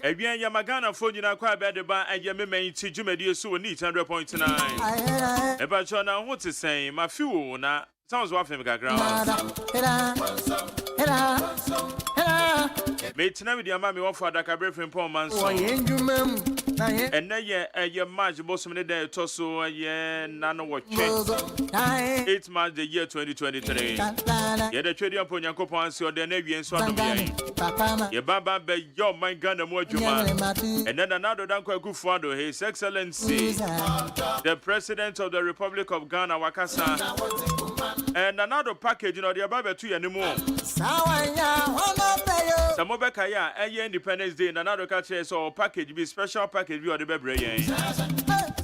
Again, Yamagana phone you quite bad about and you may to Jumedi so neat 100.9. About John, what to say, my fuel now sounds off in the ground. Mate, never the mammy offer that I break from poor man's and then, yeah, March bosom in the day, Tosso, yeah, none what changed. 8 March the year 2023. Yeah, the trading upon your coupons or the Navy and Swan. Yeah, Baba, be your mind gun and what you man. And then another Danko Gufado, His Excellency, the President of the Republic of Ghana, Wakasa. And another package, you know, the Baba 2 anymore. Samobeka, yeah, a Independence Day, and another catches or package, be special package, you are the baby.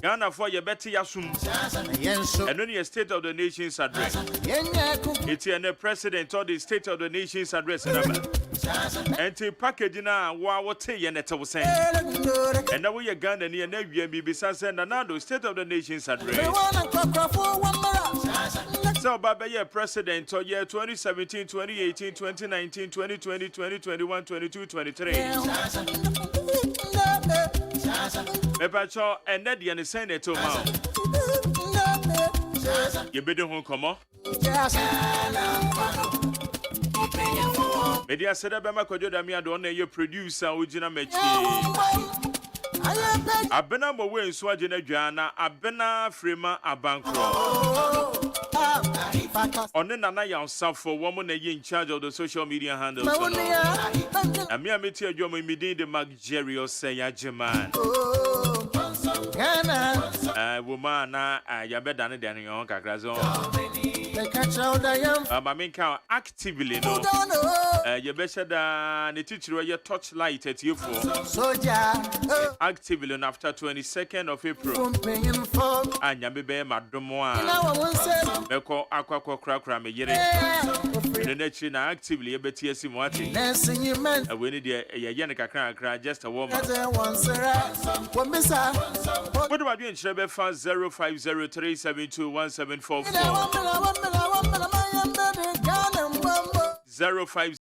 Ghana for your Betty Yasum, and only a State of the Nations address. It's the President of the State of the Nations address. And to package now, what say and it was saying. And now we are Ghana near Navy and besides another State of the Nations address. So, Baba, yeah, President, or year 2017, 2018, 2019, 2020, 2021, 22, 23. Mepacho, and that the Senate to mount. You better home come on. Media said Abama Kodamia don't know your producer, Ujina Mechi. Abena Mowe in Swajina Jana, Abena Frema Abankro. On the Nana South for woman in charge of the social media handles. And me, I meet you, you're meeting the Jerry or say AGYEMAN. Woman, I bet than in your own cacrazon. My main cow actively no. You better than the teacher where you touch light at you for. Actively after 22nd of April. And you be Madame Beko Aqua Cracker, me yere. The next year actively a better Simwati. And we need a Yanica cry just a woman. What about you in Shrebe Fast 0503721744? 05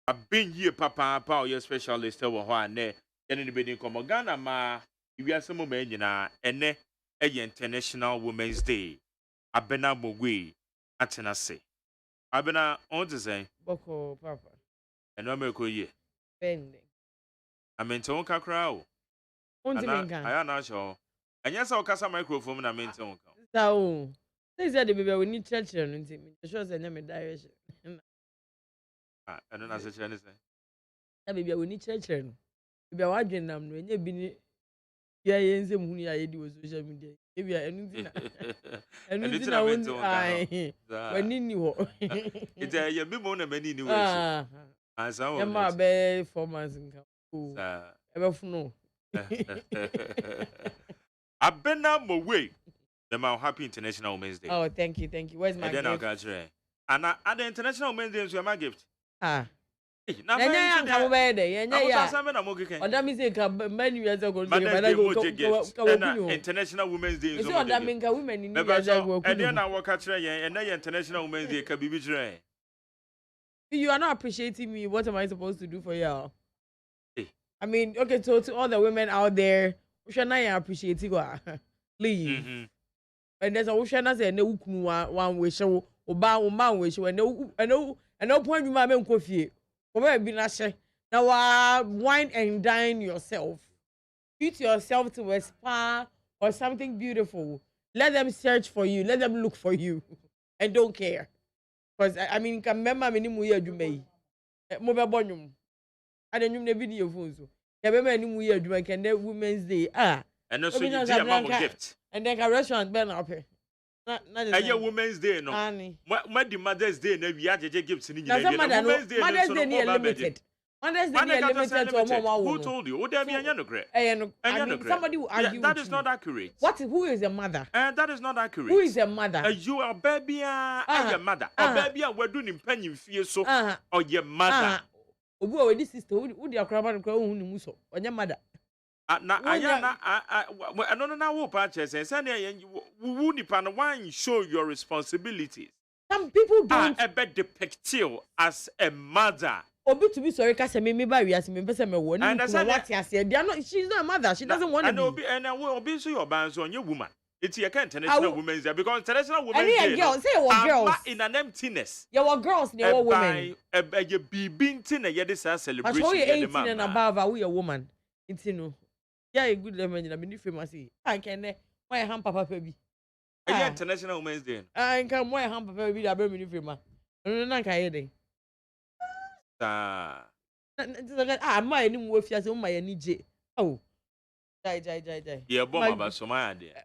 I've been here, Papa, your specialist over one there. Anybody come Ghana, ma, you are some men, and a International Women's Day. Abena Mogui, Atenase. Abena, on to say, Boko, Papa. And no make ye. Bending. I mean, to Onka crowd. I am not sure. And yes, I'll cast a microphone. I mean, to so they said the baby we need church and the shows and them direction. I don't know anything. That baby we need church and baby I want them when you be yeah yense muhuni ya yedi wo social media. Baby enu ti na won ai when ni ho. It's a ye be mo na mani ni we. And so e ma be 4 months nka. Oh. E be funu. Abena Mowe. The Happy International Women's Day. Oh, thank you. Where's my gift? And at the International Women's Day, you my gift. Ah. Now, I'm International Women's Day. And then I walk at and then International Women's Day can be. You are not appreciating me. What am I supposed to do for y'all? I mean, okay, so to all the women out there, we should not appreciate you. Leave. And there's a ocean as a no one wish or man wish when no point you might make coffee. Or be not now wine and dine yourself. Treat yourself to a spa or something beautiful. Let them search for you, let them look for you, and don't care. Because I mean, can remember many more you may mobile bonum. I don't know video phones. You remember any more you can Women's Day. And also you see a mom gift. And then a restaurant burn up here. Not a Women's Day, no. What the Mother's Day, no, we had gifts in India. Mother's Day limited. Mother's Day limited to a who told you? Would there be a yanogre? Somebody will argue. That is not accurate. Who is a mother? That is not accurate. Who is a mother? You are baby and your mother. A baby, we're doing penny fear so or your mother. Oh, this sister, who the Akraman Crow, or your mother. I don't know what patches and Sunday who depend wine show your responsibilities. Some people don't depict you as a mother. Obi to be sorry, cause me bury as me person me one. And what I said, they are not. She's not a mother. She doesn't want to be. And I will be so your bands on your woman. It's your international women's day because international women's day. Girls, say what girls in an emptiness. You were girls, they were women. You be binting a yet celebration. But you 18 and above, we a woman. It's no. Yeah, a good lemon. I mean, if you must see, I can. Why ham papa baby? International Women's Day. I can why ham papa baby. I bring me if you ma. No, no, I my new wife as my NJ. Oh, die. Yeah, bomb about some idea.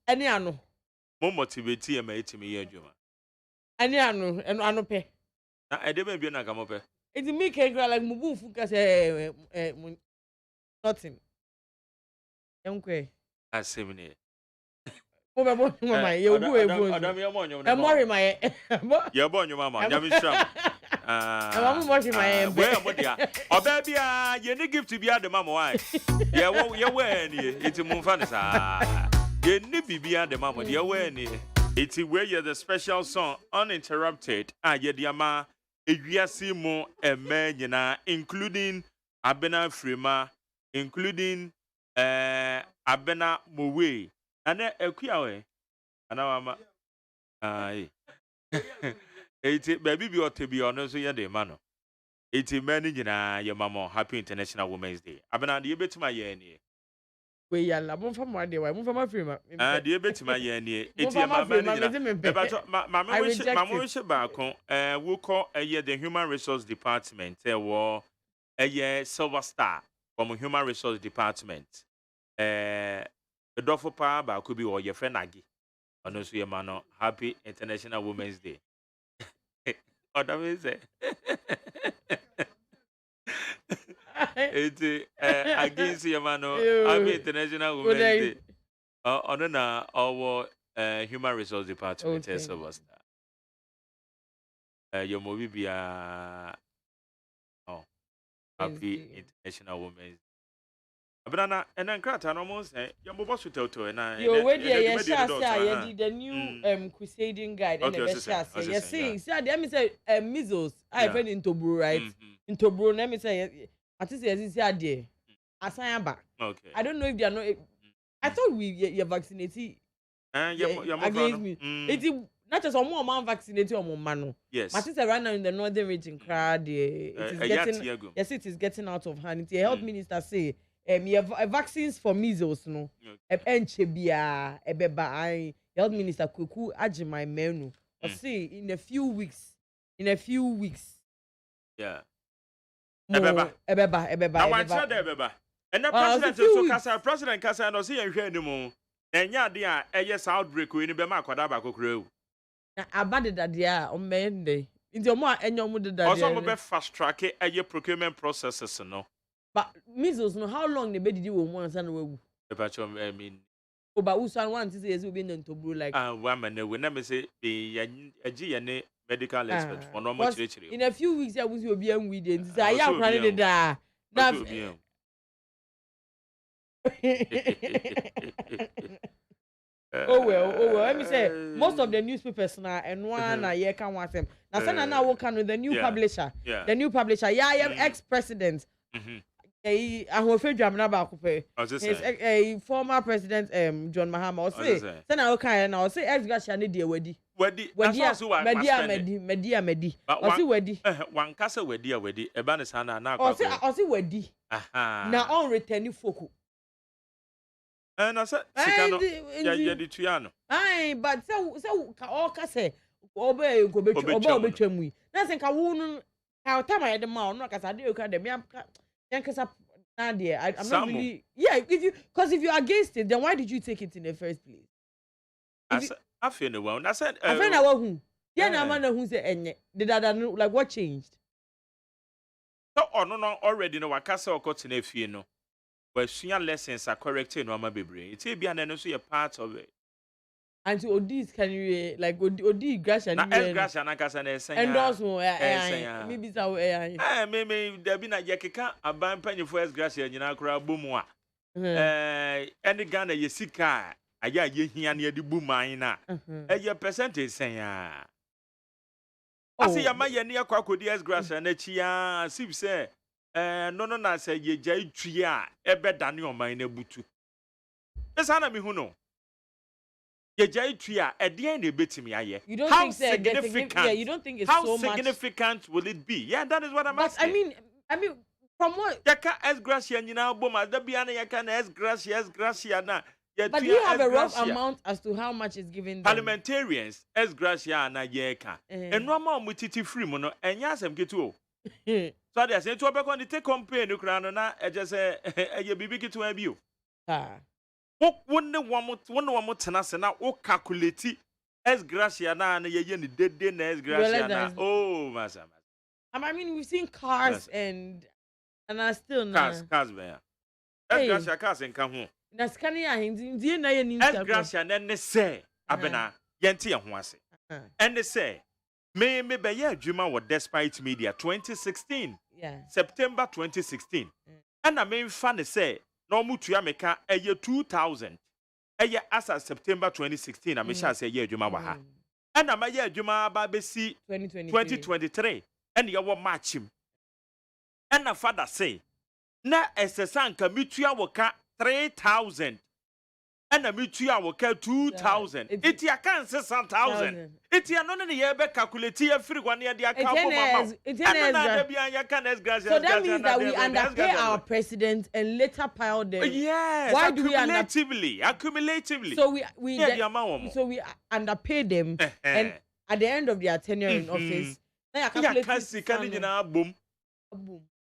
Any ano. More motivate you, mate, to me, yeah, Juma. Any ano, and ano pay. I didn't be a come up. It's me can cry like Mubu Fukas, nothing. I say, me. Oh, my, you're going to marry my. You're born, your mamma. I'm washing my hands. Well, oh, baby, you need gift to be at the mamma. Why? Yeah, well, you're wearing it's a moon fantasy. You need to be at the mamma. You're wearing it's where you're the special song uninterrupted. You're the ama. If you see more a man, including Abena Frima, including Abena Mowe, and a queer and now I'm it's baby be or to be honest, you're the man. It's a managing your mama. Happy International Women's Day. Abena, the bit my year. We are la from my day, one from my free. The bit my year. It's a mamma wish back on. We'll call a year the Human Resource Department. War a year Silver Star from Human Resource Department. The Dofo Power could be or your friend Aggie. Honestly, man, Happy International Women's Day. Oh, that means it's against your man. Happy International Women's Day. On our Human Resource Department. Your movie be Happy International Women's Day. Brana and then Crata almost your boss to tell and I. You already the new crusading guide and the yes, see, let me say measles. I went into brew right into brew. Let me say, at least yes, there. Asayamba. Okay. I don't know if they are not. I thought you're vaccinated. Against me. It's not just one man vaccinated or one man. Yes. But it's right now in the northern region. Crowd. It is getting. Yes, it is getting out of hand. The health minister say. Vaccines for measles no. Enchebia ebeba. Health minister Kuku AGYEMAN menu. I say in a few weeks. Yeah. Ebeba. I want to ebeba. And the president Kasa no see ehwe ni mu. Enya de a eye outbreak we ni be ma kwada ba kokoro. Na abade dade a o mende. Nti omo a enya omo de dade. Also mo be fast track eye procurement processes no. But measles no how long they be did wo mo ansa na wagu. I mean. O ba usan want to say yes we be ntobru like. One man we na me say be agi ne medical expert for no mo chire. In a few weeks I will be am we dey. Say aya kwani de da. Na oh well. Let me say most of the newspapers now and one a year can want them. Now sana na work on the new publisher. The new publisher. Yeah, I am ex-president. I am na ba kupe. A former president John Mahama. I say sana okay na I say ex-gracia ne dey wedi. Medi. I say wedi. One kasa wedi. Eba ne sana na I say wedi. Na on returning focus. And I said, yeah, the Triano. Aye, but so all say, obey, go between we. Nothing can wound how time I had the mouth, not as I do, can the Yankas up. Nadia, I'm not really. Yeah, if you're against it, then why did you take it in the first place? I feel the one. I said, I find out who. Yeah, no man who said, and did that like what changed? No, already know what castle or cotton if you know. But senior lessons are corrected no ma bebre. It be an also a part of it. And to Odis can you like Odi grass and grass and and also maybe so maybe there be na yakeka aban panyi for grass and you know kra boom any Ghana ye sika aya ye hia na de boom an na your percentage say I say ya ma ye ne akwa grass and chia sip say no na say ye jai twa ebe dane o man na butu esana me hu no ye jai twa e de na betimi aye how significant you don't think it's how so significant much? will it be? Yeah, that is what I'm asking. I mean from what yaka s gracia nyina boma da bia na yaka na s gracia na but you have a rough amount as to how much is given them. Parliamentarians s gracia na yeka eno ma o titi free mu no enya asem ketu o so they say to obekon the take campaign kura no na e je say eye bibi kitu an bi o wonne wo tena se na o calculate s gracia na ye ne dede na s gracia na oh masa I mean we've seen cars and are still cars be ya s gracia cars en ka ho na skani ya hindi na ye ni s gracia na ne say abena yente ye ho ase and say me be ye adwuma wo despite media 2016 September 2016 and na me fa ne say no mutua meka eye 2000 eye asa September 2016 na me sha say ye adwuma wa ha and na ma ye adwuma ba be si 2023 and ye wo match him and na father say na esesan ka mutua wo ka 3000 and na mutua wo ka 2000 it ya kan 6000 it ya no ne ye be calculate ye free one ye dia ka for mama so that means that we underpay our president and later pile them. Yes, why do we accumulatively so we underpay them and at the end of their tenure in office na ya boom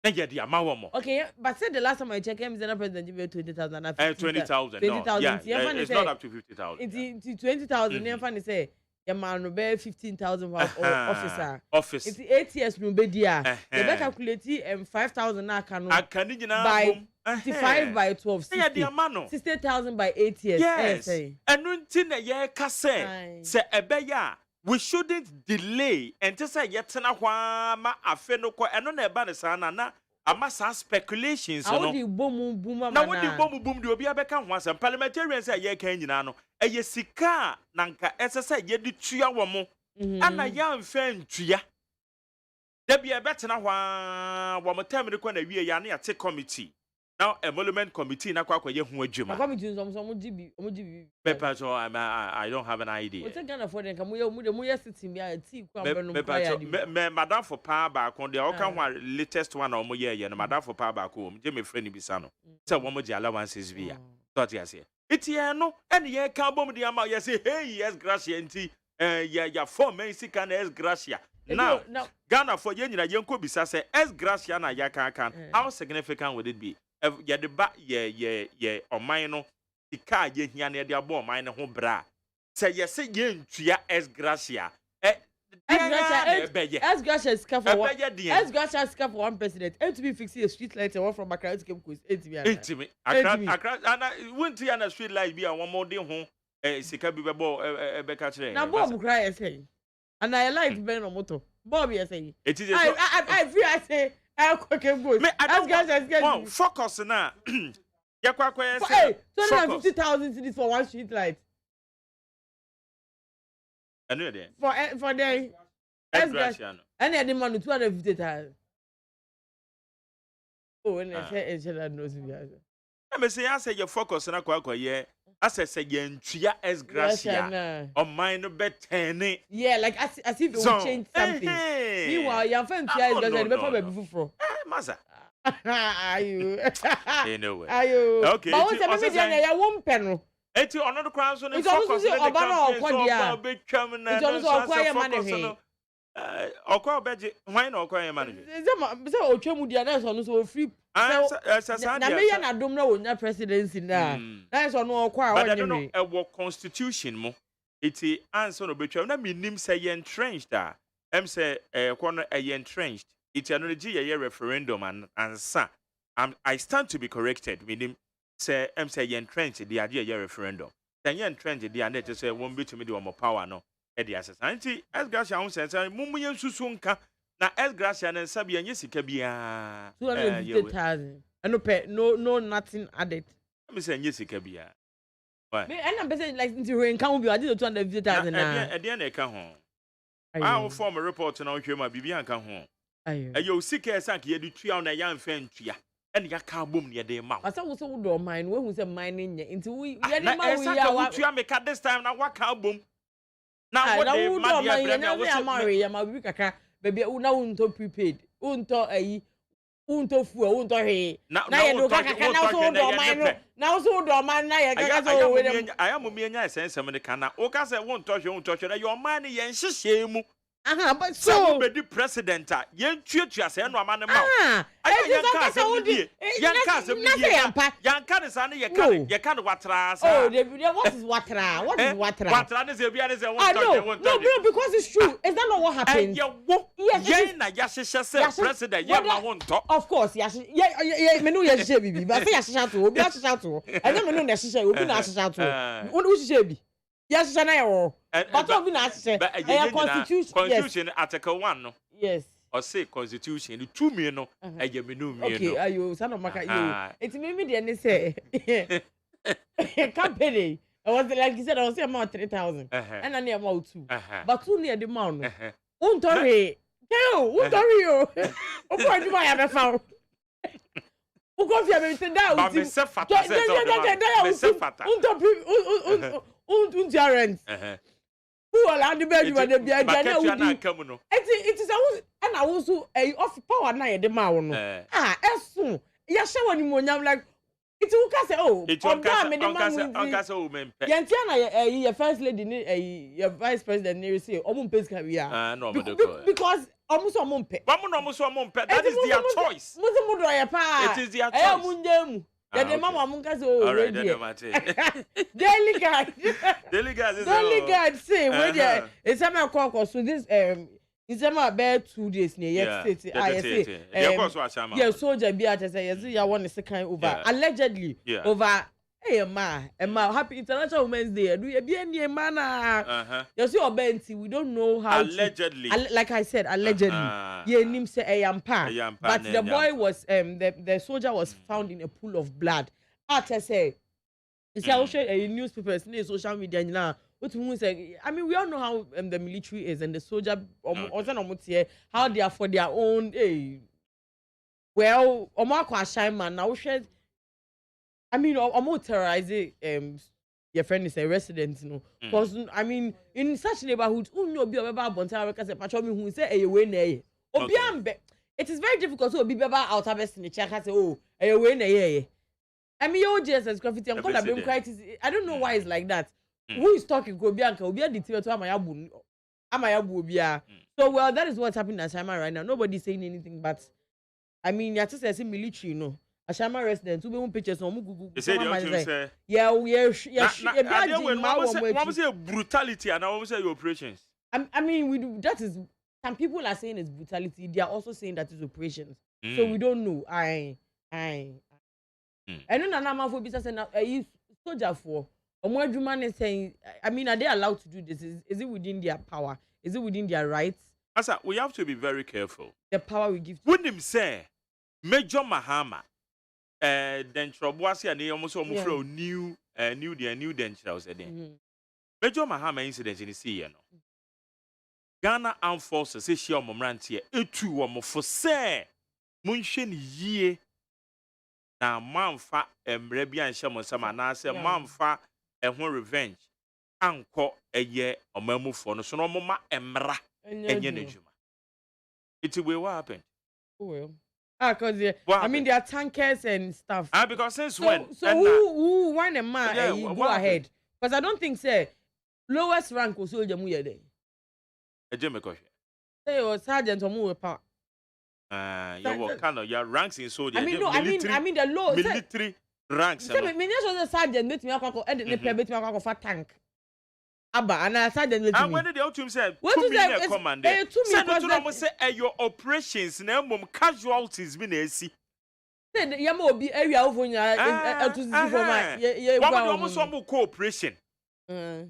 okay, but said the last time I checked, Mr. President gave 20,000. 20,000. Yeah, it's not up to 50,000. It's 20,000. Near funny say, your man will be 15,000 for officer. Office. It's 8 years no be there. The back calculate 5,000 now can by 55 by 12. 60,000 by 8 years. Yes. And nothing a year say ebeya. We shouldn't delay and to say yet na ma afenoko eno na eba ne sana na amasa speculations no. How do boom boom na what the boom the obi abeka ho asem parliamentarians say ye kan nyina no eye sika nanka esese ye de tua wo mo ana ya mfa ntua da bia betena ho wo mo time de kwa na wie ya na ya te committee now emolument committee na kwa ye ho adwuma committee some GB paper so I don't have an idea. What Ghana for them mu sitting bia tea kwa no madam for power back on the okan latest one or mo ye no madam for power back o je me friend bi sa no say wo mo di allowances bia thought ya say itie no ene ye ka bom di ama ye say hey yes gracia nti ya form men sika na yes gracia now Ghana for ye nyina ye nko bisa say yes gracia na ya kan how significant would it be ye de ba ye oman no sika ye hia na de abo oman ne ho bra say ye say ye ntua es gracia as gracia sika for one as gracia sika for one president and to be fixing a street light and one from Accra to Cape Coast 80 me Accra and went to a street light be a one more day home sika bi bebo be ka kire na Bob cry say and I like ben no moto Bob you say I feel I say I Cape Coast as gracia focus na ya kwa say 250,000 cities for one street light. I know that. For the and the man 250,000. Oh, and I say knows me. I say I say your focus na kwa ye. I say ye ntua es gracia. On mine bet 10. Yeah, like as if it would change something. Meanwhile, your friend is gracia be for baby fufro. Maza. Are you? Anyway. Are you? Okay. But what's the media ya won pen. Eti another crown so it's focus on the Obama it's also Okwaya Okwa obeje why na Okwaya man say otwemu dia na so no so free na me ya na dom na wonya presidency na na so no Okwa wonye me but no constitution mo eti answer no betwam na minim say ye entrenched da em say ekwo no ye entrenched eti anology ye referendum and answer I stand to be corrected minim say say ye entrenched the idea ye referendum then ye entrenched the and just say won be to me the more power no e the assess anti as gracia won say mumu ye susu nka na as gracia na sabia nye sika bia 250,000 no nothing added me say nye sika bia why me and am say like into we nka bi I did 250,000 na e dey na ka ho I form a report na hwema bibia nka ho ayo sika sank ye de tua na ya mfa ntua and ya ka bom ne dey ma asa wo so wo do mine we hu say mine nye nti we ye dey ma we ya wa tua me ka this time na wa ka bom na what dey ma dey brem we amare ya ma bi kaka baby na unto prepaid unto ayi unto fuel unto he na ye do kaka na so do mine na so do mine na ye kaka so we dem ayamo mi nya esensem de kana o ka say unto hwe your man ye nhihye mu but so be the president yen tuatua say no amane ma ayanka say wodi yanka say yanka ne say ye ka ne watra say oh what is watra ne say bia ne say won no because it's true is that not what happened yes na ya hyehyɛ say president ye ma won to of course ya me no ya hyehyɛ bibi ba say ya hyehyɛ to obi ya hyehyɛ to anya me no na hyehyɛ obi na hyehyɛ to won hyehyɛ bi yes na yo but obi na hyehyɛ constitution article 1 no yes or say constitution the 2 me no AGYEMAN me no okay ayo sana maka yo it me dey ne say campaign I was like you said I was say amount 3,000 and na amount 2 but 2 near the amount no untori yo o ko aduma ya be fa o ko fi me say da o ti me se fata me se fata unjarent who are the bed you are the bia na udi it is and I also of power na ye de ma wo no esun ya hye wani monyam like it will say oh oga me de ma say o me mpe ye ntia na ye first lady ni ye vice president ni say omo mpe ska bia no because almost omo mpe that is their choice mo do ye pa it is their choice munjemu the mama munga say oh alright delegate say we there it's am call so this it's about 2 days near yet state I say yeah soldier be at say yes ya want the second over allegedly over Hey, Emma, happy International Women's Day. Do you be any man? You see, Obenti, we don't know how. Allegedly. Like I said, allegedly. Yeah, name say Eyampa. But the boy was, the soldier was found in a pool of blood. I say, you see, I will share a newspaper, social media now. I mean, we all know how the military is and the soldier, how they are for their own. Well, AGYEMAN now shared. I mean, I'm terrorizing your friend is a resident, you know. Because I mean, in such neighborhoods, it is very difficult to be out of in the check and say, oh, I mean, your JSS graffiti, I'm called a crisis. I don't know why it's like that. Who is talking? Obianka, the theater, Amayabu. So, well, that is what's happening at AGYEMAN right now. Nobody's saying anything, but I mean, you're just saying military, you know. AGYEMAN residents, who pictures on Google. Say, yeah. What was brutality and I say your operations? I mean, we do. That is, some people are saying it's brutality. They are also saying that it's operations. So we don't know. I know Nana for business and I soldier for. AGYEMAN is saying, I mean, are they allowed to do this? Is it within their power? Is it within their rights? Asa, we have to be very careful. The power we give. When him say Major Mahama, then Troboasi and they almost new denture was then. Major Mahama incident in the sea, you know. Ghana Armed Forces say she on Momrantia, for say Munshin ye na manfa Rebia and Shaman Samana say manfa and one revenge. Anko a year or memu for no so no mama emra and yenejuma. It will what happened? Well. Because I mean, there are tankers and stuff. Because since when? So who won a man? Go ahead. Because I don't think say lowest rank was soldier mu yede. Ejeme question. Say or sergeant or mu power. Your kind of your ranks in soldier. I mean, no, I mean the low military ranks. Say me just was a sergeant met me akwa edit ne pe bet me akwa for tank. Abba and I sergeant met me. And when the ultimate said, what is that commander? Say your operations na mum casualties be na see. Say yamo be area over nya to see for my one almost some cooperation. Or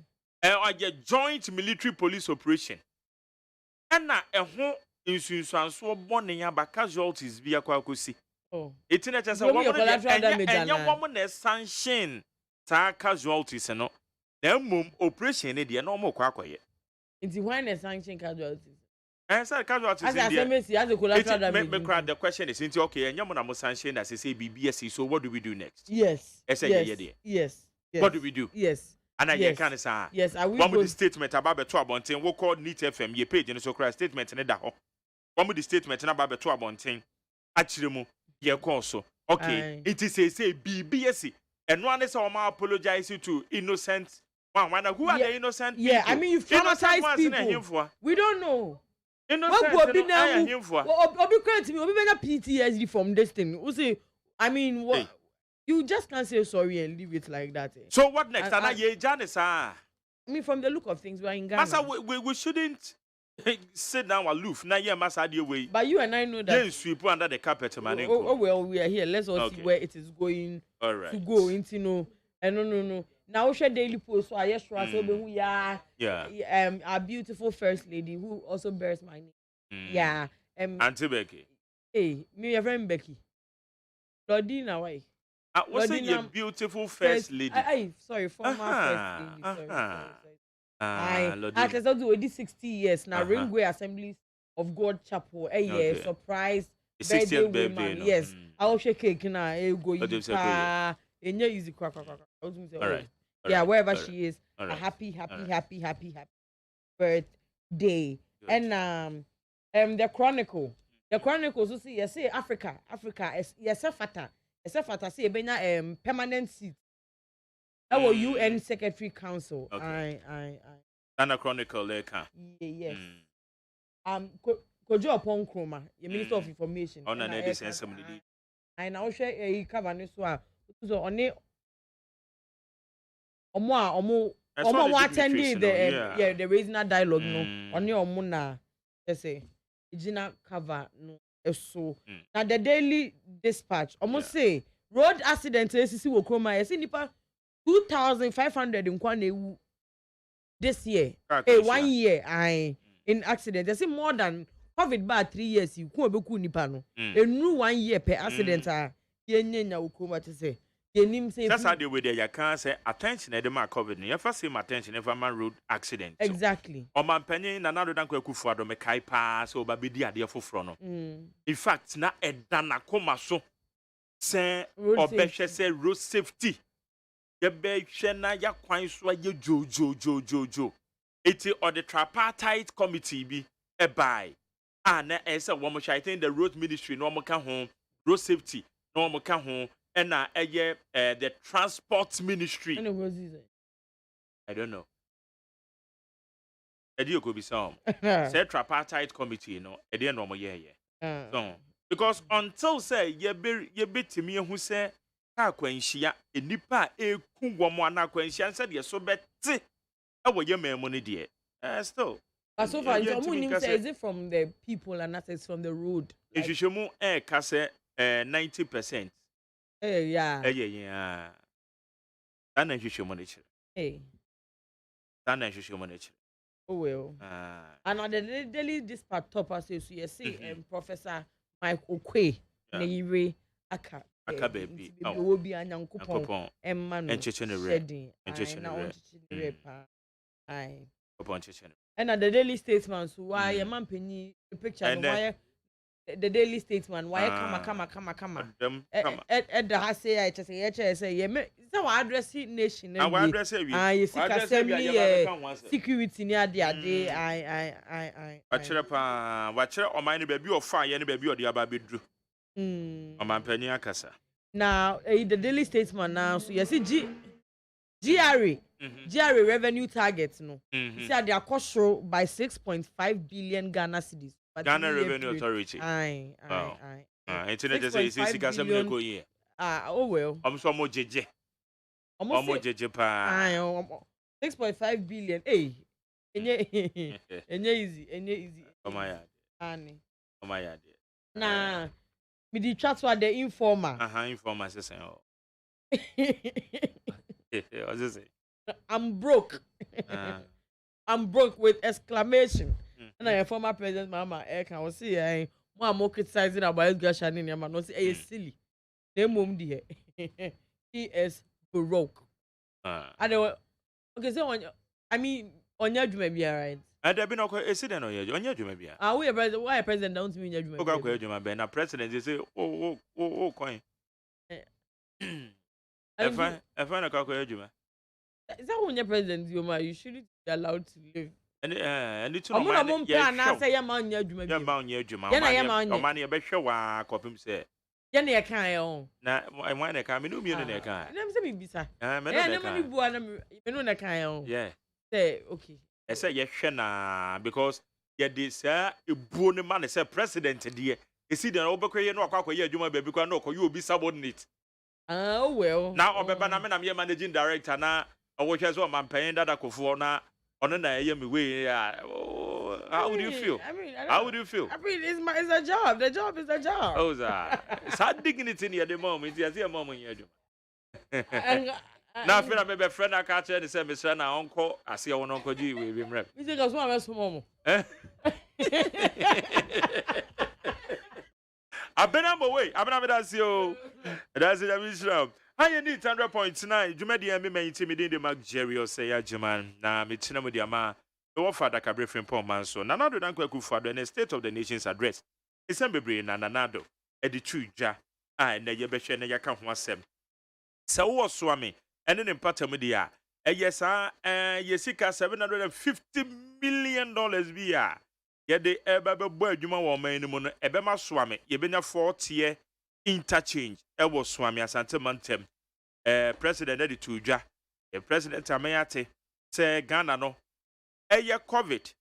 your joint military police operation. And na ho insurance so born ya ba casualties be akwa kosi. Oh. It's not just a woman and your woman is sanction ta casualties no. The mum operation is the normal quack. It's when a sanction casualties. And so casualties. As a collateral damage. The question is okay, and Yamana sanction as I say BBSC. So what do we do next? Yes. Yes. What do we do? Yes. And I can't say. Yes, I will. One with the statement about the 12 bonting, we'll call NEAT FM, ye page in the so statement in the one with the statement about the 12 bonting. Actually, ye also. Okay, it is a say BBSC. And one is all my apologize to innocent. Who are the innocent people? Yeah, I mean, you've traumatized people. We don't know. Innocent what will be now? PTSD from this thing. I mean, what? Hey. You just can't say sorry and leave it like that. So what next? I mean, from the look of things, we're in Ghana. Massa, we shouldn't sit down aloof. Now, yeah, Massa, way. But you and I know that. Then sweep under the carpet, man. Oh, well, we are here. Let's all see where it is going to go into. No. No. Now we share daily post. So I just trust we are. Yeah. Our beautiful first lady who also bears my name. Yeah. Auntie Becky. Hey, me your friend Becky. Lordina, why? What's your beautiful first lady? Sorry, former first lady. Sorry. I just do this 60 years now. Ringway Assemblies of God Chapel. Surprise birthday woman. Yes. I will shake cake now. Go easy crack. Yeah, wherever she is, a happy birthday. And the Chronicles will see. Say Africa. Yes, fata. Fata say benya permanent seat. Our UN Secretary Council. Okay. And Chronicle there can. Yes. Kojo upon Chroma, the Minister of Information. On an edition somebody. I now share a cover this one. So on it. Omo attending the regional dialogue no on your muna say regional cover no so now the Daily Dispatch almost say road accident sisi wo kroma yesi nipa 2,500 in Kwanewu this year. 1 year in accident. They say more than COVID bad 3 years. You can't be cool nipano. A new 1 year per accident. Yenya ukuma to say. That's how the way there you can't say attention at the mark COVID. You first see my attention if a man road accident. Exactly. Or man penny and another than Kufuado me kai pass or baby dear for frono. In fact, na a dana coma so say or beshe say road safety. Ye be shena ya kwan so ye jo. It or the tripartite committee be a buy. Na as a woman I think the road ministry no more can home road safety no more can home. And the transport ministry. I don't know. Edio could be some. Say tripartite committee, you know. Edio normal So because until say ye bit me who say ka kwenshia enipa kunwomo na kwenshia said ye so beti. Awo ye me money there. Still. But so far, is it from the people and not it's from the road? If you show me kase 90%. Yeah. That na show money. That na show money. Oh well. And on the daily dispatch top as you see, Professor Mike Okwe, Neyire Aka baby. Will be an uncle and and at the Daily Statesman, so why a man penny the picture and why the Daily Statesman, why come. At the Hase, I just say, so address it nation. I address it. Security near the day. I. Watch it, or mine baby or fire, any baby or the ababy drew. On my penny acassa. Now, the Daily Statesman now, so you see, GRA revenue targets, no. You see, they are cost by 6.5 billion Ghana cedis. Ghana Revenue Authority. Aye. Internet says 6.5 billion. Oh well. I'm so much JJ. Almost JJ pa. 6.5 billion. Hey. Easy. Oh my god. Annie. Oh my god. Nah. Me the chat for the informer. Informer says oh. What's it say? I'm broke. I'm broke with exclamation. And I former president Mama I was see more criticizing about education in Yama. No say silly. They mum die. He is broke. Okay, so I mean on your dream be alright. And there be no accident on your dream be. We president why president don't mean your dream. Okay, dream be na president they say coin. If I na ka ko dream. Is that when your president you shouldn't be allowed to live. And it's no man. Yeah, na say man nya adwuma bi. Yeah, man nya adwuma. O man e be hwe wa kopim say. Ya na e kan e on. Na man e kan me no mi no na e kan. Na me say me bisa. Me no na e kan. Na me bua na me no na kan e on. Yeah. Say okay. E say ye hwe na because ye dey say ebuo ne man say president dey. E si den obekwe ye no akwakoye adwuma ba bi kwa na okoye obi subordinate. Oh well. Na obeba na me na me managing director na owohwe so man pen dada kofo na ono na eye me way. How would you feel? How would you feel? I mean, it's a job. The job is a job. Oh, it's hard dignity near the moment. You see a moment here. Now, if I'm a friend, I catch any say, Miss Rana, uncle, I see our uncle G with him rep. You think I was one of mom? I've been on my way. I've been that's you. That's it. I'm I need 100.9. You made the enemy intimidating the Mark Jerry or say, AGYEMAN. Now, me china with the ama. The Wafada Cabrefin Poman so. Nanado Danko Father in the State of the Nation's address. It's a baby na Nanado. Edi Chuja. And the Yabesha and Yakan Wasem. So was Swami. And then in Patamedia. Yes, Yesika $750 million via. Yet the Ebaba boy, you know, man, Ebema Swami. Yebena 4th interchange. Ewo Swami Asante Mantem. President Edi Chuja. The President Amayate. Say Ghana no. Eye COVID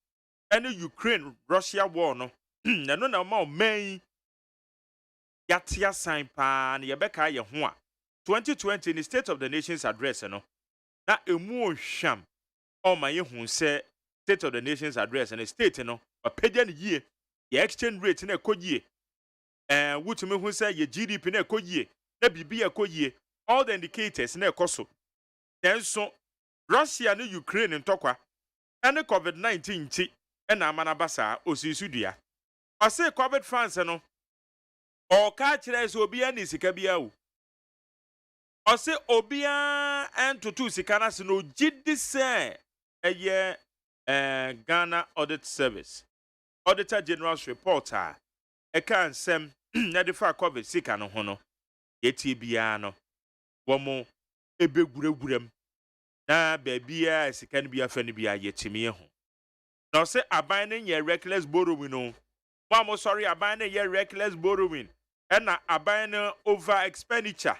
any Ukraine Russia war no na no na ma man yatia sign pa na yebeka ye ho a 2020 in the State of the Nation's address no na emu ohwam o ma ye hu se State of the Nation's address and state no opagya ne yie ye exchange rate na ekoyie wutumi hu se ye GDP na ekoyie na bibi ekoyie all the indicators na ekoso then so Russia and Ukraine in Tokwa, and the COVID-19 tea, and Amanabasa, Osisudua. I say COVID fans, no, or catch us Obia Nisikabiao. I say Obia and Tutu Sikanas no jid say a year Ghana Audit Service. Auditor General's reporter, a can sem, Nadifa COVID Sikano Hono, Yeti Biano, Womo, a big gurem. Na babia sikan bia fa ne bia yetimi ho na say aban ne ye reckless borrowing no mo sorry aban ne ye reckless borrowing and na aban ne over expenditure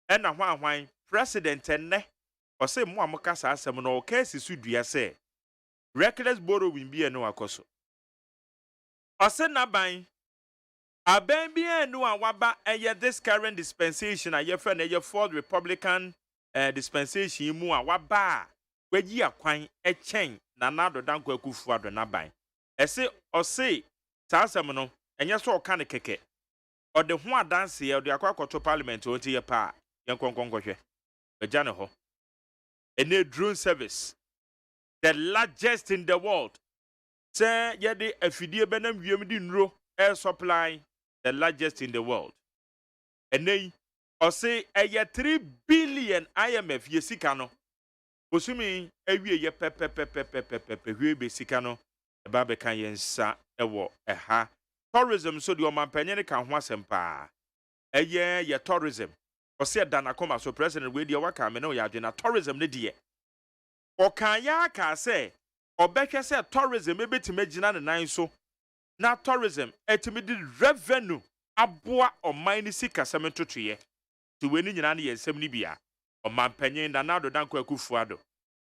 and na hwan president enne o say mo amokasa asem no case sudua say reckless borrowing bia no akoso o say na aban bia no awaba eye this current dispensation aye fa na ye fourth republican dispensation mu a waba waji akwan echen na nado danko akufu ado na ban ese ose tasam no enye so oka ne keke ode ho adanse ye ode akwakoto parliament onti ye pa ye konkonkohwe eja ne ho ene drone service the largest in the world say ye de afidie benam wiem di nro air supply the largest in the world ene or say a 3 billion IMF yesika no osumi ewie ye pepe hwe besika no e ba be kan yensa ewo eha tourism so de o mampanye ne kan ho asempa ye tourism o say dana koma so president we de waka me no ya adwena tourism ne de o kan ya ka say obehwe say tourism ebetime gina ne nan so na tourism etime di revenue aboa o mine sika sementotoye to weni nyina na yensem ni bia o mampanyin na nado danko akufuado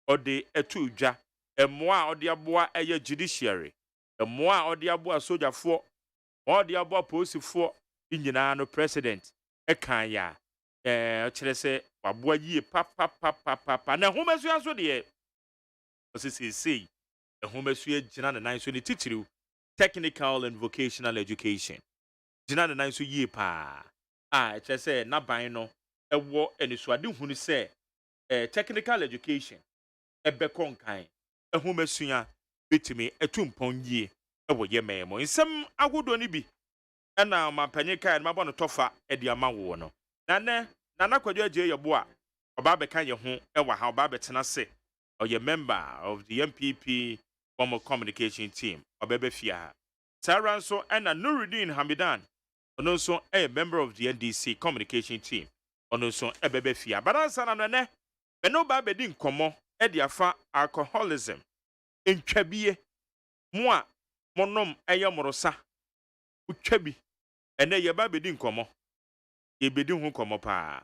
o de etu dwa emoa o de aboa eye judiciary emoa o de aboa sojafo o de aboa posifo nyina no president e kan ya o kire se waboa yie papa na homesu aso de o sisi e homesu gina na nan so ni titiriu technical and vocational education gina na nan so yie pa kire say na ban no ewo enisuade hunu say technical education ebe konkan ehumesua betimi etumpon yie ewo yememo nsem agodo ni bi na mampanye kan ma bɔ no tofa edi ama wo no na nakwadwo agye yebo a oba be kan ye ho ewa ha oba betena se oye member of the MPP formal communication team obebe fia Sarah so na Nuruddin Hamidan ono so a member of the NDC communication team ono so ebebe fia baransa na ne me no ba be di nkomo e di afa alcoholism entwabie mo a monom eye morosa utwabi ene ye ba be di nkomo ye be di hu nkomo pa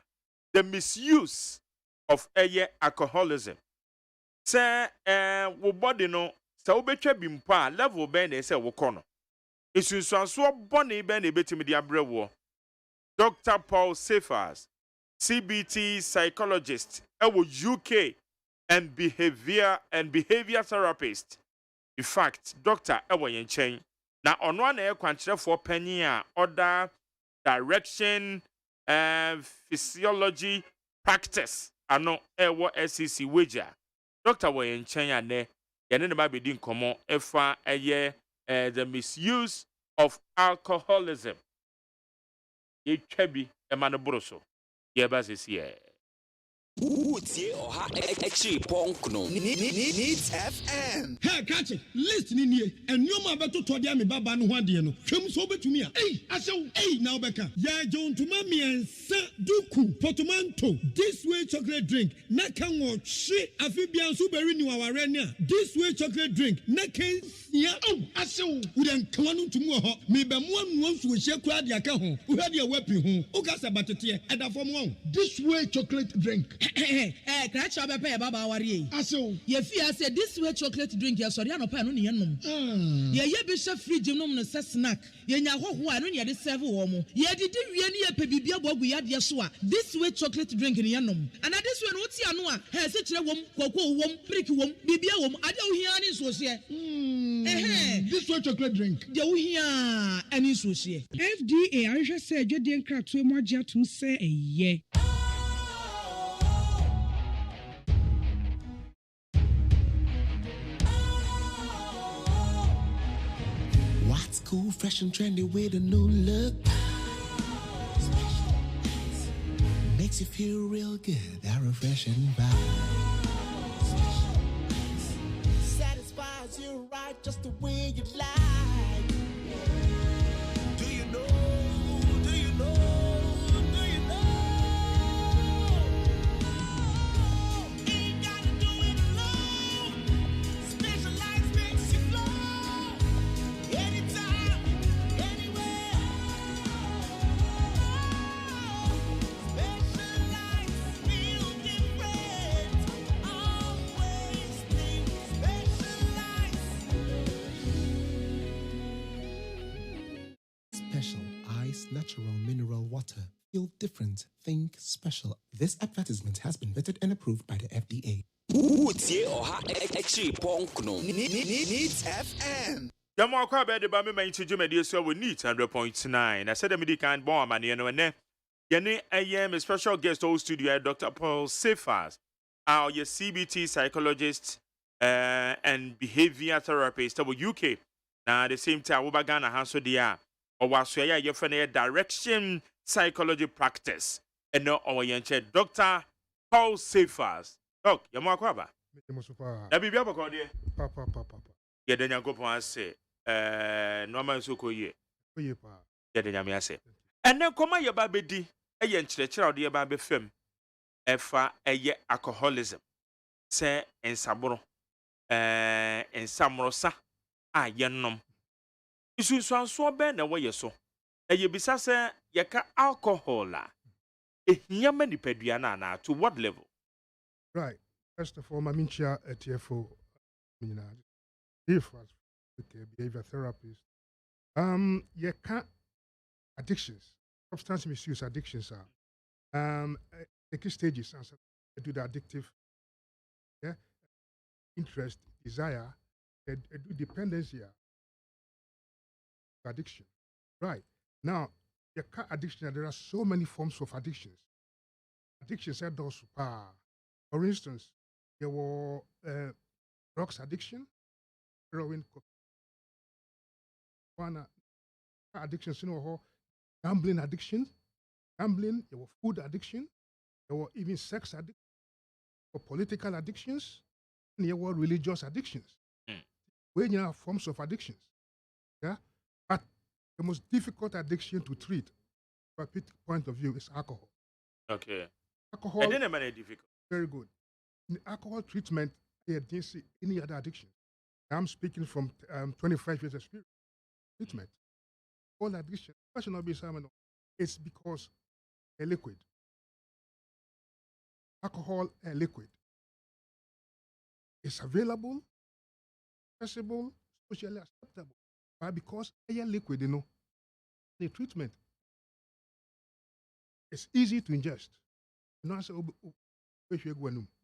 the misuse of eye alcoholism say wo body no say wo betwabi mpo a level be na say wo kono isunsuanso boni be na betimi di abrewo Dr. Paul Sefas CBT psychologist ewo UK and behavior therapist in fact doctor ewo yenchen na ono na ekwankyerefo panyin a other direction physiology practice ano ewo SCC wager doctor wo yenchen ane yene ne ba bedi nkomo efa eye the misuse of alcoholism ye twabi emane boroso ye ba sesiye Utie oha extra punk no. Needs FM. Hey, catch it. Listen in here. And you ma beto to dia me baba no ho ade no. Hwem so betumi a. Hey, asew. Hey, now beka. Ya jon to ma me ensa duku portmanteau. This way chocolate drink. Na kan wo hwe afibia so beri ni waware ne a. This way chocolate drink. Na kan sia. Oh, asew. We den kan no to mu ho. Me be mo anu so hye kura de aka ho. Wo hwe de wapi ho. O ka sa batete. E da fom ho. This way chocolate drink. Catch up a pair, Baba Wari. Aso. Ye fear said this way chocolate drink, your Soriano pan on yenum. Ye bishop free genome no snack. Ye nya ho one on the seven woman. Ye did really a pebibia bob we had yasua. This way chocolate drink in yenum. And at this one, what's yanua? Has it a wom, cocoa wom, brick wom, bibia wom. I don't hear any social. This way chocolate drink. You hear any social. FDA, I just said you didn't crack too much to say a yeah. It's cool, fresh and trendy with a new look. Makes you feel real good, that refreshing vibe. Satisfies you right just the way you like. Do you know? Do you know? Do you know? Ain't gotta do it alone. Specialized makes you flow. Anytime, anywhere. Specialized feel different. Always think specialized. Special Ice Natural Mineral Water. Feel different. Think special. This advertisement has been vetted and approved by the FDA. Woodsie Oha Exi Ponkno. Needs FM. Jamaa kwa be de ba me man tiju medie so we need 100.9. I said the medical born man no ene. Yene ayem special guest host studio Dr. Paul Sefas. Our CBT psychologist and behavior therapist of UK. Now at the same time we bagana hanso dia or was ya your friend direction psychology practice. And no our yenche Dr. Paul Sefas. Doc, jamaa kwa ba. Na bibia bako de. Papa. Ye de nyankopon ase normal so koye. Oye pa. Ye de nyame ase. Ene koma ye ba bedi eye nkyerɛkyerɛ ode ye ba be fam. Efa eye alcoholism. Se ensaboro ensamrosa a ye nom. Isunsuanso be na wo ye so. Eye bisa se ye ka alcohol a ehia manipadua na to what level? Right. First of all, Mamincha TFO, if as behavior therapist, you can't addictions, substance misuse addictions are the key stages answer to the addictive, yeah, interest, desire, dependency, addiction. Right now, you can't addiction. There are so many forms of addictions. Addictions are those. For instance, there were drugs addiction, heroin, marijuana addictions, gambling addiction, there were food addiction, there were even sex addiction, or political addictions, and there were religious addictions. We have forms of addictions. Yeah? But the most difficult addiction to treat, from a point of view, is alcohol. Okay. Alcohol. And then a difficult. Very good. In alcohol treatment, I didn't see any other addiction. I'm speaking from 25 years experience. Treatment. All addiction, it's because a liquid. Alcohol, a liquid. It's available, accessible, socially acceptable. But because a liquid, the treatment, it's easy to ingest.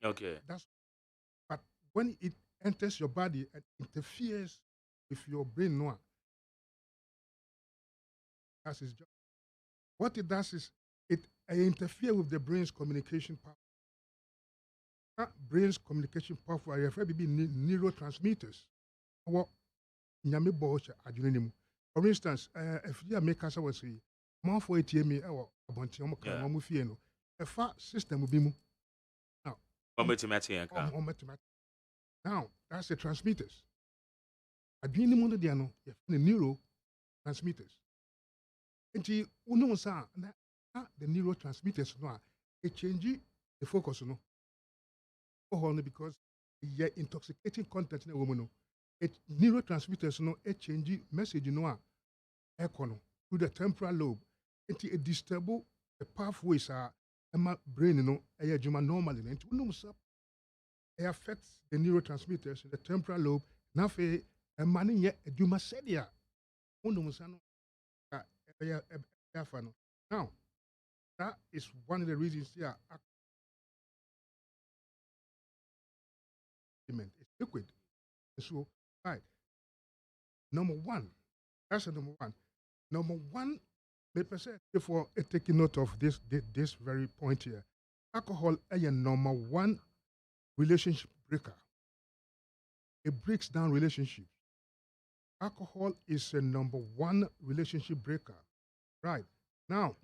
Okay. But when it enters your body and interferes with your brain, that's its job. What it does is it interferes with the brain's communication power. That brain's communication power are referred to be neurotransmitters. For instance, if you make us say, more for ATM or a far system will be moved. Now, that's the transmitters. At the end of the day, the neurotransmitters. And the neurotransmitters, it changes the focus, because the intoxicating content in a woman, neurotransmitters, it changes message, through the temporal lobe. It disturbs the pathways my brain, normally. It affects the neurotransmitters in the temporal lobe. Now, a man yet do must say, now, that is one of the reasons here. It's liquid. So, right. Number one. That's the number one. Number one. Before taking note of this very point here, alcohol is a number one relationship breaker. It breaks down relationships. Alcohol is a number one relationship breaker. Right. Now,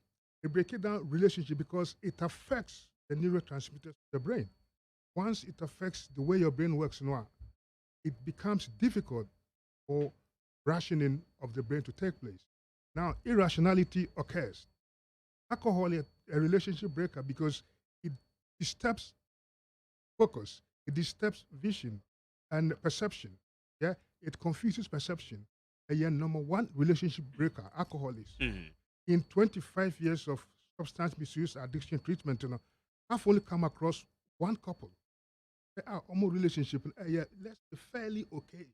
they break it down relationship because it affects the neurotransmitters of the brain. Once it affects the way your brain works, it becomes difficult for rationing of the brain to take place. Now, irrationality occurs. Alcohol is a relationship breaker because it disturbs focus, it disturbs vision and perception. Yeah, it confuses perception. And yeah, number one relationship breaker, alcohol is. In 25 years of substance misuse addiction treatment, I've only come across one couple. They are almost relationship, yeah, let's be fairly okay.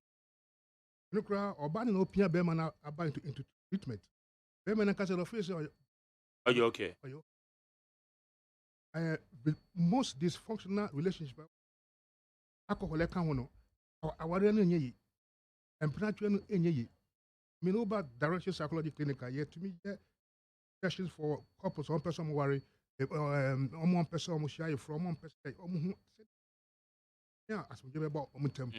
Or banning opia beman about into treatment. Beman and Castle face Are you okay? Most dysfunctional relationship alcohol can one our and temperature any me know about direction psychology clinic yet to me sessions for couples one person worry one person shy from one person yeah as we give about temp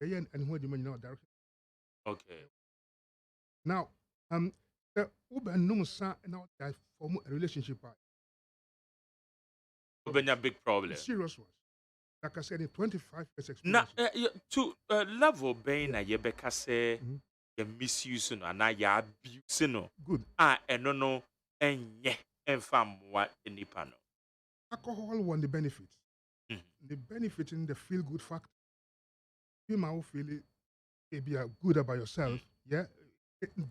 and what do you mean direction okay now the uber no sa now that form a relationship a big problem serious ones. Like I said, in 25 years experience. To level being a yebeka say the misuse and ya abuse no. Good. No and fam what in the panel. Alcohol won the benefits. The benefit in the feel good factor. You might feel it be good about yourself, yeah.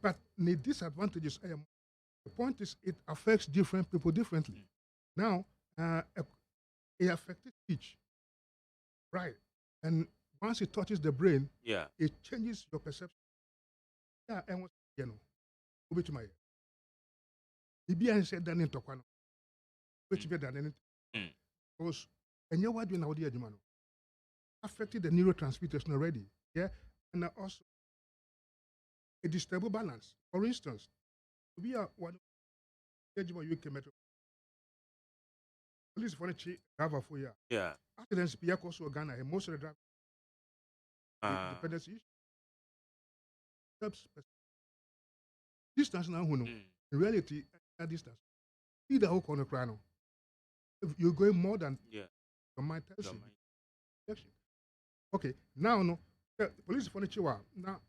But the disadvantages. The point is, it affects different people differently. Now, it affects speech. Right. And once it touches the brain, it changes your perception. Yeah, and what over to my said that in Tokano. Which better than anything. Because and you what doing now, dear Jumano. Affected the neurotransmitters already. Yeah. And also a disturbable balance. For instance, we are one UK Metro. Police for the driver for you. Yeah. Accidents be also Ghana and most of the drivers dependency distance now in reality that distance either whole corner crown if you're going more than your mind tells you. Okay, now the police for the chihuahua now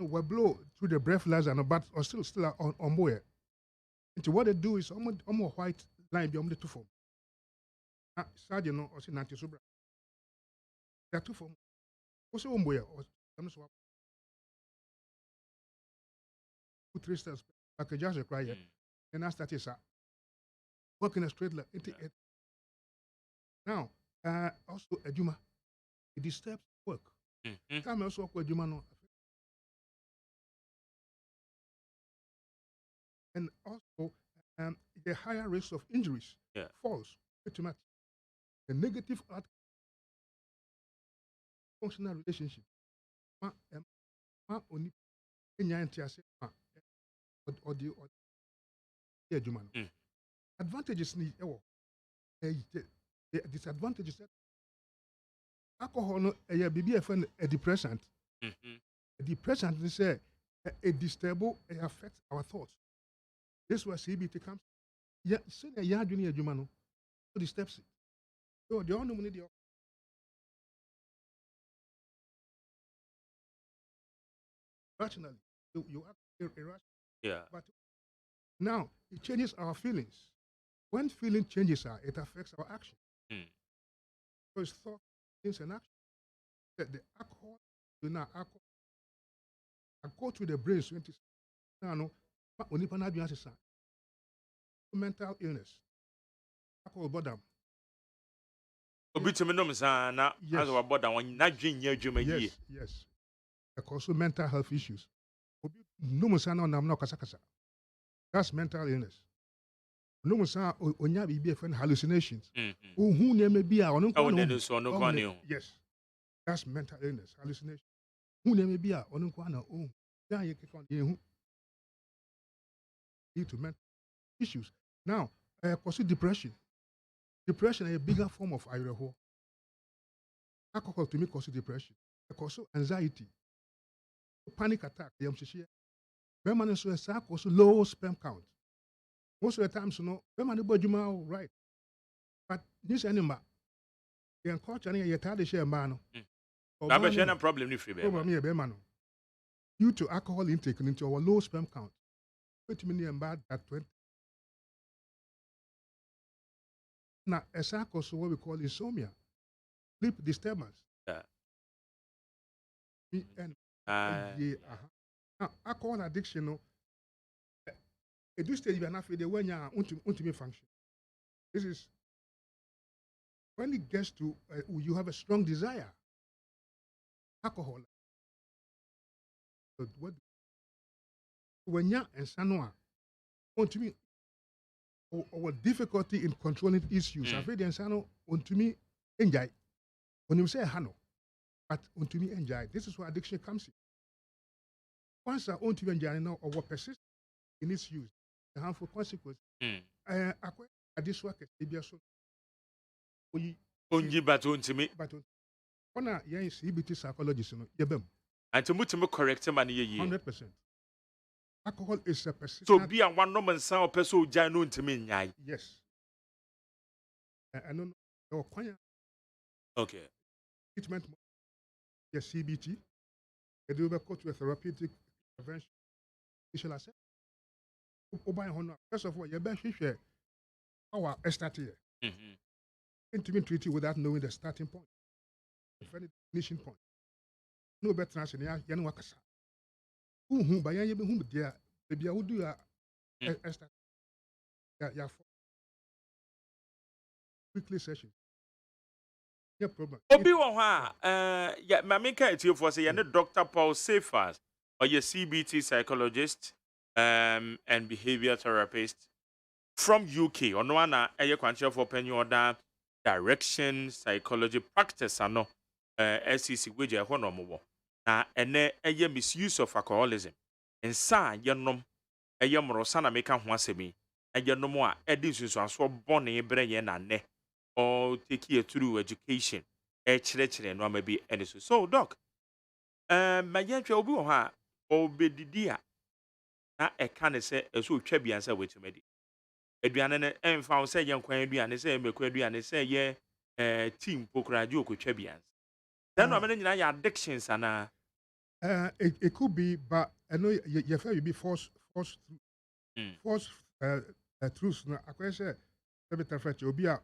we blow through the breathalyzer but or still on board. Into what they do is almost white line beyond the two form. Sergeant or Sinanti Subra. There are two forms. Also on board or swap. 2-3 steps like a just a cry and I started working a straight line. Now, also a Juma, it disturbs work. Come also work with Juma no. And also the higher risk of injuries, falls, automatic. The negative outcome, functional relationship. Only or the Juma. Advantages need the disadvantages. Alcohol no a depressant. A depressant is a disturbable, it affects our thoughts. This was CBT comes. Yeah, say a yard junior Jumano. So the steps. So the only money rationally. You act irrational. Yeah. But now it changes our feelings. When feeling changes it affects our action. So it's thought, things and action. The alcohol, alcohol. I go to the brain, mental illness. Alcohol bottom. Yes. Yes. Also mental health issues. That's mental illness. Hallucinations. Yes. That's mental illness, hallucination. Due to mental issues. Now, pursue depression. Depression is a bigger form of alcohol. Alcohol to me causes depression. It causes anxiety. panic attack. Women so also low sperm count. Most of the times, women do right. But this animal, the culture, you're tired of sharing man. No problem if you due to alcohol intake into our low sperm count. Put me near bad at 20. Now, a cycle, so what we call insomnia, sleep disturbance. Now, alcohol addiction, at this stage, you are not feeling when you are ultimate function. This is when it gets to you have a strong desire. Alcohol. So when you are in Sanoa, ultimate or difficulty in controlling issues. I've read in Sano, ultimate enjoy. When you say Hano, but ultimate enjoy. This is where addiction comes in. Once I want to enjoy now or persist in its use, the harmful consequences. This work is so. Only but ultimate. But on a CBT psychologist, and to move correct money 100%. Alcohol is a persistent. So be a one normal sound person who to me. Yes. I don't know. Okay. Treatment. Yes, CBT. They do go to a therapeutic intervention. Shall I say? First of all, you better share our start here. Intimate treaty without knowing the starting point, the finishing point. No better than Yan Wakasa. Who by whom dear, maybe I would do a start. Yeah, weekly session. No problem. Obi yeah, my main character for say Dr. Paul Safas or your CBT psychologist and behavior therapist from UK. On one a quantity for penny order direction psychology practice ano SEC which je hono mo na ene eye misuse of alcoholism ensa yenom eye morosa na meka ho asemi eye nom a edi susu aso bone breye na ne or take you through education chire no ma bi ene so doc my yentwe obi wo ha obedidi a na eka ne se eso twa biansa wetumedi aduane ne emfa wo se ye nkwan aduane se emekwa aduane se ye team pokraji okotwa biansa then no amene nyina ya addictions ana it could be, but I know you feel you be forced truths. No, I can say every time you be a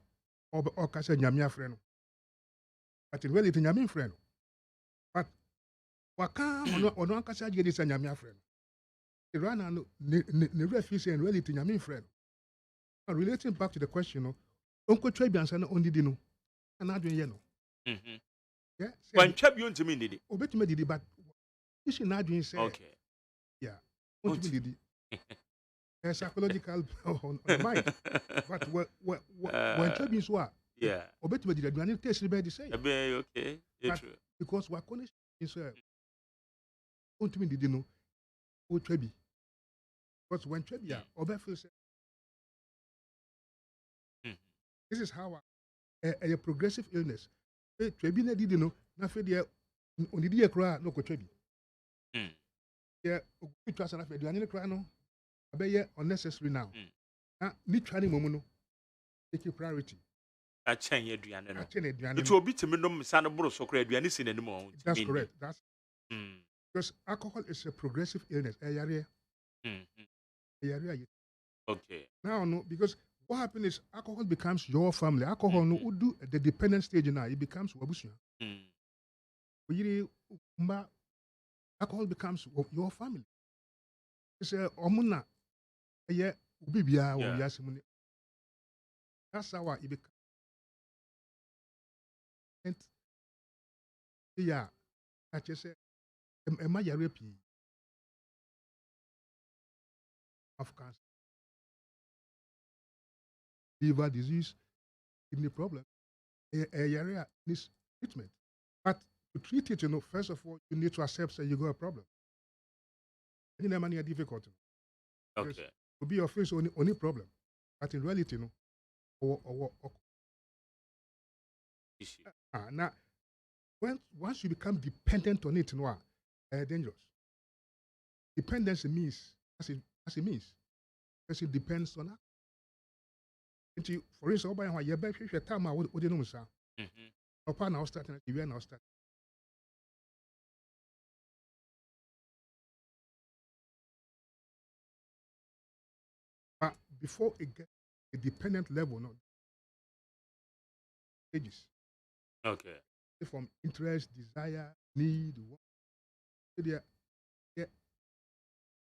or can say nyamia friend, but in reality nyamia friend. But waka or no can say you this nyamia friend. The run and the refuse and reality nyamia friend. And relating back to the question, Uncle Trebian said only dino, and I do yeah. When Trebian to me did it. Obey me did it, but you should not doing say. Okay. Yeah. What you did it? Psychological on the mind. But when Trebians were, yeah. Obey me did it. Do I need to test the same? Okay. It's true. Because what connection is want me did you know? Oh Trebi. Because when Trebi, Obey feels. This is how a progressive illness. Trebi na did no na fe de only dey cry no ko trebi. Yeah, it was an affair. Do any cry no? Abeye unnecessary now. Na ni training momo no take priority. A chen ye aduane no. A chen aduane. It will be to me no sanu bro so kra aduane sin animo. That's correct. That's because alcohol is a progressive illness. Okay. Now no, because what happens is alcohol becomes your family. Alcohol no do the dependent stage now. It becomes wabusia. Alcohol becomes your family. It's a omuna. Yeah, ubibia or yasimuni. That's how it becomes. Yeah, I just say, am I a repeat of cancer? Liver disease, kidney problem, area needs treatment. But to treat it, first of all, you need to accept that you got a problem. You know, money are difficult. Okay. To be your face only problem, but in reality, or now, once you become dependent on it, dangerous. Dependency means as it means. Because it depends on that. For instance, by you bet you time what you know, sir. Upon now starting, you are now starting. But before it gets a dependent level, no stages. Okay. From interest, desire, need, what yeah,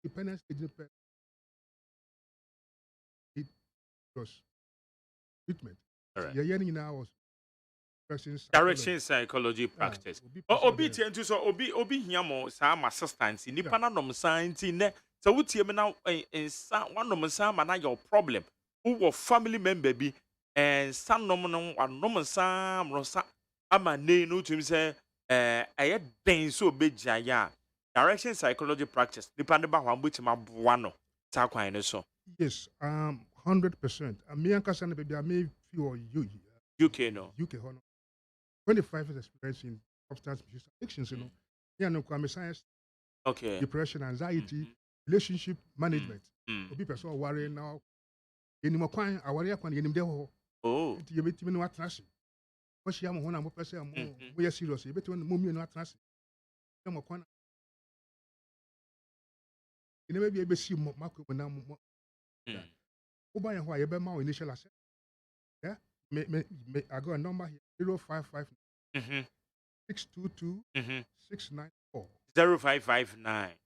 dependence stage it was treatment. All right. Yeah, now was direction psychology practice. Obi tientu so obi hiamo sa ma assistance nipa na nom science ne so wutie me na ensa wanom sa ma na your problem wo family member bi ensa nom no wanom sa mrosa ama ne no tum say aye den so obegya ya direction psychology practice nipa ne ba ho ambutima boa no ta kwan ne so. Yes, 100%. Me and Kasana baby I may feel UK no. UK hono. 25 years experience in substance abuse addictions, you know. Yeah, no crime science. Okay. Depression, anxiety, relationship management. Obi person worry now. Any more kwan aware kwan yenim de ho. Oh. You betimi no atrase. What she am ho na mo person mo we serious. You betimi mo mi no atrase. E mo kwan. You never be able to see mako na mo. Oba yan ho ye be ma initial assessment. Yeah? I got a number here 055 622 694 0559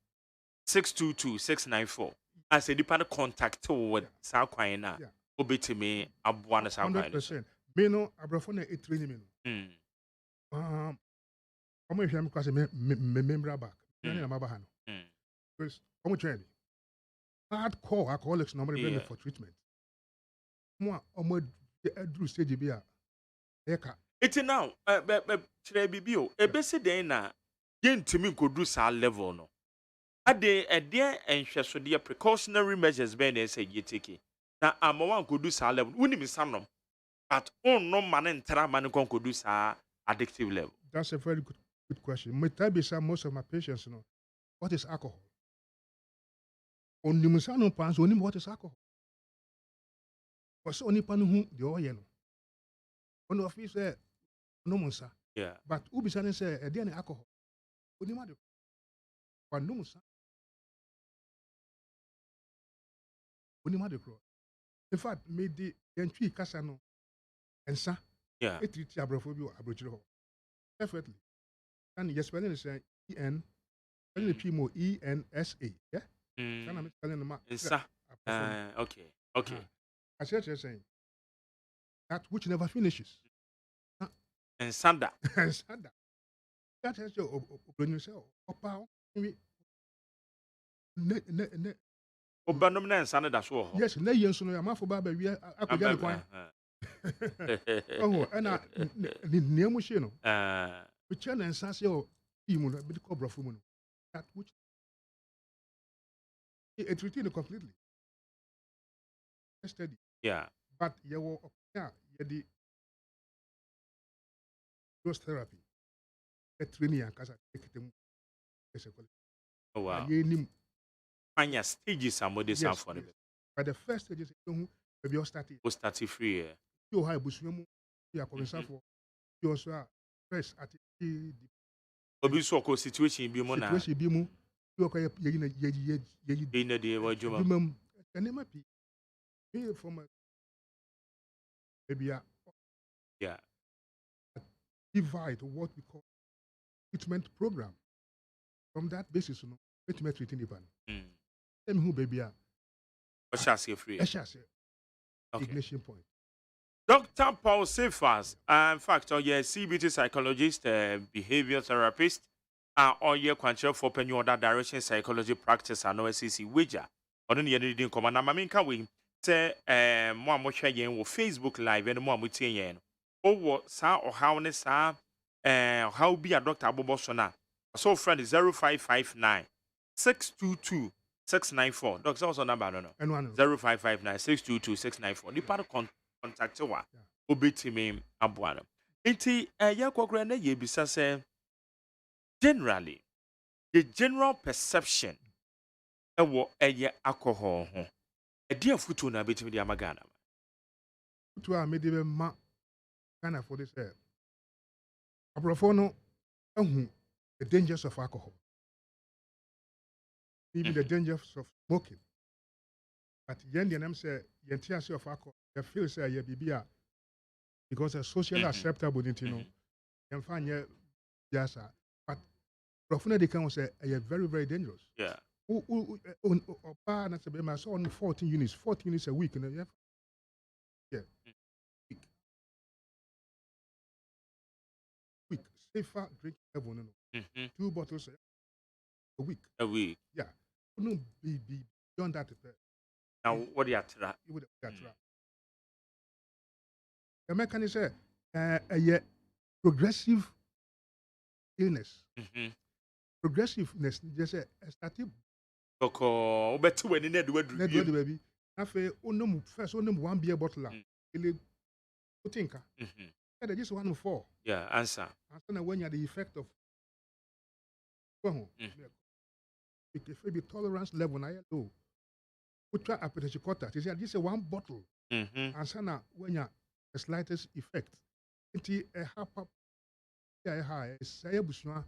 622 694. As a dependent contact with Sakwaina, Yeah. Obetime Abuana Sakwaina. 100%. Me no abrafone e training me no. Omo hwam because me member back. Na na maba ha no. Because omo train me. Hardcore alcoholics normally bring me for treatment. Mo omo do stage bi a eka. It's now chere bibio ebesi den na yentimi nkodu sa level no. Ade enhwesode precautionary measures be na say you take. Na amawa nkodu sa level. Unim sanom. But no man entera man nkodu sa addictive level. That's a very good question. Most of my patients know what is alcohol. Onim sanom pan so onim what is alcohol. Because only pan who the oil no. One of you say no monsa. Yeah. But ubi sanin say e dey alcohol. Onim ade. But no monsa. Onim ade kro. In fact, me the entry kasa no ensa. Yeah. It treat abrophobia abrochiro ho. Definitely. And yes, when say EN, when the PMO ENSA, yeah? Can I tell you Ensa. Okay. I said saying that which never finishes. And Sanda. Sanda. That is your opinion. Opa, Obanum na Sanda that's what. yes, na yen so no ya mafo ba we akoja le kwan. Oh, and I near mushi no. We chen and sase o imu no be the cobra fu mu no. That which it routine completely. Steady. Yeah. But you were the dose therapy. The training and casa take them. Oh wow. Nim. Anya stages are modest for them. But the first stage is maybe you started. O start free. You high busumu. You are coming for. You also are stress at the Obi so ko situation bi mo na. Situation bi mu. You are ye na de wa juma. And it might be from a maybe yeah. Divide what we call treatment program. From that basis, you know, treatment treating the pan. Tell me who baby are. What shall say free? Ignition point. Dr. Paul Sefas, in fact, or your CBT psychologist, behavior therapist, or your control for penny or that direction psychology practice and OSEI wager. Or then you didn't come and I mean, can we say, more much again with Facebook Live and more with yen? Or what, sir, or how ne sir, how be a Dr. Abobosona? So, friend is 0559 622 694. Doctor, also number, no, 0559 622 694. The part of contact wa obetime abuano enti yakokra na ye bisa say generally the general perception ewo eye alcohol ho. E dia futu na betimi dia magana. To a made even ma Ghana for this Abrofono the dangers of alcohol. Even the dangers of smoking. But yen the name say yentiasi of alcohol, the feel say ye bibia because a socially acceptable you know. Yen find ye yes, but Abrofono they can say very, very dangerous. Yeah. I saw only 14 units a week, and yeah. Week. Safer drinking level, no. 2 bottles a week. A week. Yeah. Wouldn't be beyond that. Now, what do you try? You would have got the mechanism a progressive illness. Progressiveness, just a starting. Koko, obetu when need do baby. Afe onum first onum 1 beer bottle. Ele utinka. Yeah, just 1 of 4. Yeah, answer. And when you are the effect of if it be tolerance level na low. Ultra appetite quarter. This is 1 bottle. And sana when you the slightest effect. Inti a hapa ya high say busua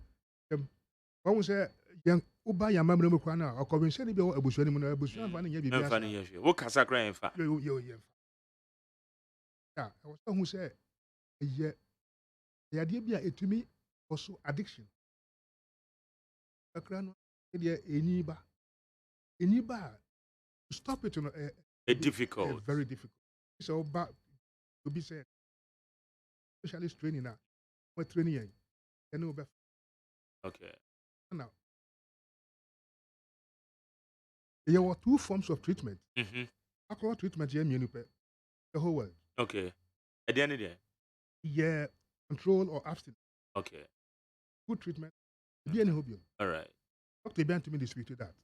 when say young uba ya mamre mu kwana o convention bi o abusua ni mu na abusua fa na nya bibia fa na nya hwe wo kasa kra en fa yo yeah I was who say yeah the idea bi a etumi also addiction akra no e eniba to stop it difficult very difficult so but to be said specialist training now what training you know okay now there were 2 forms of treatment alcohol treatment here the whole world okay at the end of the day yeah control or abstinence okay good treatment be any hobium all right Dr. Ben to me disputed that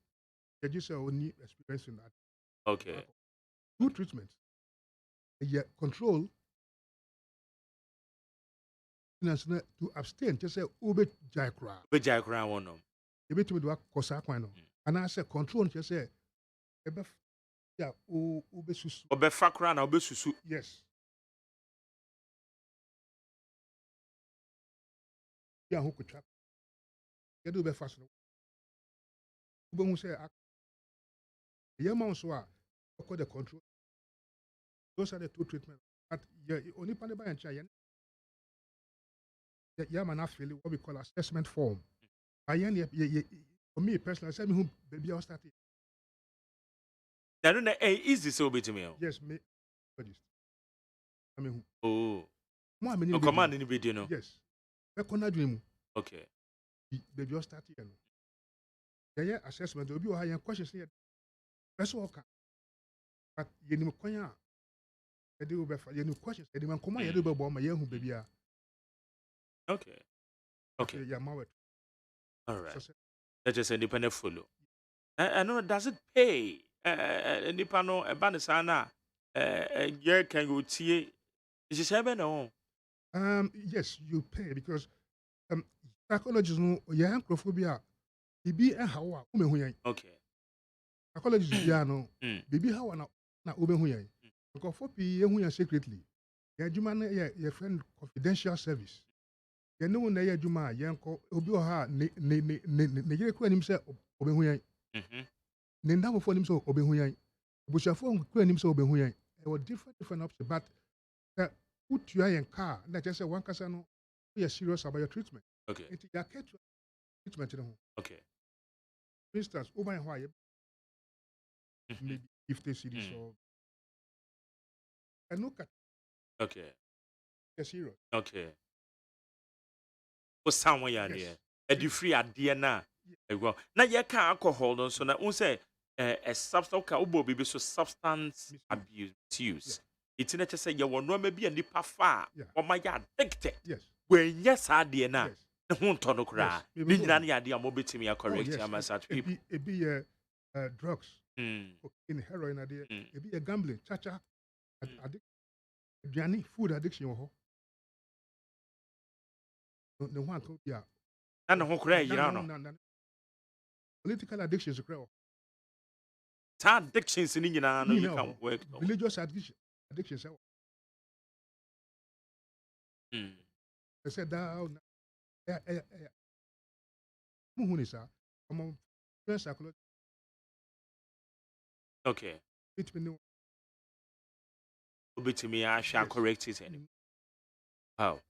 they just only experience in that okay good treatment yeah control to abstain just say ube jaikra one no you bet me do kosa kwan no and I say control just say yeah ube susu obefa kra na ube susu yes yeah who could trap you do be fast no ube who say yeah man so call the control those are the 2 treatments but yeah only pan by and try yeah man I feel what we call assessment form for me personally, I said me who baby I started. I don't know. Easy so bit me. Yes, me. I mean, oh, more many. Command in the video, no. Yes, I can't dream. Okay. Baby I started. Yeah, assessment. There will be a higher questions here. Best worker. But you know, konya. You do better. You know, questions. You know, come on. You do better. My young baby. Okay. Okay. Yeah, my word. All right. That is independent follow. I know, does it pay? Independent, a banana, yeah, can go see is it 7 or? Yes, you pay because psychologists know yeah, acrophobia. Bibi how okay. Psychologists no. Bibi how na ube because for pe secretly. Yeah, juma yeah, friend confidential service. You know na ya juma yenko obi oha ne yere kura nim se obehu yan ne ndamo fo nim se obehu yan obusuafo kura nim se obehu yan there were different options but put you in car na just say one kasa no you are serious about your treatment okay it ya get treatment no okay for instance over and why maybe 50 cedis or and look at okay you're serious okay someone ya there e free ade na ego na ye ka alcohol no so na un say a substance ka ubo bibi so substance abuse use it na che say ye wono ma bi anipa fa o ma ya addicted when yes ade na ne ho nto no kra ni nyina na ade am obetimi ya correct am such people e be drugs in heroin ade e be gambling chacha addiction food addiction no one could be and who cry you know political addictions addictions in you can work. Religious addictions. I said that. Okay. To me, I shall correct it anyway. Wow.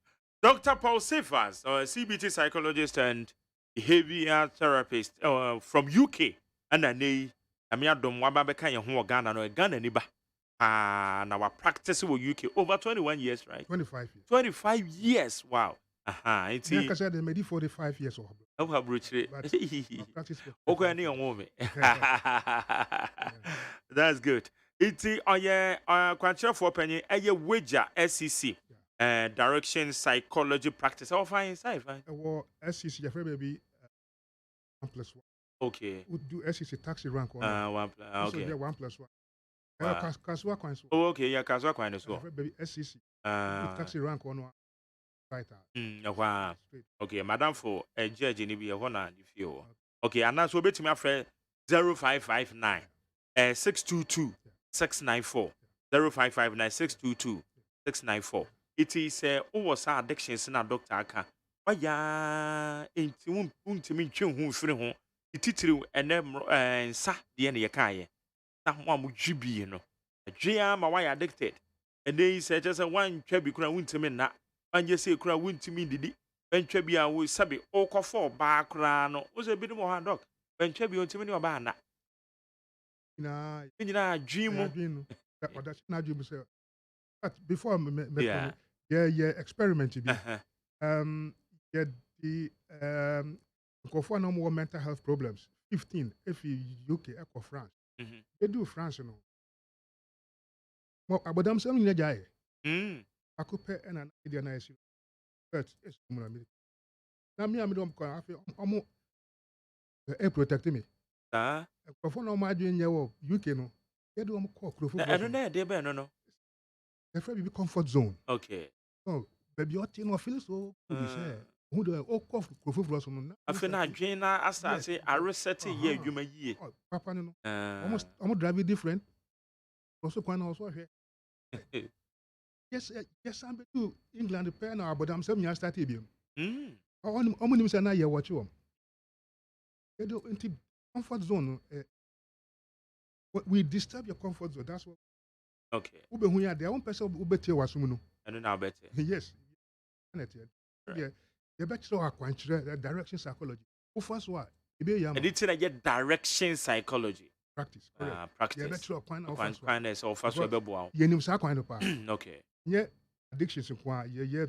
Dr. Paul Sefas, a CBT psychologist and behavior therapist from UK. And I mean, I don't want to be Ghana no Ghana niba. Now our practice in UK over 21 years, right? 25 years. 25 years. Wow. It's like I said, they made 45 years old. Oh, Bruce. Okay, any woman. That's good. It's quite for penny a wager SEC direction psychology practice. I'll find inside. Well, SEC, your friend baby 1+1. Okay. Would do SEC taxi rank on 1+. Okay. So 1+1. Kaswa coins. Oh, okay. Yeah, Kaswa coins as well. Baby SEC. Taxi rank on right. Wow. Okay, madam for a judge in the honor if you. Okay, and that's what bet me after 0559 622 694 0559 622 694. It is was addictions na doctor aka. Waya enti untimi ntwe hu firi ho. Titiri ene nsa de ne yekaye. Na ho amudwibi no. Adwea ma waya addicted. And then he said just one trebi kura untimi na. Anje say kura untimi didi. Bentwa bi a wo sabe okofo ba kura no. Wo se bi no ha doc. Bentwa bi untimi ni oba na. Na dream. But before experiment the for no more mental health problems 15 if you UK echo France they do France no but them some in jai I could pay an idea nice but it's now me am don come afi protect me for no more doing your UK no they do call I don't know they be no the friend be comfort zone. Okay. Oh, baby, your thing no feel so good. Who do all cough crofo no? I feel na dream na asa say I reset ye adwuma yie. Papa no. Almost drive different. Also kwan also here. Yes, I'm to England pair now, but I'm 7 years started bi. Omo nim say na ye watch you. They do into comfort zone. We disturb your comfort zone. That's what. Okay. Ube hu ya their own person ube tie wasum no. And now better. Yes. Yeah. The better akwanchire direction psychology. Who first one? Ebe ya. And it's na get direction psychology. Practice. Practice. The better kwan is first one be bo. Ye nim sa kwan no pa. Okay. Yeah, addictions kwa ye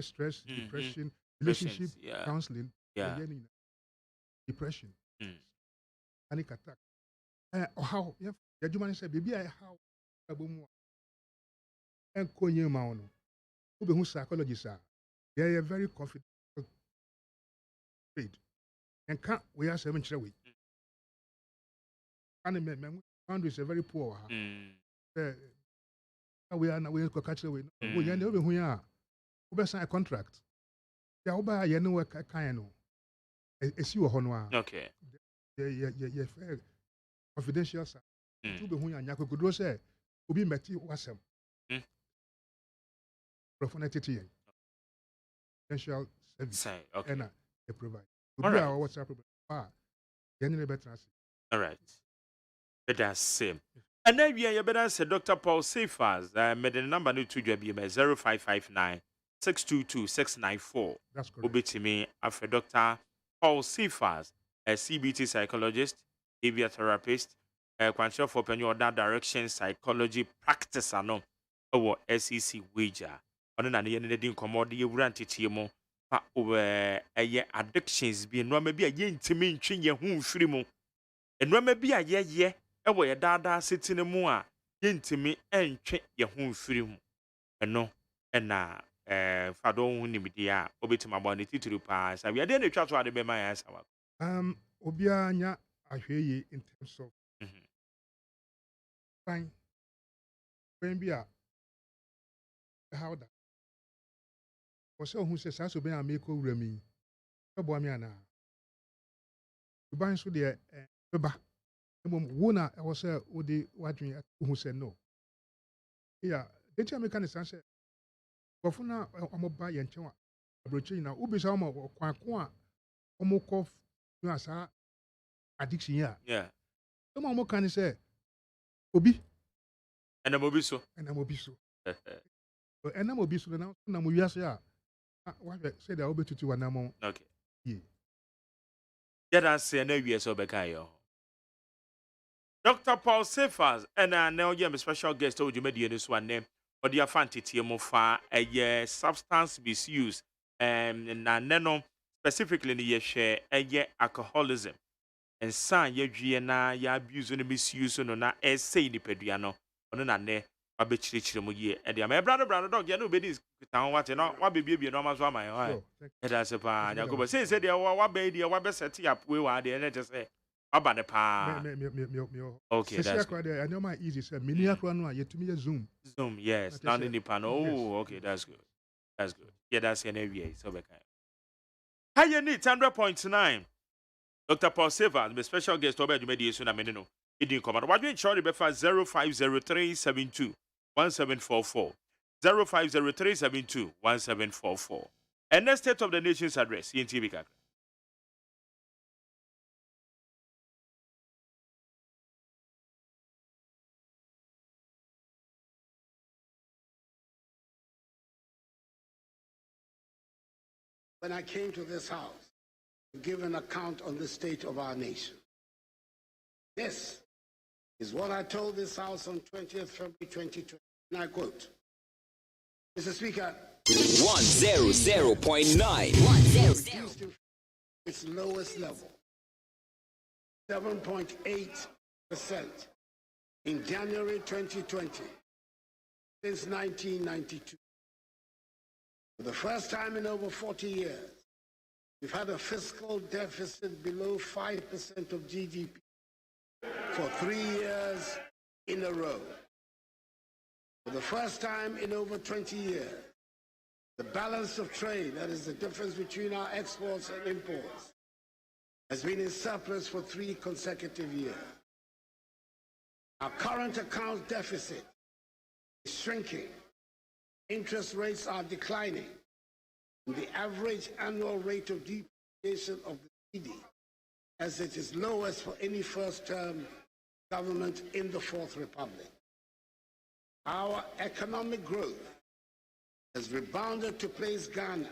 stress, depression, relationship, counseling, depression. Panic attack. How yeah, adwuma say baby how abomu enko nyema ono ube hu psychologists are they are very confident trade and can we are 7 chire we and me boundaries are very poor we are na we ko catch we we yan ube hu ya ube sign a contract ya ube ya no kan no esi wo ho no a okay yeah confidential sir ube hu ya nyakogodro say obi meti wasem professional potential service okay and they provide obi our WhatsApp problem then better all right but that's same and then we are better say Dr. Paul Sefas made the number no to be 0559 622 694 that's correct obetimi after Dr. Paul Sefas a CBT psychologist behavior therapist quantity for penny or that direction psychology practice ano or SEC wager on an alien commodity ranty mo addictions be no maybe a yen to mean chin ye whom free mo and no maybe a ye away a dada sitting a moa yen to me and check ye whom free mo and no and fado nibidia obit my body to pass and we are then try to be my answer obianya ahweye in terms of fine when be how that was so who says so be ameko wurami ebo ami ana ban so de beba Wona I was Udi Wadri who said no. Yeah, the American say, Gofuna Omoba Yanchawa, Abrochina, Ubisama or Quaqua, Omokov, Nasa, addiction. Yeah. The Momo can say, Obi, And I'm obiso. and I'm Obiso. And I'm Obiso now, Namuyasa. What said I will be to one among. Okay. Yeah. Get us say no years obekayo. Dr. Paul Sefas and I know you a special guest told you made this one name. But the fancy mofa a substance misuse and nano specifically in the share a alcoholism. And son ye na ya abuse and misuse no na say ni peduano on an ne abichiri mu ye and my brother dog ya no be this town what no what be no mas my eye. It has a pa yago say said ya what be the what be set up we wa de and just say about the pa. Okay, that's good. I know my easy say minia kro no yet to me Zoom. Zoom, yes. Not in the panel. Oh, okay, that's good. That's good. Yeah, that's an area. So we can. Hi, you need 100.9. Dr. Paul Silva, the special guest over the mediation. I mean, no, it didn't come out. What do you charge? 050372 1744 050372 1744. And the State of the Nation's address, CNTV. When I came to this house to give an account on the state of our nation. This is what I told this house on 20th February 2020, and I quote, Mr. Speaker, 100.9. reduced to its lowest level, 7.8% in January 2020, since 1992. For the first time in over 40 years, we've had a fiscal deficit below 5% of GDP for 3 years in a row. For the first time in over 20 years, the balance of trade, that is the difference between our exports and imports, has been in surplus for 3 consecutive years. Our current account deficit is shrinking. Interest rates are declining, and the average annual rate of depreciation of the CD, as it is lowest for any first-term government in the Fourth Republic. Our economic growth has rebounded to place Ghana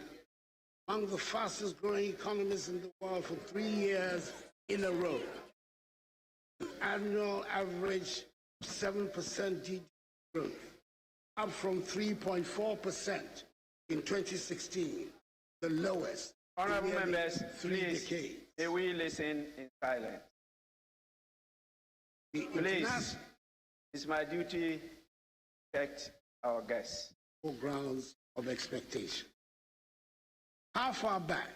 among the fastest-growing economies in the world for 3 years in a row. An annual average of 7% GDP growth, up from 3.4% in 2016, the lowest Honorable in members, 3 please, decades. may we listen in silence? Please, it's my duty to protect our guests. Grounds of expectation. How far back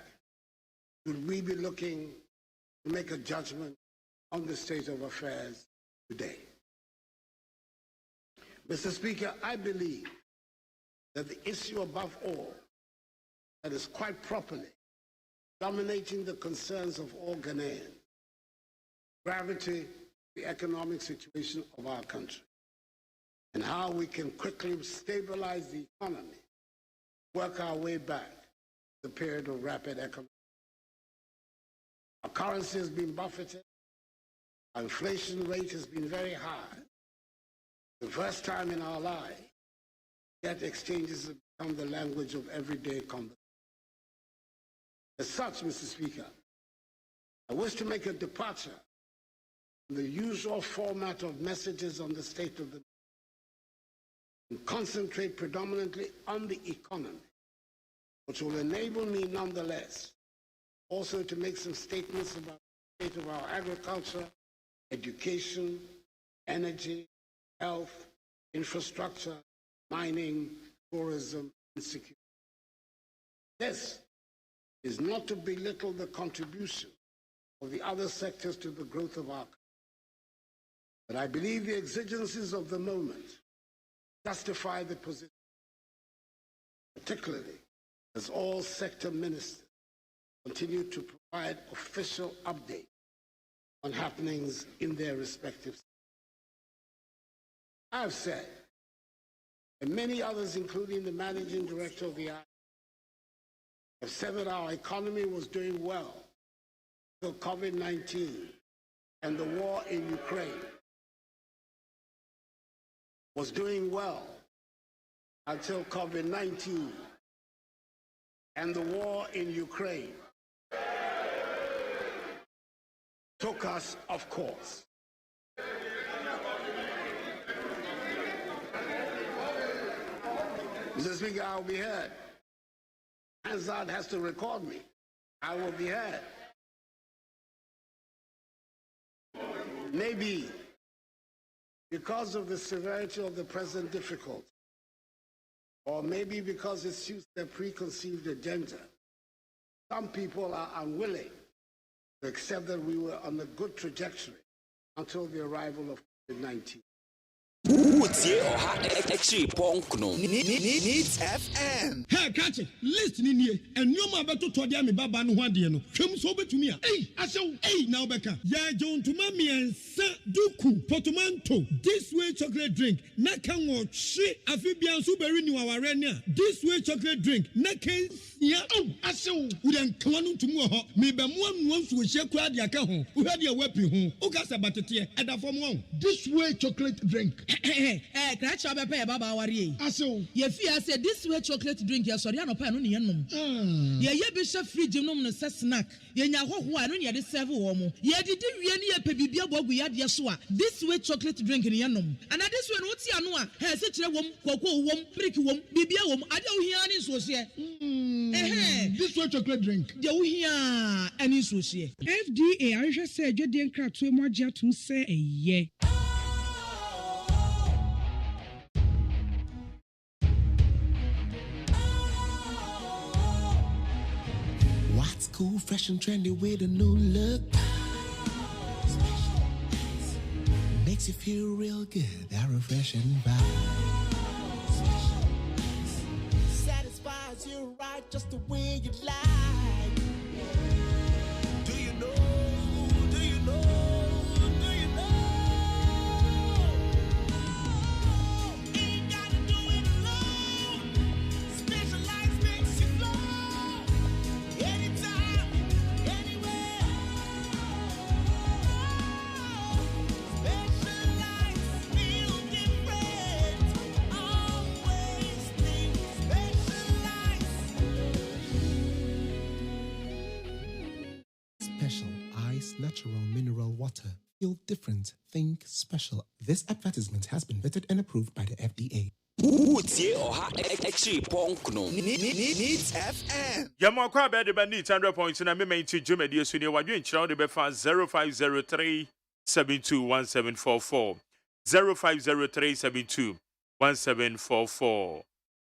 should we be looking to make a judgment on the state of affairs today? Mr. Speaker, I believe that the issue above all that is quite properly dominating the concerns of all Ghanaians, gravity, the economic situation of our country, and how we can quickly stabilize the economy, work our way back to the period of rapid economic. Our currency has been buffeted, our inflation rate has been very high. The first time in our lives, debt exchanges have become the language of everyday conversation. As such, Mr. Speaker, I wish to make a departure from the usual format of messages on the state of the nation and concentrate predominantly on the economy, which will enable me nonetheless also to make some statements about the state of our agriculture, education, energy, health, infrastructure, mining, tourism, and security. This is not to belittle the contribution of the other sectors to the growth of our country, but I believe the exigencies of the moment justify the position, particularly as all sector ministers continue to provide official updates on happenings in their respective states. I've said, and many others, including the managing director of the IMF, have said that our economy was doing well until COVID-19 and the war in Ukraine. Was doing well until COVID-19 and the war in Ukraine took us off course. Mr. Speaker, I'll be heard. Hansard has to record me. I will be heard. Maybe because of the severity of the present difficulty, or maybe because it suits their preconceived agenda, some people are unwilling to accept that we were on a good trajectory until the arrival of COVID-19. Needs FM. Hey, catch it. Listen in here. And you ma beto to dia me baba no ho ade no. Hwem so betumi a. Hey, asew. Hey, now beka. Ya John to ma me duku portmanteau. This way chocolate drink. Na kan wo hwe afibian so beri ni waware ni a. This way chocolate drink. Na kan sia. Oh, asew. We den kan no ntumu ho. Me be mo anu nso hye kura de aka ho. Wo hwe de wapi ho. O ka sa batete. Eda fom ho. This way chocolate drink. Crash up a pair, Baba Warrior. Aso, ye fear said this way chocolate drink, your Soriano pan on yenum. Ye bishop free genome no snack. Ye nya ho ho anu ye de serve womo. Ye did we a pebibia bogu ya de soa. This way chocolate drink in yenum. And at this one, what's yanua? Has it a wom, cocoa wom, brick wom, bibia wom, I don't hear any so this way chocolate drink. You hear any so FDA, I just said you didn't crack too much to say a ye. What's cool, fresh and trendy with a new look? Makes you feel real good, that refreshing vibe. Satisfies you right just the way you like. Do you know? Do you know? Do you know? Ain't gotta do it alone. Specialized makes you flow. Anytime, anywhere. Specialized feel different. Always think specialized. Special Ice Natural Mineral Water. Feel different. Think special. This advertisement has been vetted and approved by the FDA. Needs FM. Yamakwa bed the need 100 points and I may to Jimmy Sunia Wadu Chow the Befa 0503 721744 0503 721744.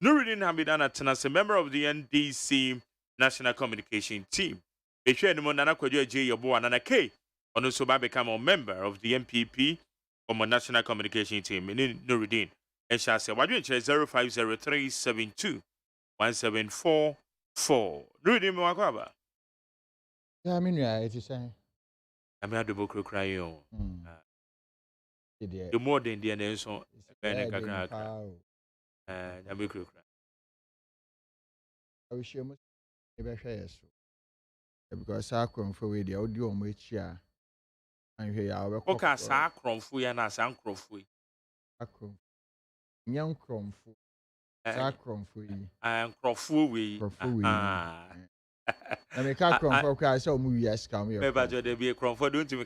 Nuruddin Hamidana Tanas, a member of the NDC National Communication Team. A share the Monana Kodia J Yabo and K. On also become a member of the MPP from a National Communication Team in Nuruddin. And shall say, what do you 0503 721744. Nuruddin Mwakaba. Yeah, I mean, yeah, it is saying. I mean, the book crying. The more than the end, so I wish you must never share so. Because I come for the audio on which ya and here our okay, sacrum fui and a sancro fui. Young crom fu sacrum fui and crofui. I mean, can't come for cry so movie yes come here. Maybe there be a crom for doing to me.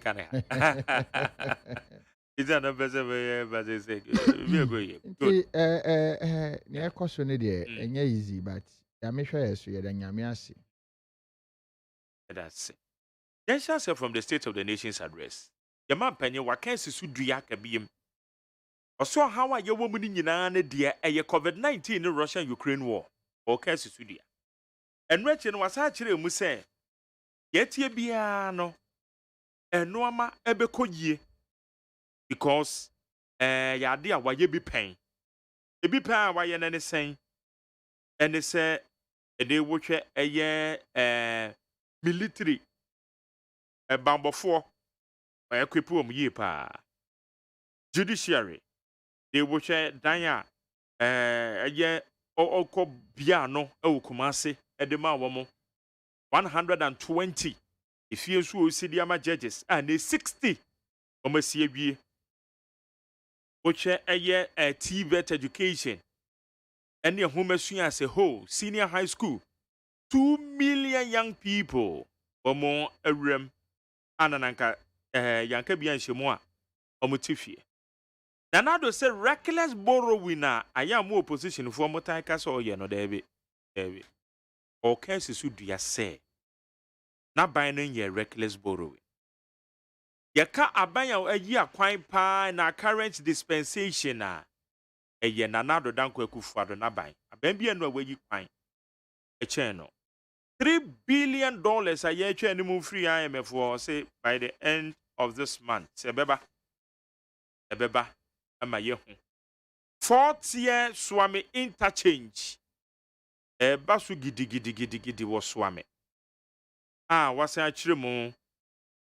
Is that a better way? But they say, we are going. Near question there, and easy, but I make sure yes, you then Yamiasi. That's it. Then shall say from the State of the Nation's address. Your man penny, what can you do? Yak a beam. Or so how are your woman in Yana, dear, a COVID-19 in the Russia Ukraine war? Or Cassie Sudia. And Rachel was actually Muse. Yet ye biano. And no ama ebeko ye. Because, ya dear, why ye be pain? Ye be pain, why ye any saying? And they say, they watch a year, military. A bamboo for Ekwipu om ye pa. Judiciary. They will share Danya. Ye oko biano e Kumasi edema womo 120. If you see the judges and they 60 omasie which a year a TVET education and your home as a whole senior high school 2 million young people or more a rem ananka yanka bian shemwa omutifie. Nanado say reckless borrowing I am more position for motaika so ye no David. Or cases should ya say not binding ye reckless borrowing. Yaka abaya a year quite pa na current dispensation a ye nanado danko ekufado na buy. A bambi and where you find a channel. $3 billion a year any move free IMF for say by the end of this month. Sebeba ama ye ho. 4th year swami interchange. Basu gidi was swami. Was a chirimo.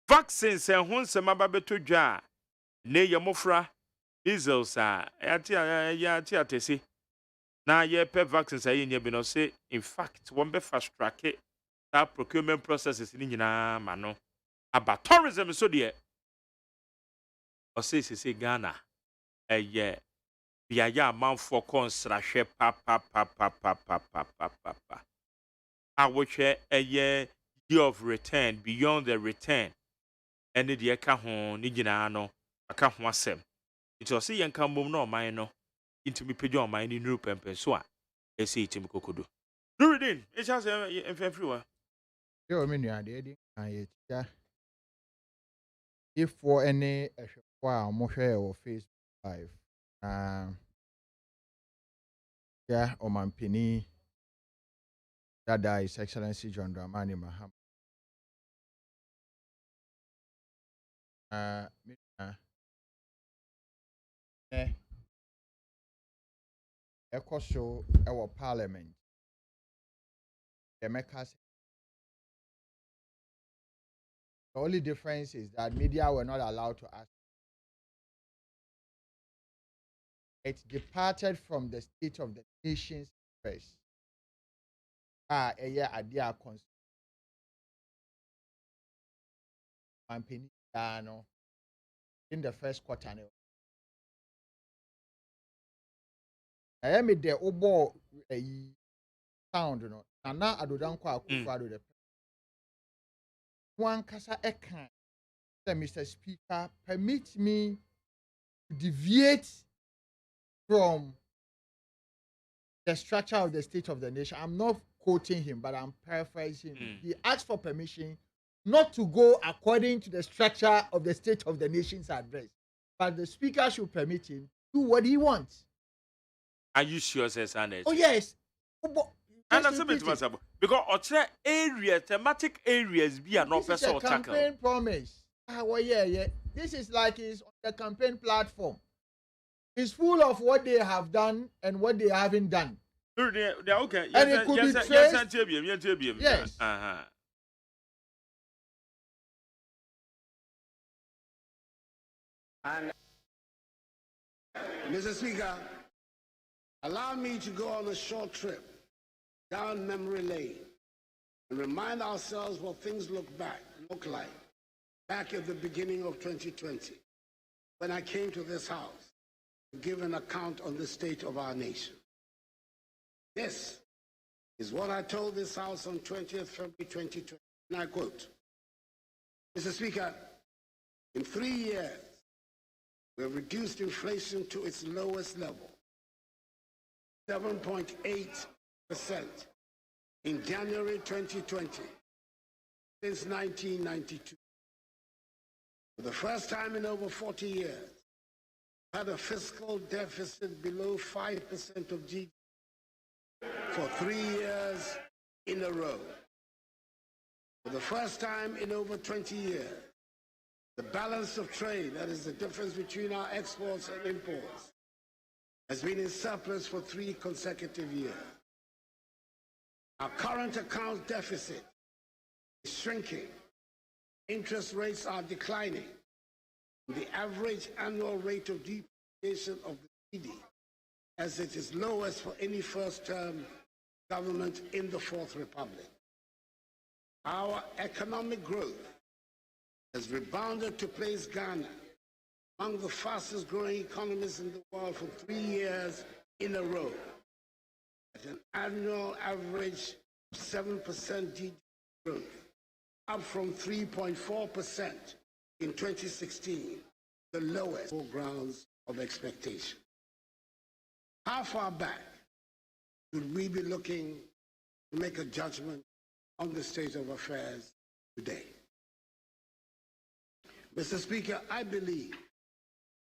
Vaccines and Honsama Babeto Jar. Ne Yamofra, Diesels are Yatiatesi. Now, ye pay vaccines are in your say. In fact, one be fast track it. That procurement process is in mano. About tourism, so dear. Or say Ghana. Yeah. Biaya man for consrashe papa. I would share a year of return beyond the return. And the account Nijano, a count wasem. It was a young cambum no mine into me pigeon mine in Europe and Pensua. They say Tim Kokodo. Do it in, it has everywhere. Yo, I mean, you are the if for any wow, Moshe or Facebook Live, yeah, or my penny, that is Excellency John Dramani Maham. Echo show our parliament. The only difference is that media were not allowed to ask. It departed from the state of the nation's first. A year idea campaign in the first quarter. I am the obo sound no na adodan kwa akufado the one kasa ekan say Mr. Speaker permit me to deviate from the structure of the state of the nation. I'm not quoting him, but I'm paraphrasing. He asked for permission not to go according to the structure of the state of the nation's address, but the speaker should permit him to do what he wants. Are you sure, Sanders? Oh yes. And that's a bit possible because other area, thematic areas, be not personal tackle. Campaign promise. Well, yeah. This is like it's on the campaign platform. It's full of what they have done and what they haven't done. They're okay. And it could be traced. Yes. And Mr. Speaker, allow me to go on a short trip down memory lane and remind ourselves what things look like back at the beginning of 2020 when I came to this house to give an account on the state of our nation. This is what I told this house on 20th February 2020, and I quote, Mr. Speaker, in 3 years, we have reduced inflation to its lowest level, 7.8% in January 2020 since 1992. For the first time in over 40 years, we had a fiscal deficit below 5% of GDP for 3 years in a row. For the first time in over 20 years, the balance of trade, that is the difference between our exports and imports, has been in surplus for 3 consecutive years. Our current account deficit is shrinking. Interest rates are declining. The average annual rate of depreciation of the cedi, as it is lowest for any first-term government in the Fourth Republic. Our economic growth has rebounded to place Ghana among the fastest-growing economies in the world for 3 years in a row, at an annual average of 7% GDP growth, up from 3.4% in 2016, the lowest for grounds of expectation. How far back should we be looking to make a judgment on the state of affairs today? Mr. Speaker, I believe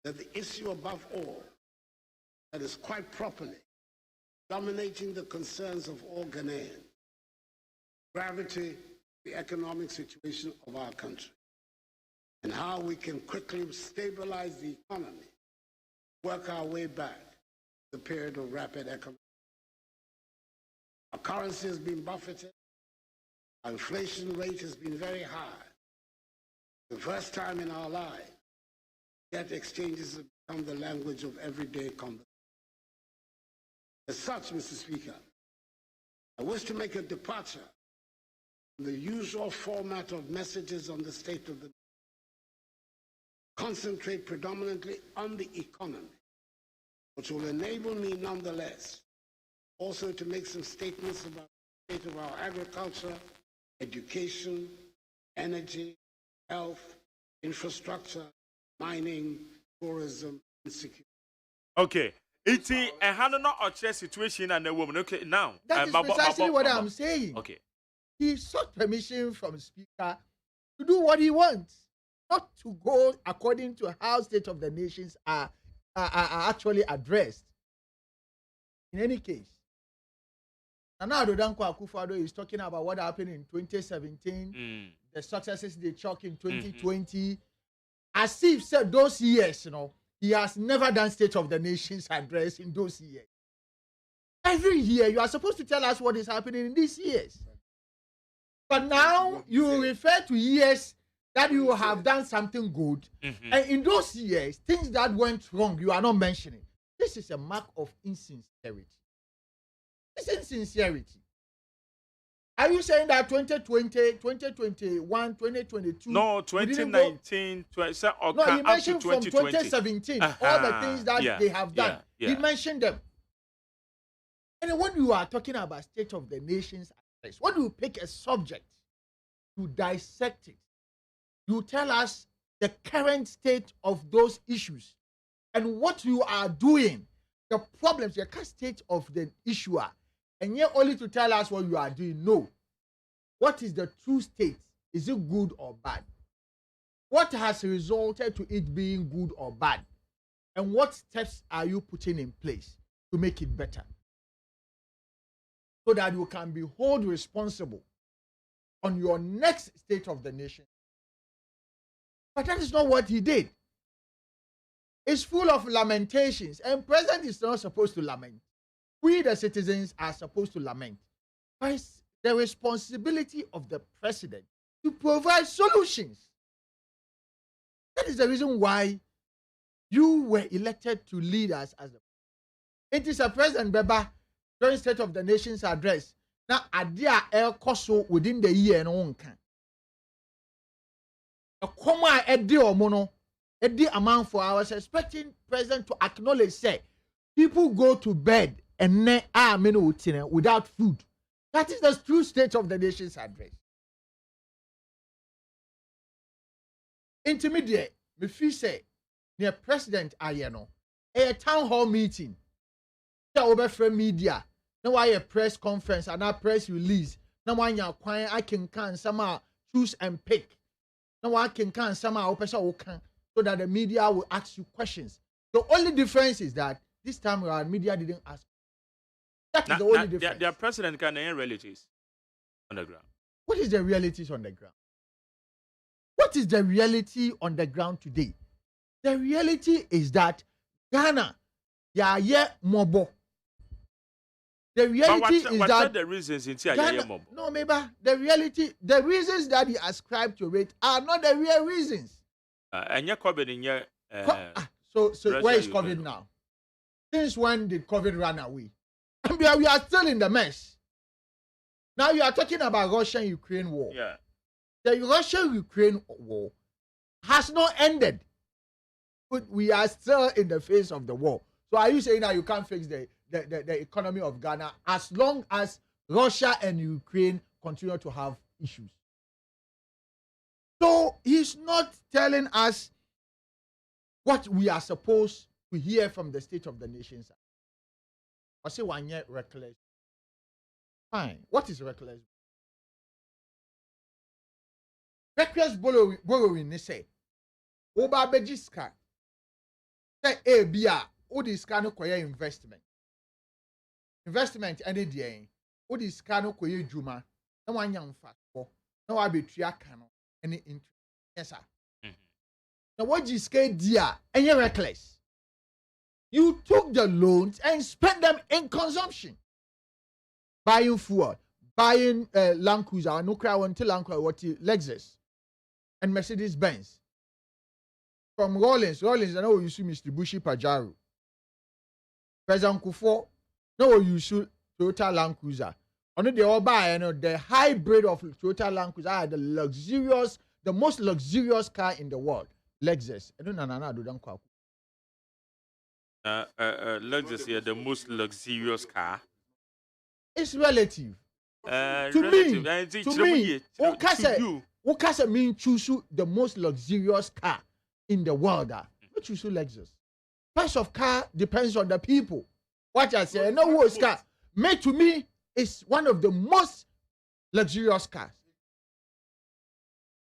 that the issue above all that is quite properly dominating the concerns of all Ghanaians, gravity, the economic situation of our country, and how we can quickly stabilize the economy, work our way back to the period of rapid economic. Our currency has been buffeted, our inflation rate has been very high. The first time in our lives, debt exchanges have become the language of everyday conversation. As such, Mr. Speaker, I wish to make a departure from the usual format of messages on the state of the concentrate predominantly on the economy, which will enable me nonetheless also to make some statements about the state of our agriculture, education, energy, health, infrastructure, mining, tourism, and security. Okay. It's a handle or situation and a woman. Okay, now. That is precisely what I'm saying. Okay. He sought permission from the Speaker to do what he wants, not to go according to how State of the Nations are actually addressed. In any case, Nana Addo Dankwa Akufo-Addo is talking about what happened in 2017, the successes they chalk in 2020, as if said those years, he has never done State of the Nations address in those years. Every year, you are supposed to tell us what is happening in these years. But now you refer to years that you have done something good, and in those years, things that went wrong, you are not mentioning. This is a mark of insincerity. It's insincerity. Are you saying that 2020, 2021, 2022? No, 2019, no, he mentioned from 2017, all the things that they have done. He mentioned them. And when you are talking about State of the Nations address, when you pick a subject to dissect it, you tell us the current state of those issues and what you are doing, the problems, the current state of the issuer, and yet only to tell us what you are doing. No. What is the true state? Is it good or bad? What has resulted to it being good or bad? And what steps are you putting in place to make it better? So that you can be held responsible on your next State of the Nation. But that is not what he did. It's full of lamentations, and President is not supposed to lament. We, the citizens, are supposed to lament. But it's the responsibility of the President to provide solutions. That is the reason why you were elected to lead us as the. It is a President Beba during State of the Nation's address. Now, Adia El Koso within the year and one can. A comma Eddie or mono, Eddie amount for hours, expecting President to acknowledge, say, people go to bed and ne are without food. That is the true State of the Nation's address. Intermediate, me feel say, near President Ayeno, a town hall meeting, over from media, now I a press conference and a press release. Now I can somehow choose and pick. Now I can somehow so that the media will ask you questions. The only difference is that this time around, media didn't ask. That is the only difference. Their president can have realities on the ground. What is the realities on the ground? What is the reality on the ground today? The reality is that Ghana, mobo. The reality is what that are the reasons in Ghana, no, maybe the reality, the reasons that he ascribed to it are not the real reasons. And your COVID in your. So where is COVID now? Since when did COVID run away? We are still in the mess. Now you are talking about Russia-Ukraine war. Yeah. The Russia-Ukraine war has not ended. But we are still in the face of the war. So are you saying that you can't fix the economy of Ghana as long as Russia and Ukraine continue to have issues? So he's not telling us what we are supposed to hear from the state of the nation. I say one year reckless. Fine. What is reckless? Reckless borrowing, they say. Oba bejiska. Say ABA. Odi skano koye investment. Investment any day. Odi skano koye juma. No one young fast for. No abetria kano. Any interest. Yes, sir. Now what you say dear and you're reckless. You took the loans and spent them in consumption. Buying fuel, buying Land Cruiser, no crowd until Land Cruiser, what Lexus and Mercedes Benz. From Rollins, I know you see Mr. Bushi Pajaro. President Kufo, no you see Toyota Land Cruiser. Only they all buy the hybrid of Toyota Land Cruiser are the most luxurious car in the world. Lexus. I don't know. Lexus here, the most luxurious car. It's relative. To me, Okasa mean choose the most luxurious car in the world. What choose Lexus? Price of car depends on the people. What I say, no worse car. Made to me is one of the most luxurious cars.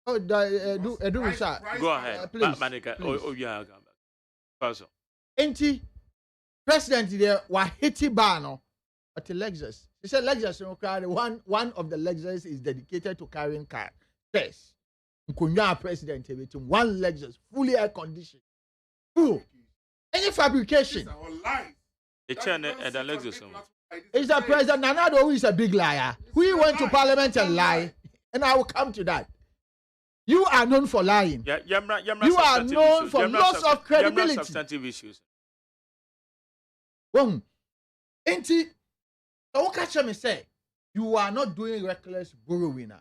Oh, go ahead, please. Yeah. Paso. Enti president there was hitty bano at the Lexus. He said Lexus one of the Lexus is dedicated to carrying cars. Yes. Nkunya president everything one Lexus fully air conditioned. Full. Any fabrication. It's an Lexus. It's the president Nanado who is a big liar. We went to parliament and lie, and I will come to that. You are known for lying. You are known for loss of credibility. Substantive issues. Well, Enti, don't catch me say you are not doing reckless borrowing.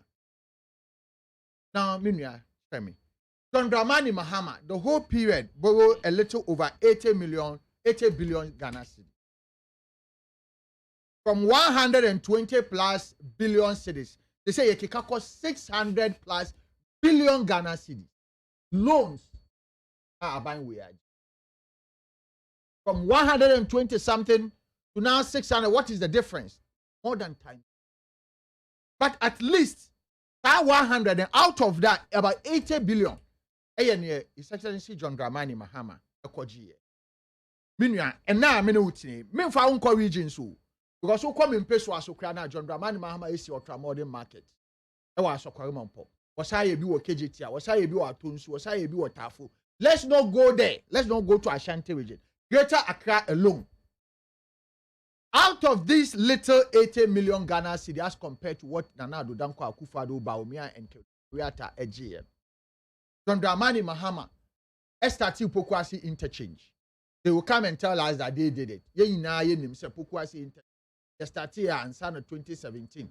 Now, Minya, tell me. John Dramani Mahama, the whole period borrowed a little over 80 billion Ghana cedis. From 120 plus billion cedis, they say you can cost 600 plus billion Ghana cedis. Loans are buying weird. From 120 something to now 600, what is the difference? More than time. But at least that 100 and out of that, about 80 billion. His Excellency John Dramani Mahama, Minya, and now I'm in Utini. Me for unco regions so because so come in peso as Ukraine, John Dramani Mahama is your modern market. I was a Korean was I be what KGT, was I be what Tunsu, was I be what Tafu. Let's not go there. Let's not go to Ashanti region. Greater Accra alone. Out of this little 80 million Ghana cedi as compared to what Nana Addo Dankwa Akufo-Addo, Bawumia, and Kenyatta AGYEMAN. John Dramani Mahama, Estati Pokwasi interchange. They will come and tell us that they did it. Ye ina ye nim se Pokwasi interchange. Estati ya ansana 2017.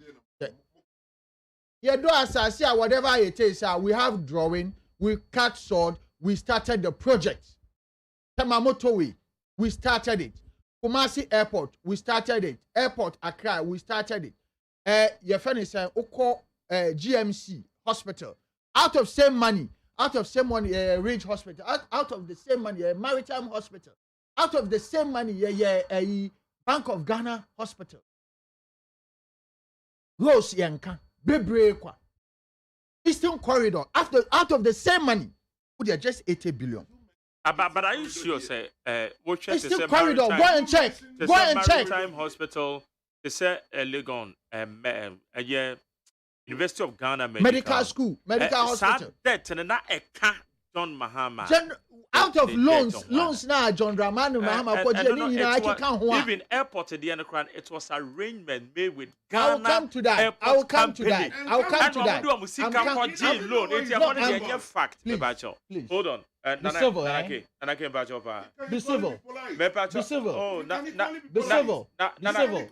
Ye do asasi whatever it is, we have drawing, we cut sword, we started the project. Tamamoto Way, we started it. Kumasi Airport, we started it. Airport Accra, we started it. Your friend is Oko GMC Hospital. Out of same money, Range Hospital. Out of the same money, Maritime Hospital. Out of the same money, Bank of Ghana Hospital. Rose Yanka, Bebrequa. Eastern Corridor. Out of the same money, they are just 80 billion. But are you sure, say, what check the corridor? Go and check. Go and check. Maritime Hospital, they say Legon, University of Ghana Medical School, Medical Hospital. That and not a cat, John Mahama. out of loans now, John Dramani Mahama even airport the it was arrangement made with Ghana. I will come to that. I will come to that. Please. Hold on. Be civil. Be civil. Be civil. Oh, be civil. Be civil.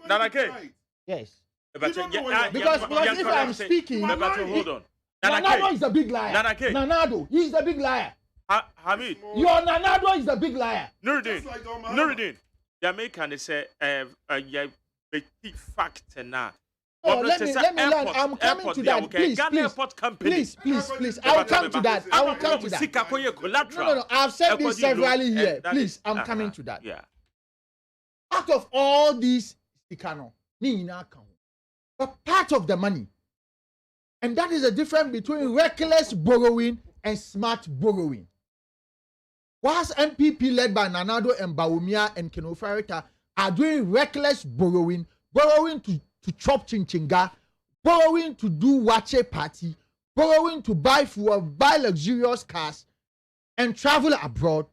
Yes. Because if I'm speaking, hold on. Nanado is a big liar. Nanado, he's the big liar. Hamid. Your Nanado is the big liar. Nuruddin. Jamaican is a big fact now. Oh, let me learn. I'm coming to that. Please. I will come to that. No. I've said this severally here. Please, I'm coming to that. Yeah. Out of all these, but part of the money, and that is the difference between reckless borrowing and smart borrowing. Whilst MPP led by Nanado and Bawumia and Kenofarita are doing reckless borrowing to chop chinchinga, borrowing to do wache party, borrowing to buy fuel, buy luxurious cars, and travel abroad,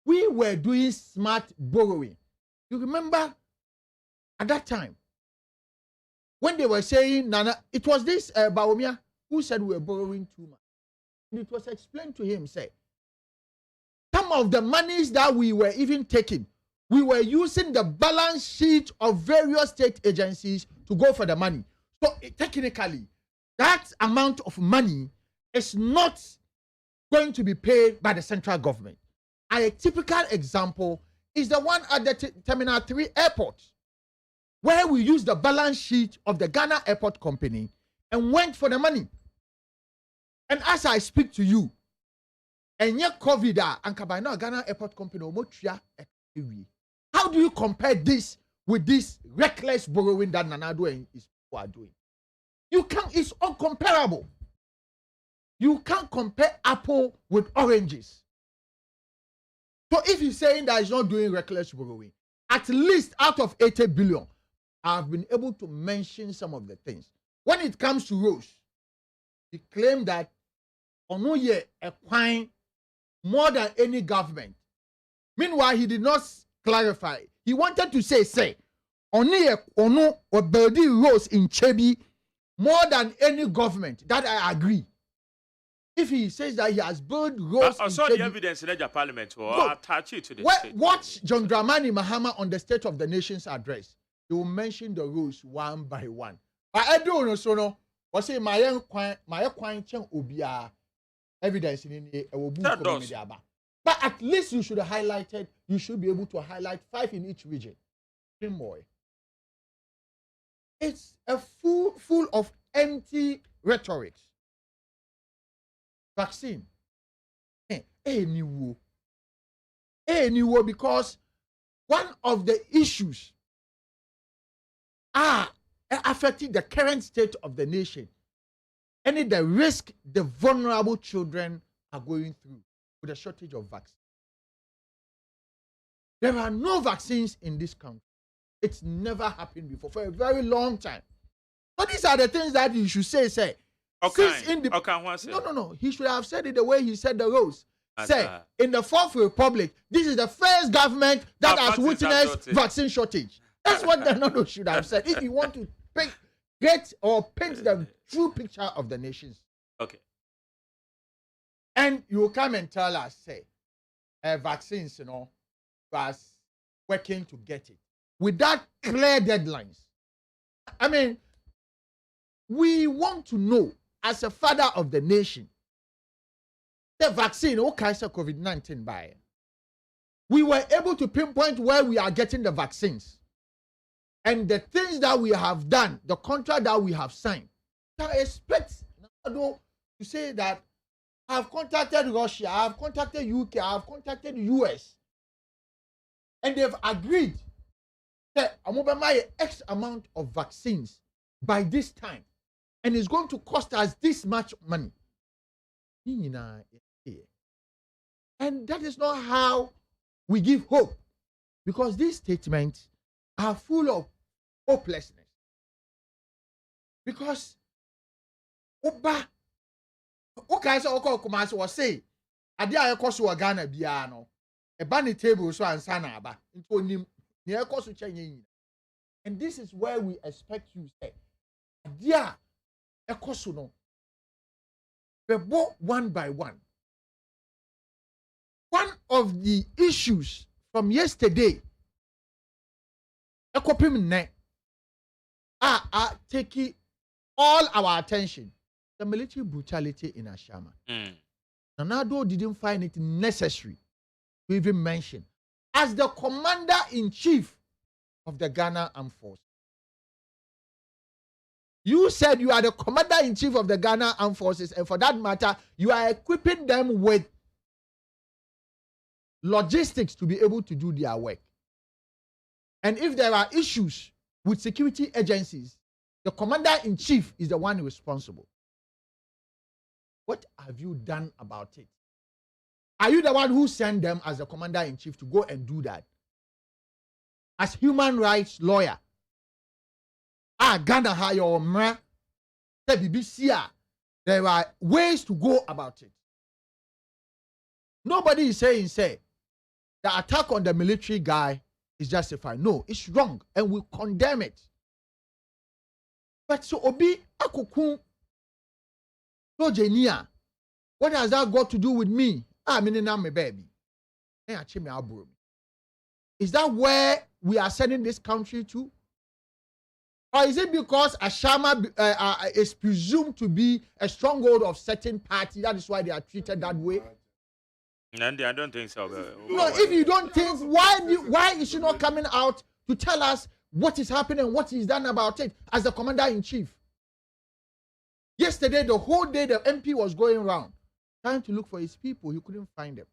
we were doing smart borrowing. You remember at that time when they were saying, Nana, it was this Bawumia who said we were borrowing too much. And it was explained to him, say, some of the monies that we were even taking, we were using the balance sheet of various state agencies to go for the money. So technically, that amount of money is not going to be paid by the central government. A typical example is the one at the Terminal 3 airport, where we used the balance sheet of the Ghana Airport Company and went for the money. And as I speak to you, and yet COVID, and Kabino Ghana Airport Company, how do you compare this with this reckless borrowing that Nanado and his people are doing? You can't, it's uncomparable. You can't compare apple with oranges. So if you're saying that he's not doing reckless borrowing, at least out of 80 billion, I've been able to mention some of the things. When it comes to roads, he claimed that Onoye acquiring more than any government. Meanwhile, he did not clarify. He wanted to say, Onoye Ono or building roads in Chebi more than any government. That I agree. If he says that he has built roads, I saw the evidence in the parliament. I'll attach it to the state. Watch John Dramani Mahama on the State of the Nation's address. He will mention the rules one by one. But I don't know, so no. I say my coin chen obia evidence in the but at least you should have highlighted. You should be able to highlight 5 in each region. More. It's a full of empty rhetoric. Vaccine. Anyway, because one of the issues are affecting the current state of the nation and the risk the vulnerable children are going through with a shortage of vaccines. There are no vaccines in this country. It's never happened before for a very long time. But these are the things that you should say. Okay. No. He should have said it the way he said the rules. Say, in the Fourth Republic, this is the first government that has witnessed vaccine shortage. That's what the Nano should have said. If you want to paint the true picture of the nations. Okay. And you come and tell us, say, vaccines, was working to get it without clear deadlines. I mean, we want to know, as a father of the nation, the vaccine, okay, so COVID-19 by. We were able to pinpoint where we are getting the vaccines. And the things that we have done, the contract that we have signed, I expect to say that I've contacted Russia, I've contacted UK, I've contacted US, and they've agreed that I'm going to buy X amount of vaccines by this time, and it's going to cost us this much money. And that is not how we give hope, because these statements are full of hopelessness. Because Oba, okay, so Kumasi was saying, ade a yɛkɔ so wɔ Ghana biara no ɛba ne table so ansa na aba nti onim ne yɛkɔ so kyɛn yɛn nyina and this is where we expect you say ade a ɛkɔ so no bɛbɔ one by one. One of the issues from yesterday ekopim nne are taking all our attention. The military brutality in Ashama. Nanado didn't find it necessary to even mention as the commander-in-chief of the Ghana Armed Forces. You said you are the commander-in-chief of the Ghana Armed Forces, and for that matter, you are equipping them with logistics to be able to do their work. And if there are issues with security agencies, the commander-in-chief is the one responsible. What have you done about it? Are you the one who sent them as the commander-in-chief to go and do that? As human rights lawyer, Ghana ha your mra, the BBC, there are ways to go about it. Nobody is saying, say, the attack on the military guy is justified. No, it's wrong, and we condemn it. But so Obi Akukun Sojenia, what has that got to do with me? I'm my baby. Is that where we are sending this country to? Or is it because Ashama is presumed to be a stronghold of certain party? That is why they are treated that way? Nandi, I don't think so. No, if you don't think, why is she not coming out to tell us what is happening, what is done about it as the commander-in-chief? Yesterday, the whole day, the MP was going around trying to look for his people. He couldn't find them.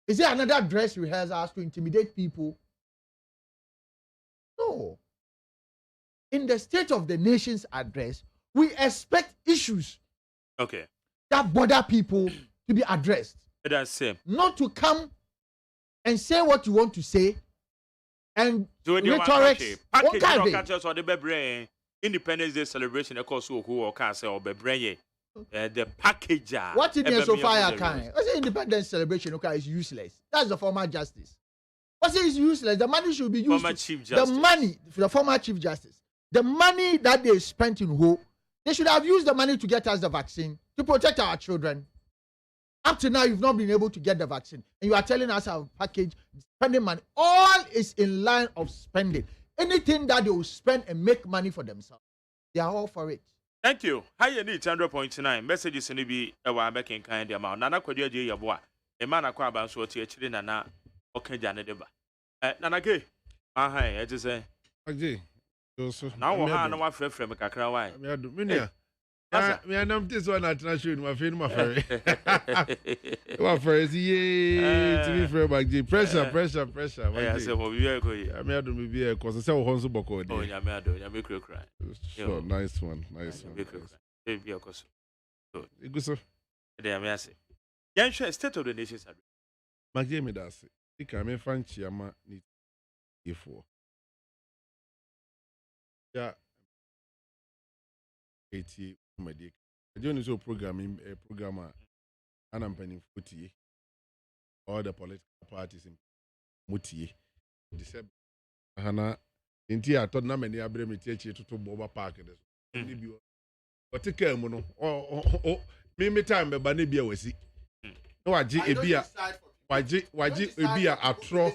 Is there another dress rehearsal to intimidate people? No. In the State of the Nation's address, we expect issues that bother people to be addressed. That's same. Not to come and say what you want to say and rhetorics. Independence Day celebration, of course, who can say or the package. What in the so far kind? What's the independence celebration? Okay, is useless. That's the former justice. What's it is useless? The money should be used. Former Chief Justice. The money for the former Chief Justice. The money that they spent in Ho, they should have used the money to get us the vaccine to protect our children. Up to now, you've not been able to get the vaccine, and you are telling us our package spending money. All is in line of spending. Anything that they will spend and make money for themselves, they are all for it. Thank you. How you need 100.9 messages in be a while back in kind amount. Nana Kodia J. Yabwa, a man acquire so to Nana okay, Janet Deba. Nana Gay. Hi, I just say, now I know what friend from a cacraway. Me and I'm this one at National, my friend, my friend. My friend, yeah, to be fair, back the pressure. I said, well, we are going. I may have to be a cause of Honsu Boko. Oh, Yamado, Yamiko cry. Sure, nice one. Maybe a cause. Good, sir. There, may I say, Yansha, State of the Nations. My game does it. You can find Chiama need before. Yeah. 80 medic. I joined this program and I'm penning 40. All the political parties in Muti. December. Hana, Intia, told na many abremi teach to Boba Park. But take care, Mono. Oh, me time, but Banibia was it. No, I G. Ebia. Waji Ebia a tro.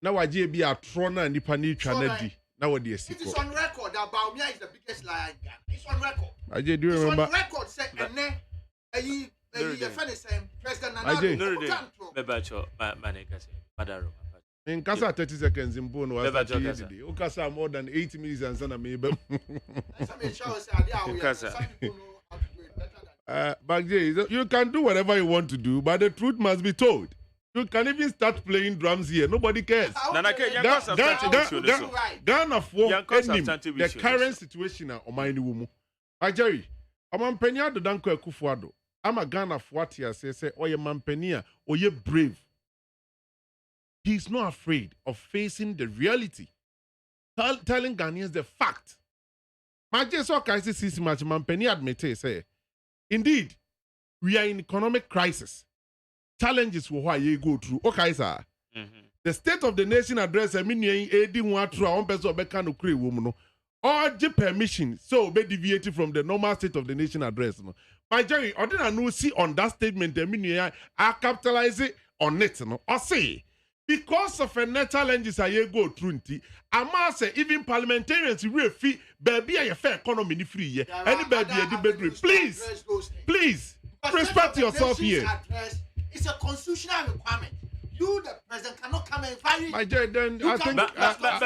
Now, I G. Ebia a trona and the Pani Chanedi. Nowadays, it is on record that Baumia is the biggest liar in Ghana. It's on record. I do remember. It's on record, say, and then President Nana. In Casa 30 seconds in Bono was yesterday. Okasa more than 8 minutes and son of me. But you can do whatever you want to do, but the truth must be told. You can even start playing drums here. Nobody cares. Ghana for the current situation on my woman. Jerry, I'm a penya the Danko Kufuado. I'm a Ghana for what he say, or your mampenia, or you're brave. He's not afraid of facing the reality. Telling Ghanaians the fact. My just saw crisis is much mampenia admit say. Indeed, we are in economic crisis. Challenges will why you go through. Okay, sir. The State of the Nation address, I mean, one person no create woman. Or the permission, so be deviated from the normal State of the Nation address. No. My Jerry, I didn't know see on that statement, I mean, I capitalize it on it. No. I say, because of a challenges I go through, I must say, even parliamentarians will fee, baby, a fair economy free. Anybody at the bedroom, please, respect yourself here. It's a constitutional requirement. You, the president, cannot come and fight it. My dear, then I think I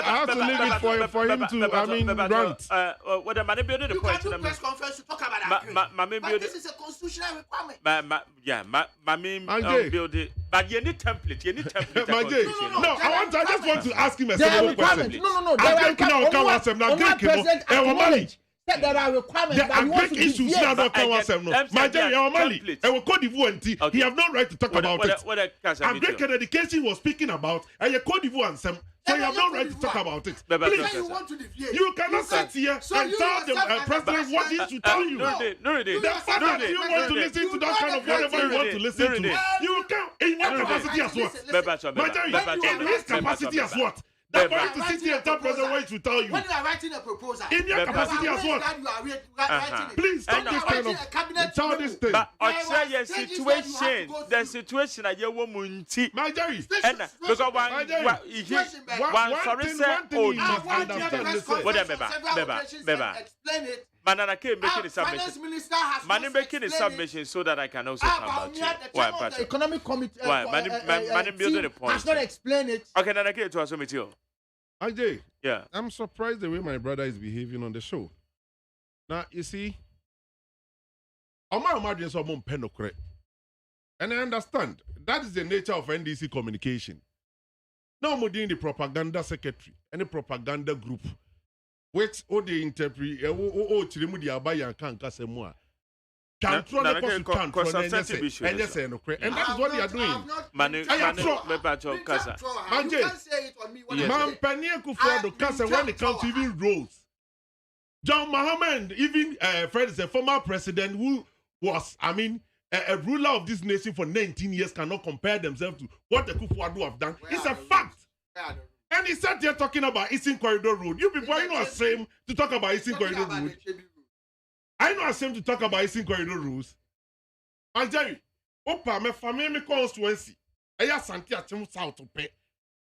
have to leave it for him to, I mean, rant. What am I building the point? You can do press conference to talk about that. But this is a constitutional requirement. Yeah, build it. But you need template. You need template. My dear, no, I just want to ask him a simple question. No. There are requirements that you want to issues now don't come out. My dear, he have no right to talk about it. Greek education was speaking about and your Cote d'Ivoire and some. So you have no right to talk about it. Please, you cannot sit here and tell the president what he should tell you. The fact that you want to listen to that kind of whatever you want to listen to, you can in your capacity as what? My dear, in his capacity as what? They're going to sit here and tell President what to tell you. When you are writing a proposal, in your capacity as what? Please stop this kind of childish thing. But Australia situation, the situation that you woman tea. My Jerry, because one sorry say whatever. Explain it. Manana came making a submission. Mani making a submission so that I can also come back to why, the economic committee. Why, Mani building a point. Has not explained it. Okay, then I came to assume it you. Ajay, yeah, I'm surprised the way my brother is behaving on the show. Now, you see, and I understand that is the nature of NDC communication. Now, I'm doing the propaganda secretary and the propaganda group, which all the interpret, Chirimudi Abaya can Casemua. And that is what they are doing. You can't say it on me. Man, Paniaku for the Casa when it comes to even roles. John Mohammed, even Fred is a former president who was, I mean, a ruler of this nation for 19 years cannot compare themselves to what the Kufuor have done. It's a fact. And he sat there talking about Eastern Corridor Road. You people are not ashamed to talk about Eastern Corridor Road. I'm not ashamed to talk about Eastern Corridor rules. And Jerry, Opa, my family constituency. I have Santi Achim South to pay.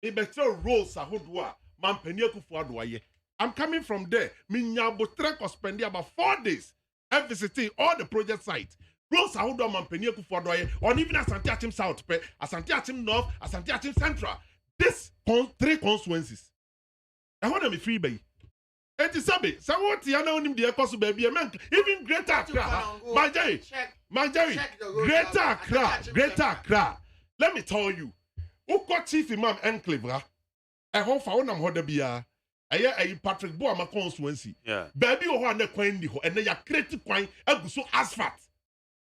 A better rules Sahodua, Mampenia Kufuor. I'm coming from there. Minyabo Trek spending about 4 days. I'm visiting all the project sites. Rules Sahodua, Mampenia Kufuor, or even Asante Achim South to pay, Asante Achim North, Asante Achim Central. This 3 constituencies. I want to be free, baby. And to say, so what you know him the cost baby, even Greater Accra, my Jerry, Greater Accra. Let me tell you, who got Chief Imam Enclave, I hope for one of Hodabia, I Patrick Boama constituency. Yeah, baby, who are the coin, and they are creative coin, and so asphalt.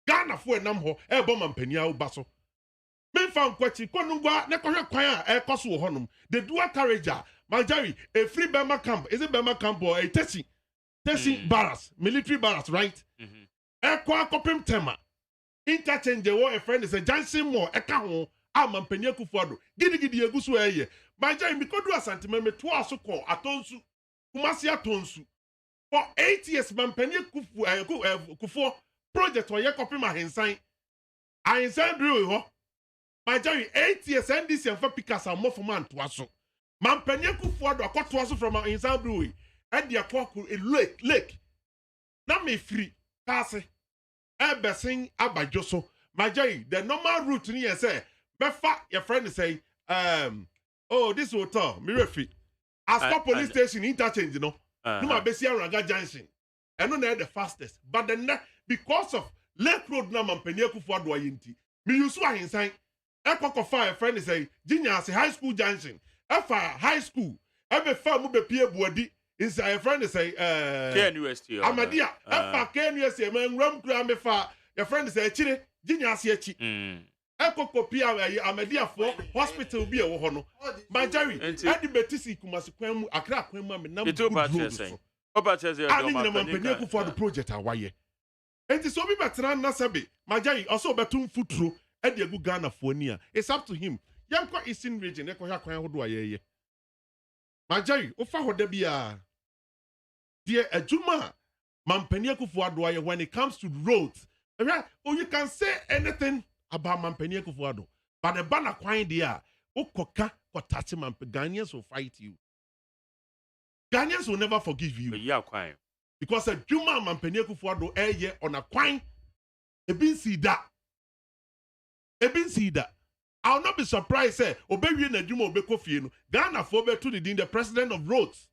Ghana for a number, a bomb and Penia Basso. Men found Quechi, Konungwa, Nekoya Quaya, a Kosu Honum, the dual carriage. My Jerry, a free Bama camp, is it Bama camp or a Tessie barracks, military barracks, right? A Quacopim Tema. Interchange the war, a friend is a Jansen more, a Kaho, Amam Penyaku Fado, Giddy a Gusu. My Jerry, because you are sentiment, twice so called Atonsu, Kumasia Tonsu. For 8 years, Mampenyaku Kufu project or Yakopima Hensign. I inside Brew, my Jerry, 8 years, NDC and for Picasso, more for man to us. Man Penyaku Ford or cut was from our inside brewery and the aquaku a lake. Now me free, Cassie. Ebersing Abajoso. My Jay, the normal route near say, Befa, your friend say, oh, this hotel, Mirafi. I stop police station interchange, you know. No, my Bessia Raga Junction. And no, the fastest. But then, because of Lake Road, now man Penyaku Ford or Yinti, me use one inside. Echo fire friend say, Genius High School Junction. Efa high school, every farm be peer body inside a friend say, KNUST. Amadia, Efa KNUST, man, rum gram fa, your friend say, Chile, Genius Yechi. Echo copia Amadia for hospital be a wohono. My Jerry, and the Betisi Kumasquam, a crack when mamma number 2 batches. I mean, the Mampenyaku for the project, Hawaii. Enti so bi betran na sebe Majai also betum futuro e de gu Ghana for ni a. It's up to him. Yanko Eastern region e ko hwa kwan hodo ayeye. Majai ofa hoda bia. Die adwuma Mampani Akufo-Addo aye when it comes to roads. Oh, you can say anything about Mampani Akufo-Addo, but the banner kwan there, Okoka Kotati Ghanaians will fight you. Ghanaians will never forgive you. Yeah, kwan. Because a Juma Mampani Akufo-Addo ye on a kwan, ebin see that. I'll not be surprised, say, Obewi na Juma Obekofie no. Ghana for to the president of roads.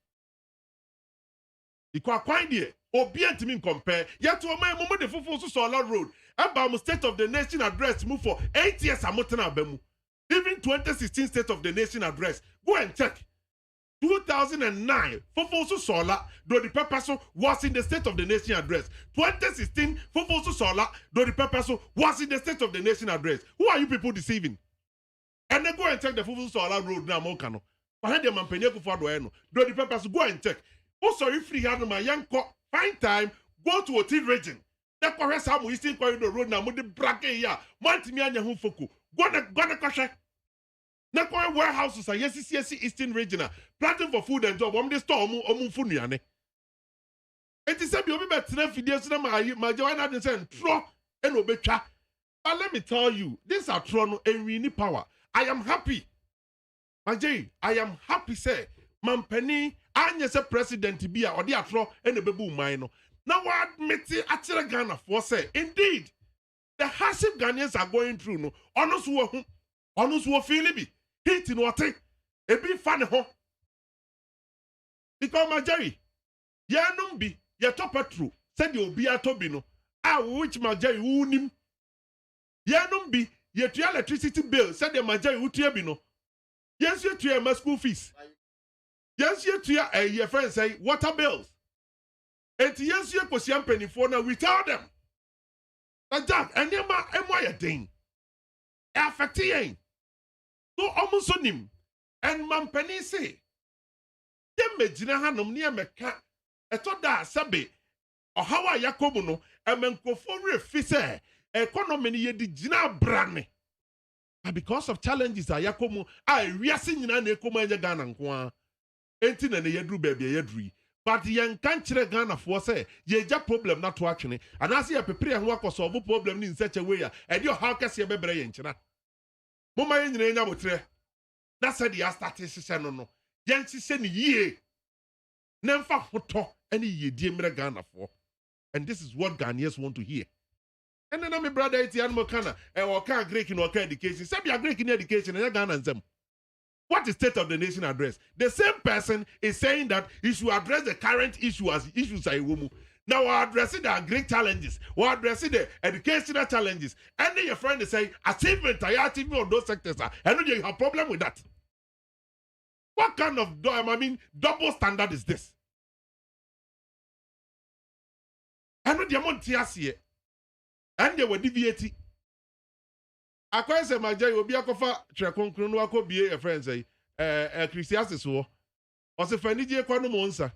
Ikwa kwan there. Obi antimi compare. Yet to my moment the fufu so solar road. About State of the Nation address move for 8 years amotena bemu. Even 2016 State of the Nation address. Go and check. 2009 fufu so solar do the purpose was in the State of the Nation address. 2016 fufu so solar do the purpose was in the State of the Nation address. Who are you people deceiving? And then go and check the fufu solar road now mokano. Behind the Mampani Akufo-Addo no. Do the purpose go and check. Oh sorry free hand my young find time, go to Oti region. That correct some Eastern Corridor Road now, with the bracket here. Mantimi anya hu foku. Go na kwashe. Na kwa warehouses are yes Eastern region. Planting for food and job. The store omu funuane. It is said you be better videos na my Joanna dey say tro and obetwa. But let me tell you, this are tro and we need power. I am happy. Majay, I am happy say Mampani anya se president bia odi atro ene bebu man no na wa admit atire Ghana for say indeed the hardship Ghanaians are going through no ono so feel bi hit no ote e bi fa ne ho because Majari ye num bi ye to petrol said the obi atobi no which Majari unim ye num bi ye tua electricity bill said the Majari utua bi no yes ye tua my school fees. Yes, you to your friends say water bills. And yes, you could see penny for now. We tell them that and your ma and why a thing. Affecting so almost on him and Mampani say, Yemejina Hanum near Mecca. I thought that Sabe or how are Yakobuno and Menkofori Fisse economy ye di Jina Brane. But because of challenges, Yakomo, I reassing in an Ekoma Ghana. Enti na yedru baby yedru but yen kan kire Ghana for say ye ja problem na to atwene and as ye prepare ho akosolve problem in such a way e dey how kase ye bebre ye nkyena moma ye nyina nya botre na said ya start hihye no yen hihye ne yie na mfa hoto ene ye die mre Ghana for and this is what Ghanaians want to hear. And then my brother Etienne Mokana or can Greek in education say be a Greek in education and Ghana and them. What is State of the Nation address? The same person is saying that he should address the current issue as issues are woman. Now we're addressing the great challenges. We're addressing the educational challenges. And then your friend is saying achievement on those sectors. And you have a problem with that. What kind of double standard is this? And the amount here. And they were deviating. Akwa se Majai obi akofa trekonkron no akobie e friends Christiasis wo o se fanije kwa no monsa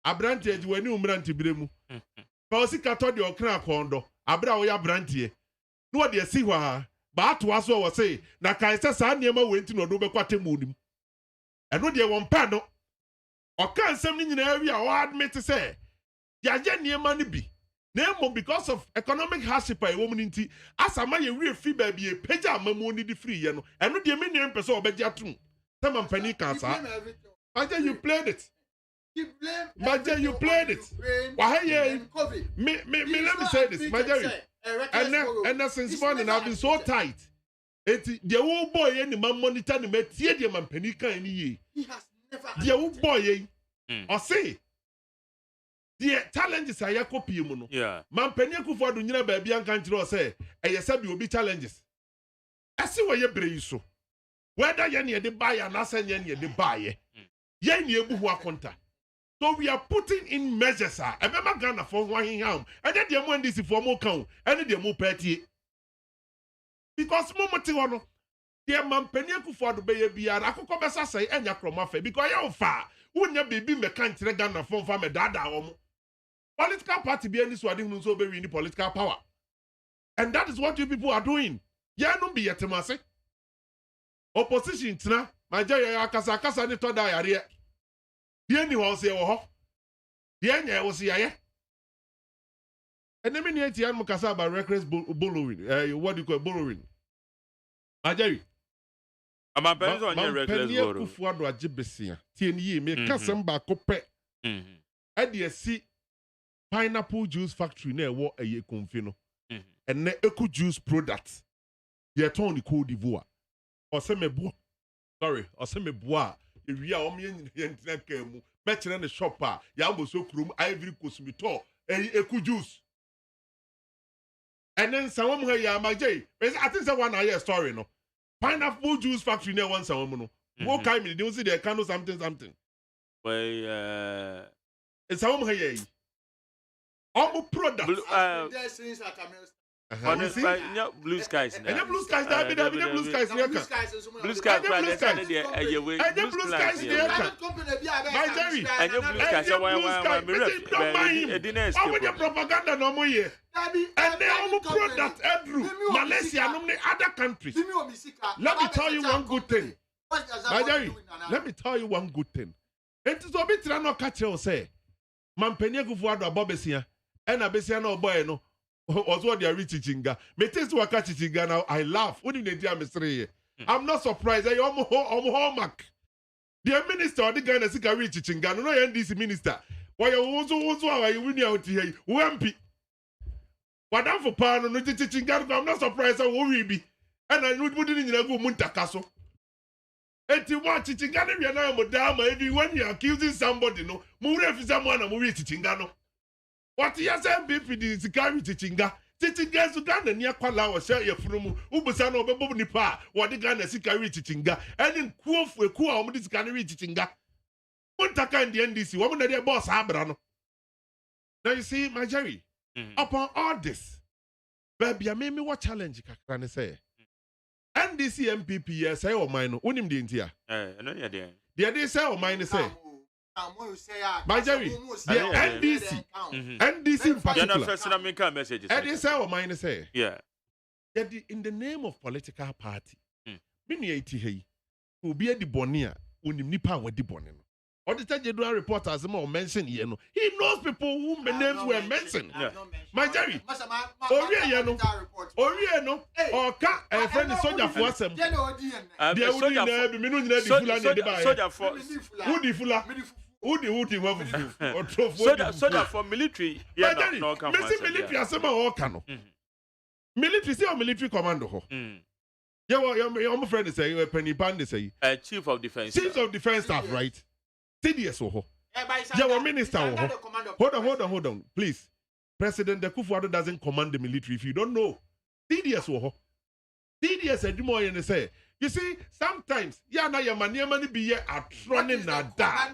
abrante agi wani umrante biremu ka o si kato de okran akondo abra wo ya brante no wo de si hwa ba ato aso wo se na kan se sa niema wenti no do be kwate munim eno de won pa no o kan nsem ni nyina awi a o admit se ya je niema ni bi. Nemo because of economic hardship a woman inti asama ye we free baby peja amamu ni di free ye no eno de me niem pese obeji atum say Mampani kan sa Maja you played it Maja you played it why ye me let me say this Maja and since morning I've been so tight eti the old boy ye ni man monitor ni me tie de Mampani kan ni ye he has never the old boy ye o say the challenges are copy mu no. Yeah. Mampani Akufo-Addo nyina ba bia nkan kire o say eye sabi obi challenges. Ase wo ye bre so. Whether ye ne de buy and ase ye ne de buy. Ye ne ebu ho akonta. So we are putting in measures ebema Ghana for one him. And then the mo ndisi for mo kan. And the mo party. Because mo moti wo no. The Mampani Akufo-Addo be ye bia akoko besa say enya kroma fa because ye ofa. Unya baby me kan kire Ghana for me dada wo mo. Political party be any swading so be in the political power. And that is what you people are doing. Yeah, no be yetemase. Opposition tina, my jaya kasa ni to da yare. The any one say wo. The any was here. And then me yet yan mukasa about reckless borrowing. What do you call borrowing? Ajay. Ama penso on your reckless borrow. Kufuado ajibesia. TNE me kasem ba kope. Ade si pineapple juice factory na ewo eye konfi no. And na eku juice product. Ye ton ni Cote d'Ivoire. Ose me bo. Sorry, ose me boa. Ewi a omo yen ntina kamu. Me kire ne shop a ya bo so krum Ivory Coast mi to eku juice. And then some woman ya magay. I think that one I story no. Pineapple juice factory near one some woman no. What kind me they see they can do something. Well, it's a woman here. All product. Blue skies now. And the blue skies that be the blue skies here. Blue skies blue skies there. And the blue skies there. My Jerry. And the blue skies why with the propaganda no more here. And they all product Andrew Malaysia no other countries. Let me tell you one good thing. My Jerry, let me tell you one good thing. It is a bit no catch you say. Mampenya kufuado abobesia. And abesia no boy no. Also they are rich chinga. Me taste waka chinga now. I laugh. What did they mystery? I'm not surprised. I almost hallmark. The minister, the guy that is rich chinga. No, NDC minister. Why you also are you winning out here? Wampi. What I'm for pardon, no chinga. I'm not surprised. I will be. And I would put it in a go muntakaso. And you want chinga? You know, madam, when you're accusing somebody, no, move if someone a movie chinga no. What yes MVP di sikari chinga so Ghana near kwala o share your from ubusa no bebo nipa what the Ghana sikari chinga and kuofu eku a omdi sikari chinga montaka in the NDC woman na boss abra no. Now you see my Jerry upon all this baby me what challenge kakra ne say NDC MPP say o man no unim de ntia no ya de they say o man say my Jerry, the NDC in particular. Messages. And they say what mine say. Yeah. In the name of political party, many ATH will be at the Bonia when nipa with the Bonin. Or the General reporters more mentioned here. He knows people whom the names were mentioned. My Jerry, Oriano, or a friend is soldier for us. Soldier for military. Yeah, no, military as a military, say military commando. Your friend is say Penny Band say chief of defense. Chief of defense staff, right? TDS ho. Yeah, minister ho. Hold on, please. President Kufuor doesn't command the military. If you don't know, TDS ho. TDS edimo yen say. You see, sometimes na your money be here at running na da.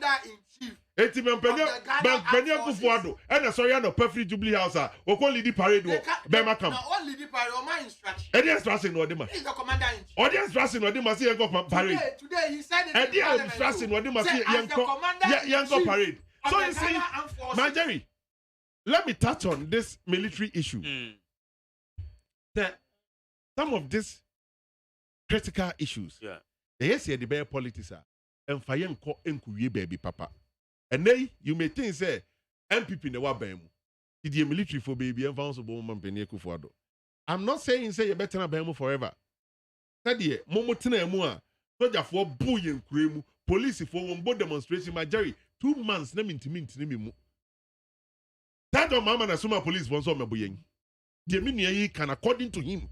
Eti Penya Kufuor and a sorry no perfect Jubilee House o ko lead parade wo Bema come. All lead parade o my instruction. Audience passing no dem. He's the commander in chief. Audience passing no dem say go parade. Today he said it. Audience passing no dem say go parade. So you see, my Jerry, let me touch on this military issue. That some of these critical issues. Yeah. Yes, the bear politics and fire enkuye baby papa. And then you may think say MPP ne wa ban mu. The military for baby and found so man Penny Kufuor. I'm not saying say you better na ban mu forever. Said momo tena mu a soldier for boy enkure mu, police for one board demonstration my Jerry 2 months na mintimi mu. That on mama na suma police won so mebo yen. The mini can according to him.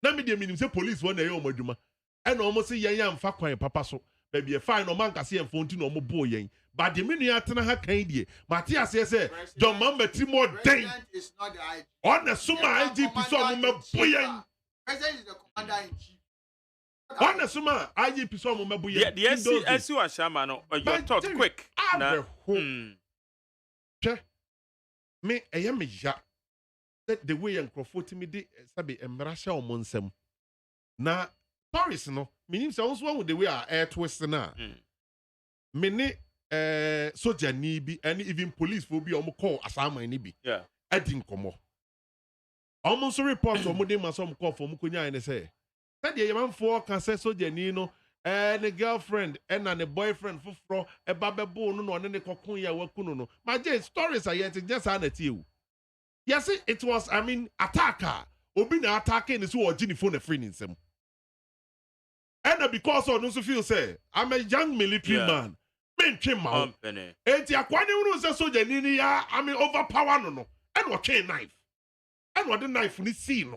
Na me the minim say police won na ye omadwuma. And almost say yan amfa kwan papa so. Baby a fine no man ka say enfo nti no mo boy yen. But the mini atena ha kan die. Matthias say John Mamba Timo den. Is not the IG. On the suma IGP so mo mebo yen. President is the commander in chief. On the suma IGP so mo mebo yen. The SC wa shama no your thought quick. Na me eye me ja. That the way and Crawford me de sabe emrasha o monsem. Na Paris no, meaning say also with the way our air twist na. Me ne soldier ni bi and even police for be call assignment ni bi. Yeah. I didn't come on. Almost report or muddy my some call for Mukunya and say. Said the man for can say soldier Nino and a girlfriend and a boyfriend for a bababo no and a cocunya wakuno. My dear stories are yet just at you. Yes, it was, I mean, attacker. Obina attacking is who Ginny phone a friend in some. And because of those feel say, I'm a young military man. Men came out. And Yaquani was a soldier, I mean, overpower no. And what chain knife. And what the knife ni scene.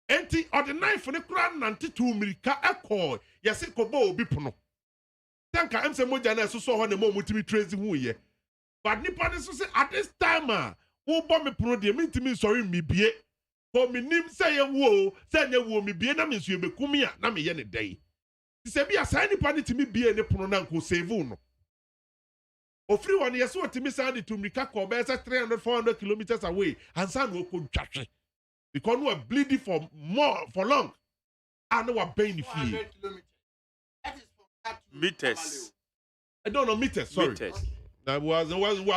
And the knife on the crown and 2 milika echo. Yes, it could be bipono. Thank I am some more than I saw on the moment to be tracing who ye. But Nippon is say at this time, who bomb me pro de mean to me sorry me be. For me nim say a wo, say a wo me be na me so be kumia na me ye ne day. Say be a sign Nippon to me be ne pronoun ko save no. Ofri one yes what me say to me ka ko be 300-400 kilometers away and san wo ko twatwe. Because we are bleeding for long. And we are paying the fee. Meters. I don't know meters, sorry. Meters. That was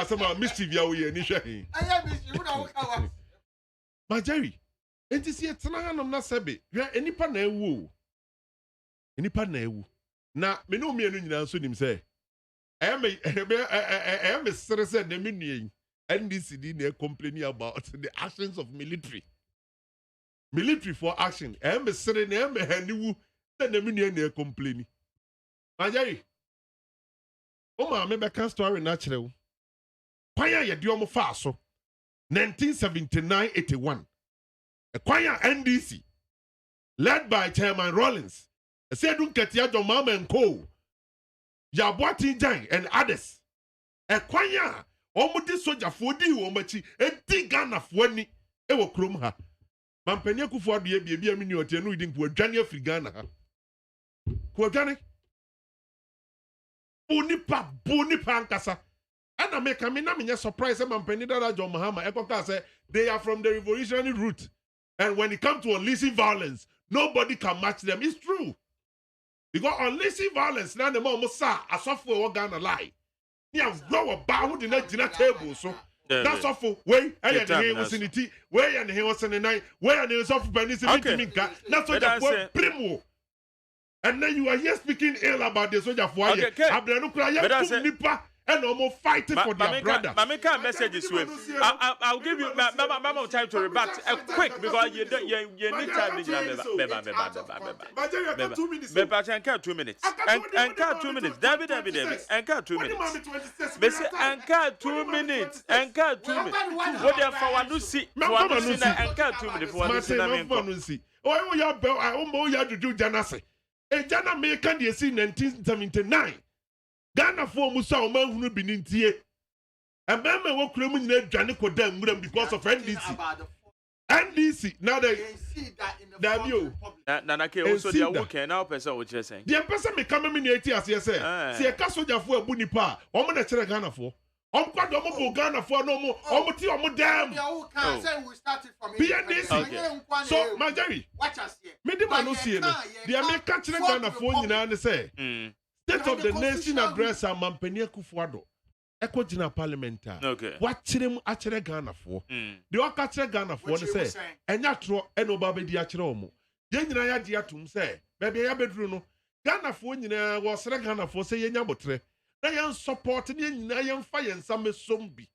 some mischief we initially. My Jerry, it is yet I'm not sabi. You are any pan woo. Any pan woo. Now, me no me and answer him say. I am a citizen, the meaning. And this is complaining about the actions of military. Military for action. I am a serene, I am a handy, then the meaning complaining. My Jerry. Oh, my, maybe I can't story natural. Choir ya diomo faso. 1979-81. A choir NDC. Led by Chairman Rollins. A Sedun Katia John Mama and Co. Yabwati Jang and others. A choir. Omudi soja fodi womachi. A tigana fwani. Ewo krumha. Mampenya kufuadu ye biya mini otenu idin kwa jani Afrigana. Kwa jani? Bonipa ankasa. And I make a surprise. I'm Penida John Mahama. Ekoka say they are from the revolutionary route. And when it comes to unleashing violence, nobody can match them. It's true. Because unleashing violence, now the mom sa a software organ lie. Yeah, grow a bow in a dinner table. So that's awful. Way and the was in the tea. Way and he was in the night. Way and he was off Benis. That's what the word primo. And then you are here speaking ill about the soldier for you. Nipa and almost fighting for their brother. Mamika messages with. I'll give you Mama time to rebut quick because you need time. Beba 2 minutes. And 2 minutes. David. And 2 minutes. And 2 minutes. And 2 minutes. What they are for one to see. And 2 minutes for one to see. Oh, you are bell. I almost had to do Janase. A Jana American the 1979. Ghana for Musa Oman who be in Tie. And Mama will claim in Janico Dam because of NDC. NDC, now they see that in the debut. Nanake also the worker now, person, what you're saying. The person may come in 80 as you say. See a castle for a bunipa, or a Ghana for. Quite almost Ghana for no more, almost damn. We started from PNDC. So, my Jerry, watch us here. Medima no see the American Ghana for you know, say. State of the Nation address and Mampenia Kufuado. Echo Jina Parliamentar. Okay. What Chim Achere Ghana for? The Ocatre Ghana for say, and Yatro and Obabe Diatromo. Yenaya Diatum say, Baby Abedruno. Ghana for you was Ghana for say Yabotre. They are supporting Yan fire and some zombie.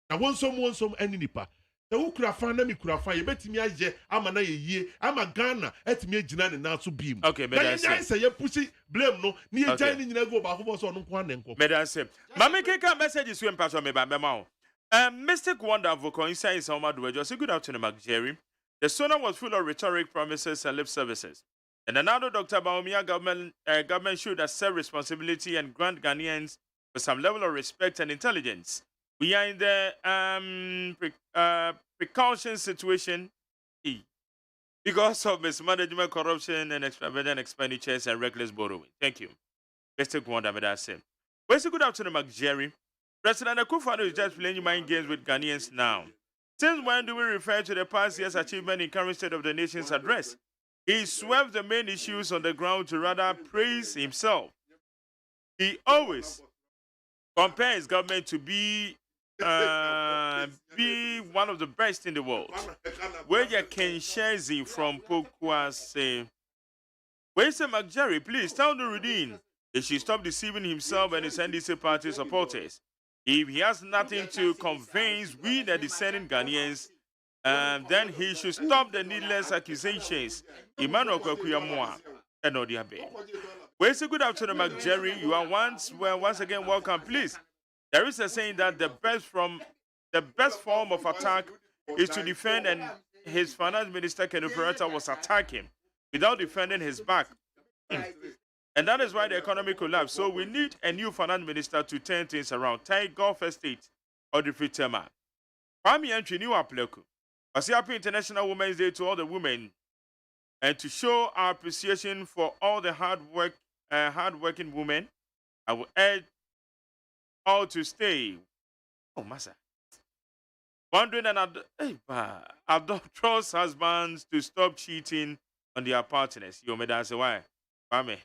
I want some any nipa. The Ukrafana me Kurafa, bet me aye, I'm an ye, I'm a Ghana, at me Jinan and now to beam. Okay, but I say, you pussy, blame no, near Jining go back was on one and but I say, Mamma Keka messages swim past me by Memo. Mystic Wonder Vocal inside Soma do just a good afternoon, Mark Jerry. The sonnet was full of rhetoric promises and lip services. And another Dr. Baumia government should accept responsibility and grant Ghanaians with some level of respect and intelligence. We are in the precaution situation because of mismanagement, corruption, and extravagant expenditures and reckless borrowing. Thank you. Mr. Kwanda Medase. Well, good afternoon, Mark Jerry. President Akufo-Addo is just playing mind games with Ghanaians now. Since when do we refer to the past year's achievement in current state of the nation's address? He swerved the main issues on the ground to rather praise himself. He always compare his government to be one of the best in the world. Where you can share from Pokwa say, where say McJerry, please tell Nuruddin he should stop deceiving himself and his NDC party supporters. If he has nothing to convince we the discerning Ghanaians, then he should stop the needless accusations. Emmanuel Kwakuyamwa and Odiabe. Well, say good afternoon, McJerry. You are once again welcome. Please, there is a saying that the best form of attack is to defend, and his finance minister Kenny Peretta was attacking without defending his back. And that is why the economy collapsed. So we need a new finance minister to turn things around. Take Gulf Estate or the free tema. Kwame entry new applico. I say happy International Women's Day to all the women, and to show our appreciation for all the hard-working women. I will urge all to stay. Oh, massa. Wondering and adulterous husbands to stop cheating on their partners. You may say why? Kwame.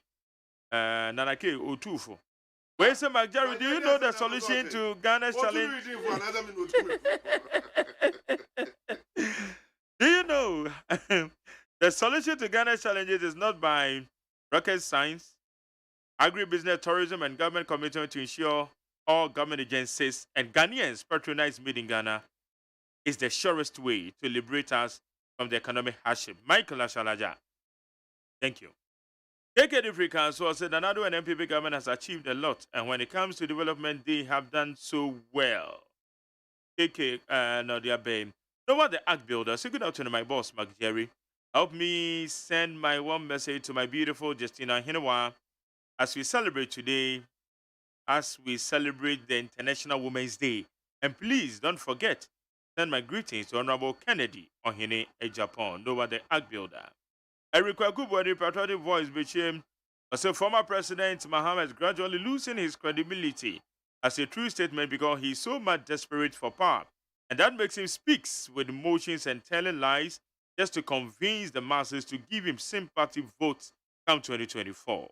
Nanake Otufo. Wait, say, McJerry, do you know the solution to Ghana's challenge? Do you know the solution to Ghana's challenges is not by rocket science, agribusiness, tourism, and government commitment to ensure all government agencies and Ghanaians patronize made in Ghana is the surest way to liberate us from the economic hardship. Michael Ashalaja. Thank you. KK Africa said Nanado and MPP government has achieved a lot, and when it comes to development, they have done so well. KK, no, they are babe. No what the act builder. Say good afternoon, my boss, McJerry. Help me send my one message to my beautiful Justina Hinewa as we celebrate today, as we celebrate the International Women's Day. And please don't forget, send my greetings to Honorable Kennedy Ohene Japan. No what the act builder. Eric Kwakubwadi patriotic voice became as a former president. Mahama is gradually losing his credibility as a true statement because he's so much desperate for power. And that makes him speak with emotions and telling lies just to convince the masses to give him sympathy votes come 2024.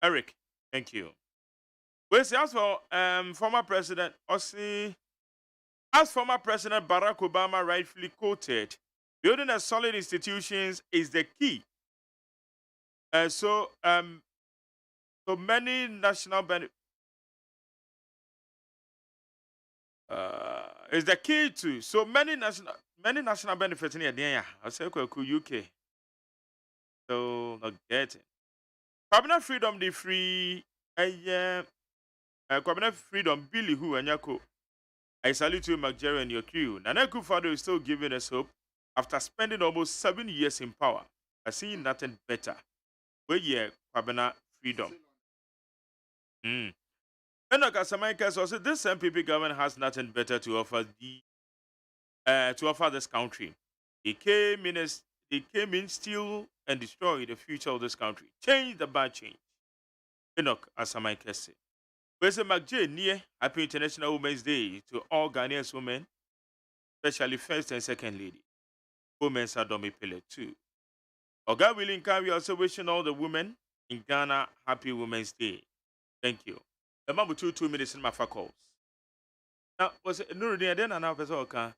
Eric, thank you. Well, see, as for former President Barack Obama rightfully quoted, building a solid institutions is the key. So many national benefits is the key to so many national benefits in the I say UK. So not getting. Cabinet freedom the free cabinet freedom Billy who and Yako. I salute you, McJerry, and your crew. Nana Akufo-Addo is still giving us hope. After spending almost 7 years in power, I see nothing better. Where cabinet freedom. And like Asamaika also, this MPP government has nothing better to offer this country. They came in, steal and destroy the future of this country. Change the bad change. Enoch Asamaika said. Where's the McJ near Happy International Women's Day to all Ghanaian women, especially first and second lady. Women Sadomi Pele too. Oga willing can we also wishing all the women in Ghana Happy Women's Day. Thank you. The man with 2 minutes in my calls. Now was it Nuruddin then and now person can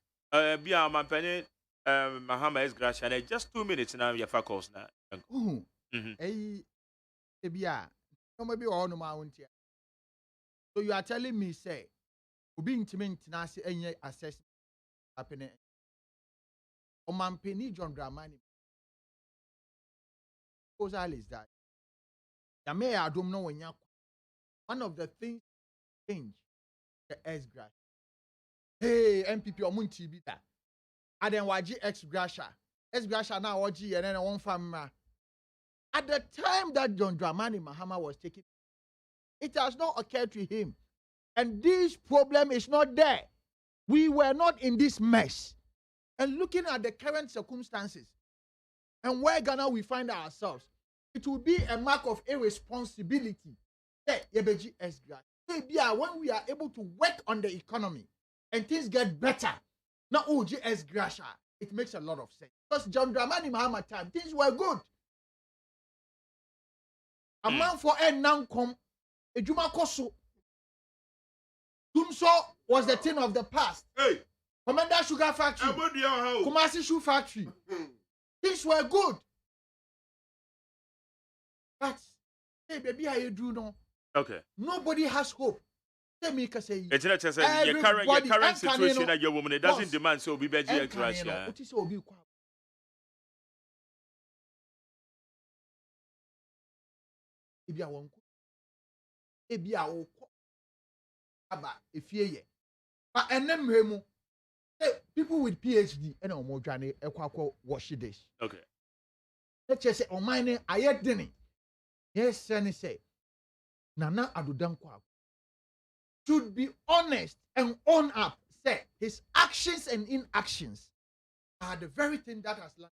be a man penny Mahama is grass and just 2 minutes now your calls now. Maybe all no my so you are telling me say Obi intimate nasi any assessment happening. Omampeni John Dramani. Proposal is that Yame Adom no one of the things change the ex gratia. Hey, MPP Omunti bita. Aden waji ex gratia. Ex gratia now waji and then one family. At the time that John Dramani Mahama was taking, it has not occurred to him. And this problem is not there. We were not in this mess. And looking at the current circumstances and where Ghana we find ourselves, it would be a mark of irresponsibility. When we are able to work on the economy and things get better, not OGS Grasha, it makes a lot of sense. Because John Dramani Mahama time, things were good. A man for a non-com, a Juma Koso, Tumso was the thing of the past. Hey. Commander Sugar Factory. Kumasi Shoe Factory. Things were good. But, hey, baby, how you do now? Okay. Nobody has hope. Let me say, it's not just your current situation that your woman it doesn't demand so be better extra. What is all be but people with PhD and more journey wash this. Okay. Let's just say, on mine, I had dinner. Yes, Sunny say, Nana Adudankwa should be honest and own up. Say his actions and inactions are the very thing that has landed.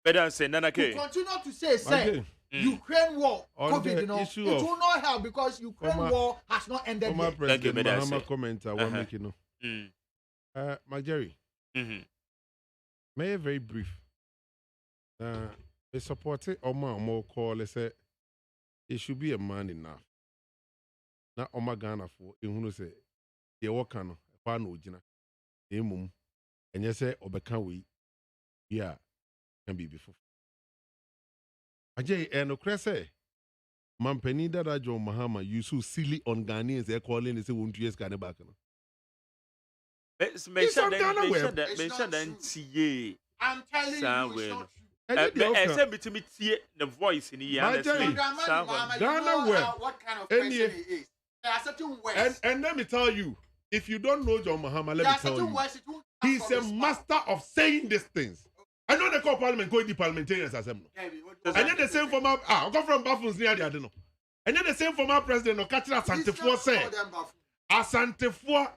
Better say, Nana K. Continue to say, Ukraine war, COVID, you know, it will not help because Ukraine war has not ended yet. Thank you, Mahama comment I want to make you know. Jerry, may I very brief. They support it or more call, let's say, it should be a man enough. Now, Oma Ghana for who say, the Wakano, a pan ojina, a mum, and you say, Obekan we, yeah, can be before. Ajay, and Ocrese, Mampeni that John Mahama, you so silly on Ghanaians, they're calling and say, won't you just Ghana back? It's on Ghana. I'm telling you, it's not true. Except between the voice in the Ghana web. What kind of person he is? There are certain words. And let me tell you, if you don't know John Mahama, let me tell you, he's a master of saying these things. I know they call parliament, go to the parliamentarians assembly. And then the same former, I come from Baffin's near the Adeno. And then the same former president of Katira Santefo said, Asantefo,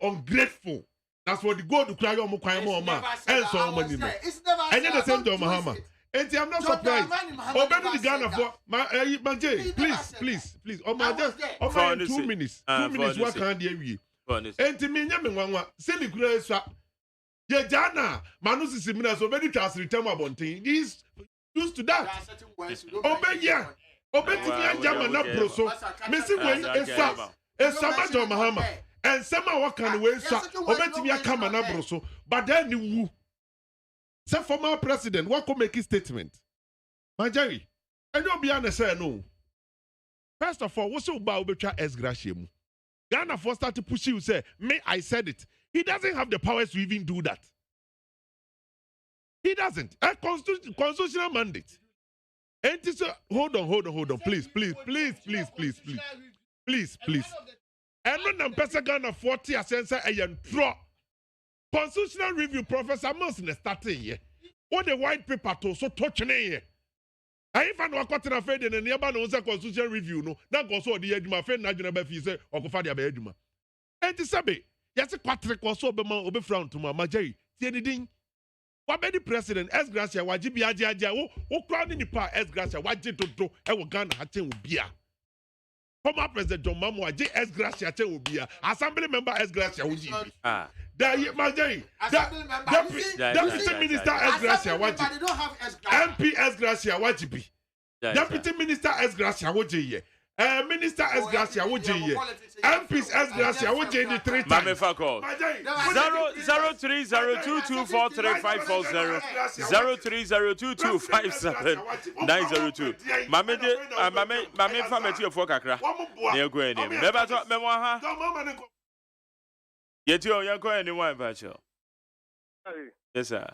ungrateful. That's what the go to cry on Mukayama and so many. And then the same John Mahama. And I'm not surprised. Better the Ghana for my J. Please. Oh my, just 2 minutes. 2 minutes. What can't you? And to me, Yamma, silly grace. Yeah, Jana, Manus similar, so many tasks return about thing. He's used to that. Obey, yeah. Obey to me, Jama, not broso. Missing way, a summer John Mahama. And somehow what can we say? Obey to me, I come and broso. But then you. Say former president, what could make his statement? My Jerry, and you'll be honest, no. First of all, what's so about Betra S. Gratium? Ghana first started to push you, say, may I said it. He doesn't have the powers to even do that. He doesn't. A constitutional mandate. And this, hold on. Please. And when I'm person Ghana 40 ascensa and draw. Constitutional review, Professor Wilson starting here. What the white paper to so touching here. I even know what I'm afraid in the nearby constitutional review. No, that goes so the edge my friend Najina Befi or Kofadia Beduma. And to Sabe, yes, a quatric or so be my obe frown to my Majay. See anything? What be the president, S. Gracia, Wajibi Aja, who crowding the power S. Gracia, what did to do, and what Ghana had to be. Former President John Mamu, J.S. Gracia will be Assembly member S. Gracia will be. Deputy Minister S. Gracia, what MP S. Gracia, what be. Deputy Minister S. Gracia, what ye. Minister S. Gracia, what ye. MPs S. Gracia, what ye the 3 times. 0302243540 0302257902. Mame fameti of Wakakra. Near Gwen. Never thought Memoir. Yet you're going anywhere, Bacho. Yes, sir.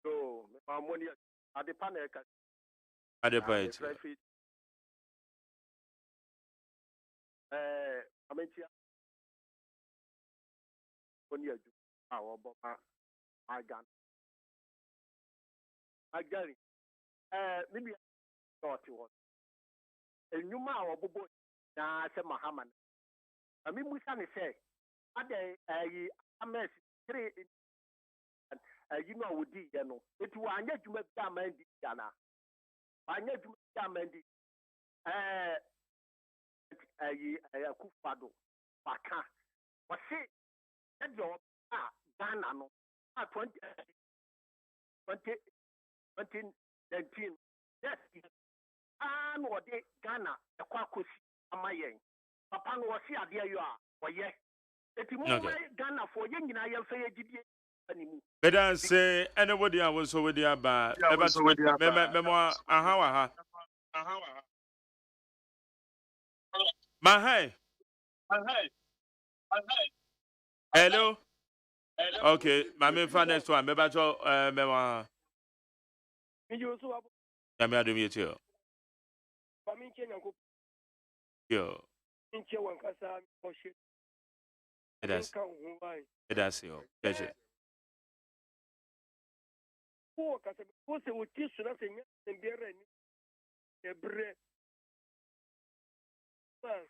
So, I'm one year at the panel. At the page. I mean, when you our Boma, I got it. Maybe thought you was a new man or Bobo, I said Mahaman. I mean, we can say, I mess 3 you know, would be, you know, it will I get you make Yamandi, Yana. I get you Yamandi. Kufado, Baka. But see, that your Ghana no 2019. Yes, and what they Ghana, the Kwakusi, Amayen. Papa was here, dear you are. Oye. Eti mo Okay. ma Ghana for yen nyina ye fa ye gidie animu. Bedan say anybody I was so with the aba. Memo aha. Mahai. Hello. Okay, my main fan next one. Meba cho memo. Mi yo so abo. Ya me adum yetio. Ba mi nche nyanko. Yo. Nche wan kasa o shit. That's Nka hu bai. that's yo. Yes. Ko kasa ko se o ti su na se nya mbiere ni. Ebre. Ba.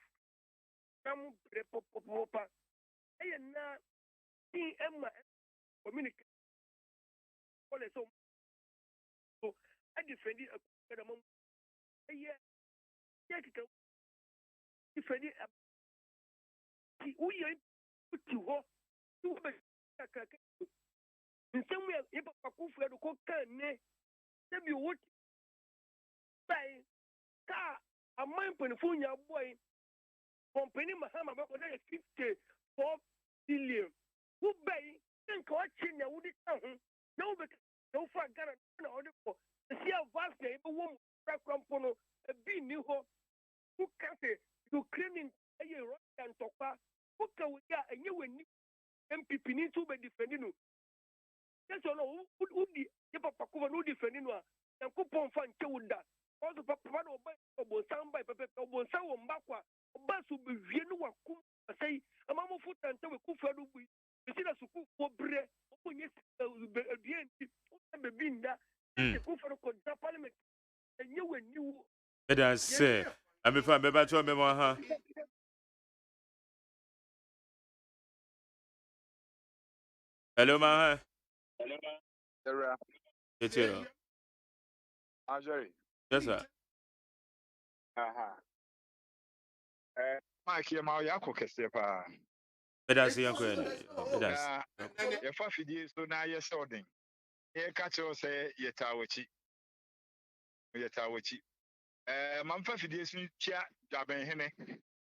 Kamu bre popopa. Eye na ti emma communicate. Ko le so I defend it a mom. Yeah, defend it. We are put to her. In some way, if a coffee to cook, ne, you would buy car, a man penfonia boy, company Mahama, but 54 billion. Who buy and watching your woody town? No, but no far Ghana order for the sea of vast name, a woman, a be new ho. Who can't say Ukraine a year and Topa? Who can we get a new MPP need to be defending? Yes or no? Who the Papa who defending one? And coupon fan killed that. Also, Papa or sound by Papa or sound backward. Bus will be Vienna. Say, a mamma foot and tell a kufa. You see that Suku for bread. Open yes, the binda. The kufa could parliament. And you when you. Bedan say. I'm a fan. Meba cho memo aha. Hello, Mahai. Hello. Yetio. Jerry. Yes, sir. Aha. Mike, you're my Yako Castepa. Bedan say uncle. Bedan. If I feed you, so now you're sorting. Here, catch us say, Yetawachi. Yetawachi. Mamfa feed you, chat, Jaben Hene.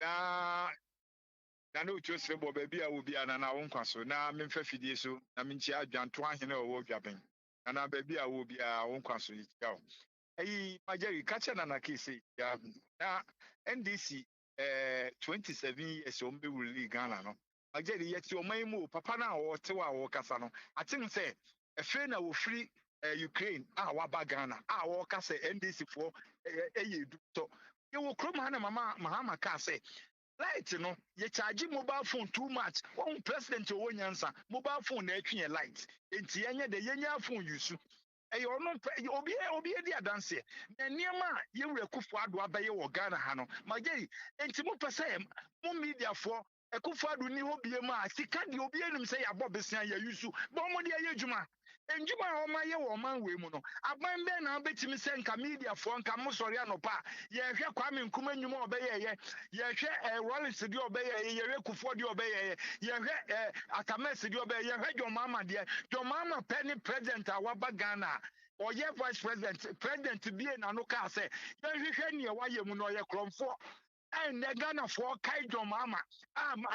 Na no to say bo baby a wo bia na na wo nkwa so na memfa fidie so na menchi adwanto ahene o wo dwaben na baby a wo bia wo nkwa so yiga o ayi majeri kacha na kisi ya na NDC 27 years o mbe wuli Ghana no majeri yeti o man mu papa na wo te wa wo kasa no atin say efe na wo free Ukraine a wa ba Ghana a wo kasa NDC fo eyedu to ye wo krom ha na mama mahama ka say light no you charge mobile phone too much one president o nyansa mobile phone na atwe light enti yenye de yenya phone use e yo no obi e di adanse na niema ye wura kufu ado abaye wo Ghana ha no magei enti mo pese mo media for ekufu ado ni hobie ma sika de obi enim se ya bobesia ya use bo mo de ye adwuma enjuma o ma ye wo man we mu no aban be na betimi se nka media for nka mo sori anopa ye hwe kwame nkuma nyuma obeye ye hwe Rollins de obeye ye hwe kufo de obeye ye hwe Atames de obeye ye hwe Jomama de Jomama penny president awaba Ghana or ye vice president be na no ka se ye hwe ne wa ye mu no ye kromfo and the Ghana for Kaijo Mama.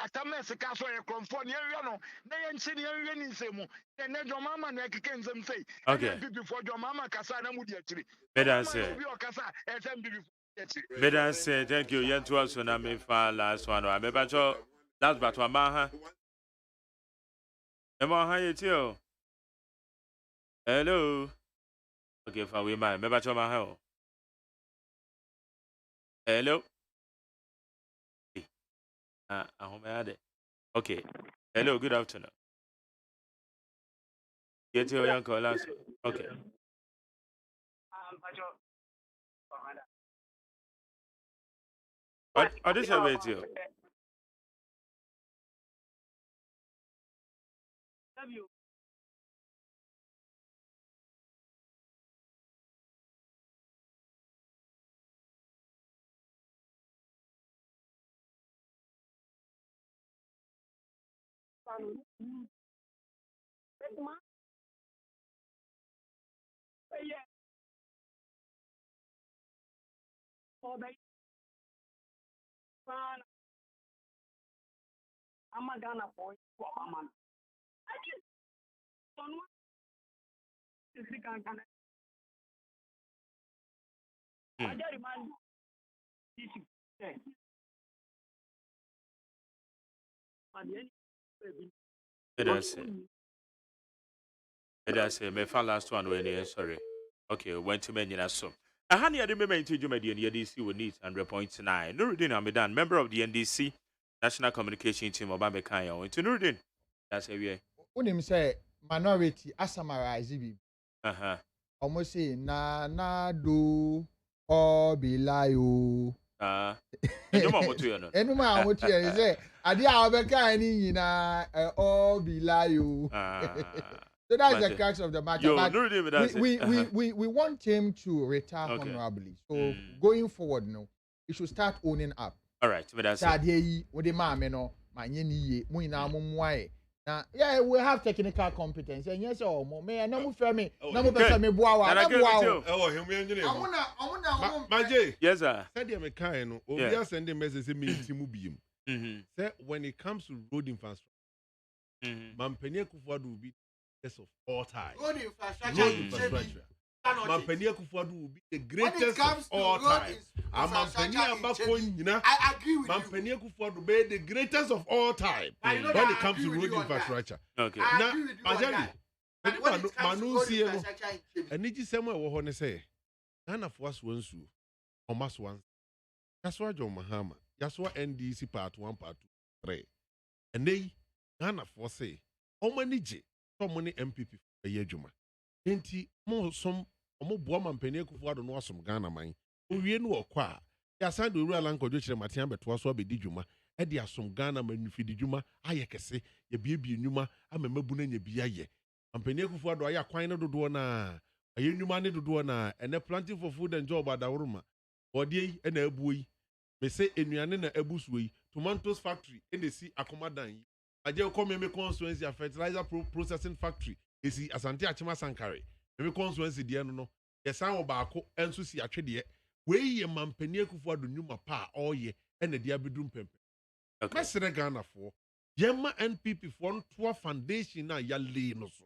Atames Castle Cromford, no, they ain't seen any semu. And then your mama neck can them say, okay. Before your mama Casana Mudiatri. Bedan say. Bedan say, thank you. Yet to us when I may fall last one. I remember cho that's but one maha. Emma, how you too? Hello. Okay, for we might. Remember cho maha. Hello. Okay. Hello, good afternoon. Get your young call last. Okay. What is your way to you? ama Ghana boy for mama. I did on one is the can I just remind this is It is my last one when sorry. Okay, went to mention so. A honey at the moment to Jumadi and NDC would need 100.9. Nuruddin Amidan, member of the NDC National Communication Team of Bamekayo. Into Nuruddin. That's a way. When him say minority, I summarize it. Almost say na do or be lie. And no more to you. And no more what you say. I did our any or be lie. So that's the crux of the matter. Yo, but we want him to retire honorably. So going forward, no, he should start owning up. All right, but that's now, yeah, we have technical competence. And yes, oh, me, no more for me. No more me, yes, sir. Said the American, we are sending messages me to Say when it comes to road infrastructure, Mampenia Kufuadu will be the greatest of all time. Road infrastructure. Mampenia Kufuadu will be the greatest of all time. And Mampenia Bakon, I agree with you. Mampenia Kufuadu will be the greatest of all time when it comes to road infrastructure. Okay. Now, Majali, Manu see, and it is somewhere we want to say, none of us wants you, or must once. That's why John Mahama, that's why NDC part 1, part 2, 3. And they, none of us say, how many MPP for a year, Juma? 20 more some. Omo boa mampene Kufuadu no asom Ghana man. Owie no okwa. Ya san do rural anko jo kire Matian beto so abedi dwuma. E de asom Ghana man fidi dwuma aye kese. Ye biebie nwuma amemabu na nya bia ye. Mampene Kufuadu aye kwan no dodo na. Aye nwuma ne dodo na. Ene planting for food and job adawruma. Odie e na abuo yi. Me se enuane na abusuo yi. Tomatoes factory e de si akomadan yi. Aje ko me constituency fertilizer processing factory. Esi Asante Achima Sankare. Maybe constituency the no. Yes, I will back and so see a trade yet. Where ye Mampene Kufuadu Numa pa all ye and the Diabidum Pempe. Okay. That's the Ghana for Yama NPP for 2 foundation na ya lay no so.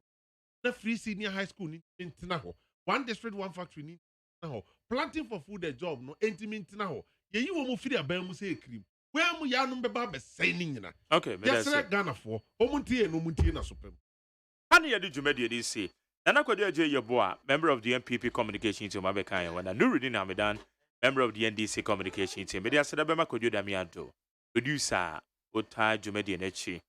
The free senior high school in Tinaho. 1 district, 1 factory in Tinaho. Planting for food a job no intimate Tinaho. Ye you will feed a bam say cream. Where mu yanum beba saying na. Okay, but that's Ghana for Omunti and Omunti na Supreme. How do you do DC? Nana Kwadia J. Yaboa, member of the MPP communication team, Mabekaya, when I knew Rudin Hamidan, member of the NDC communication team, Media Sadabema Kodio Damianto, producer, Ota Jumedi Nechi,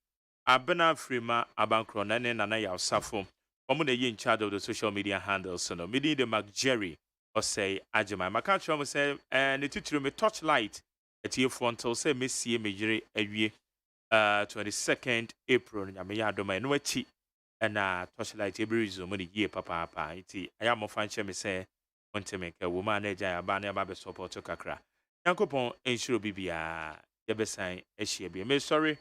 Abena Frima, Abankro, Nane, Nanaya Safo, Omune in charge of the social media handles, so no, Midi the McJerry, OSEI, AGYEMAN. My country will say, and the teacher may touch light at year frontal, say, Messi, Major, a year, 22nd April, Yamaya Doma, no tea. And torchlight every money year, papa. Iti, I am a fan me say, want to make a woman a jaya banner baby support to Kakra. Yankopon, ensure Bibia, Yabesign, a she be. Me sorry.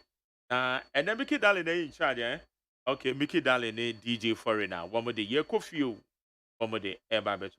And then Mickey Darling in charge, eh? Okay, Mickey Darling, DJ Foreigner, one more the year curfew, one more the air baby.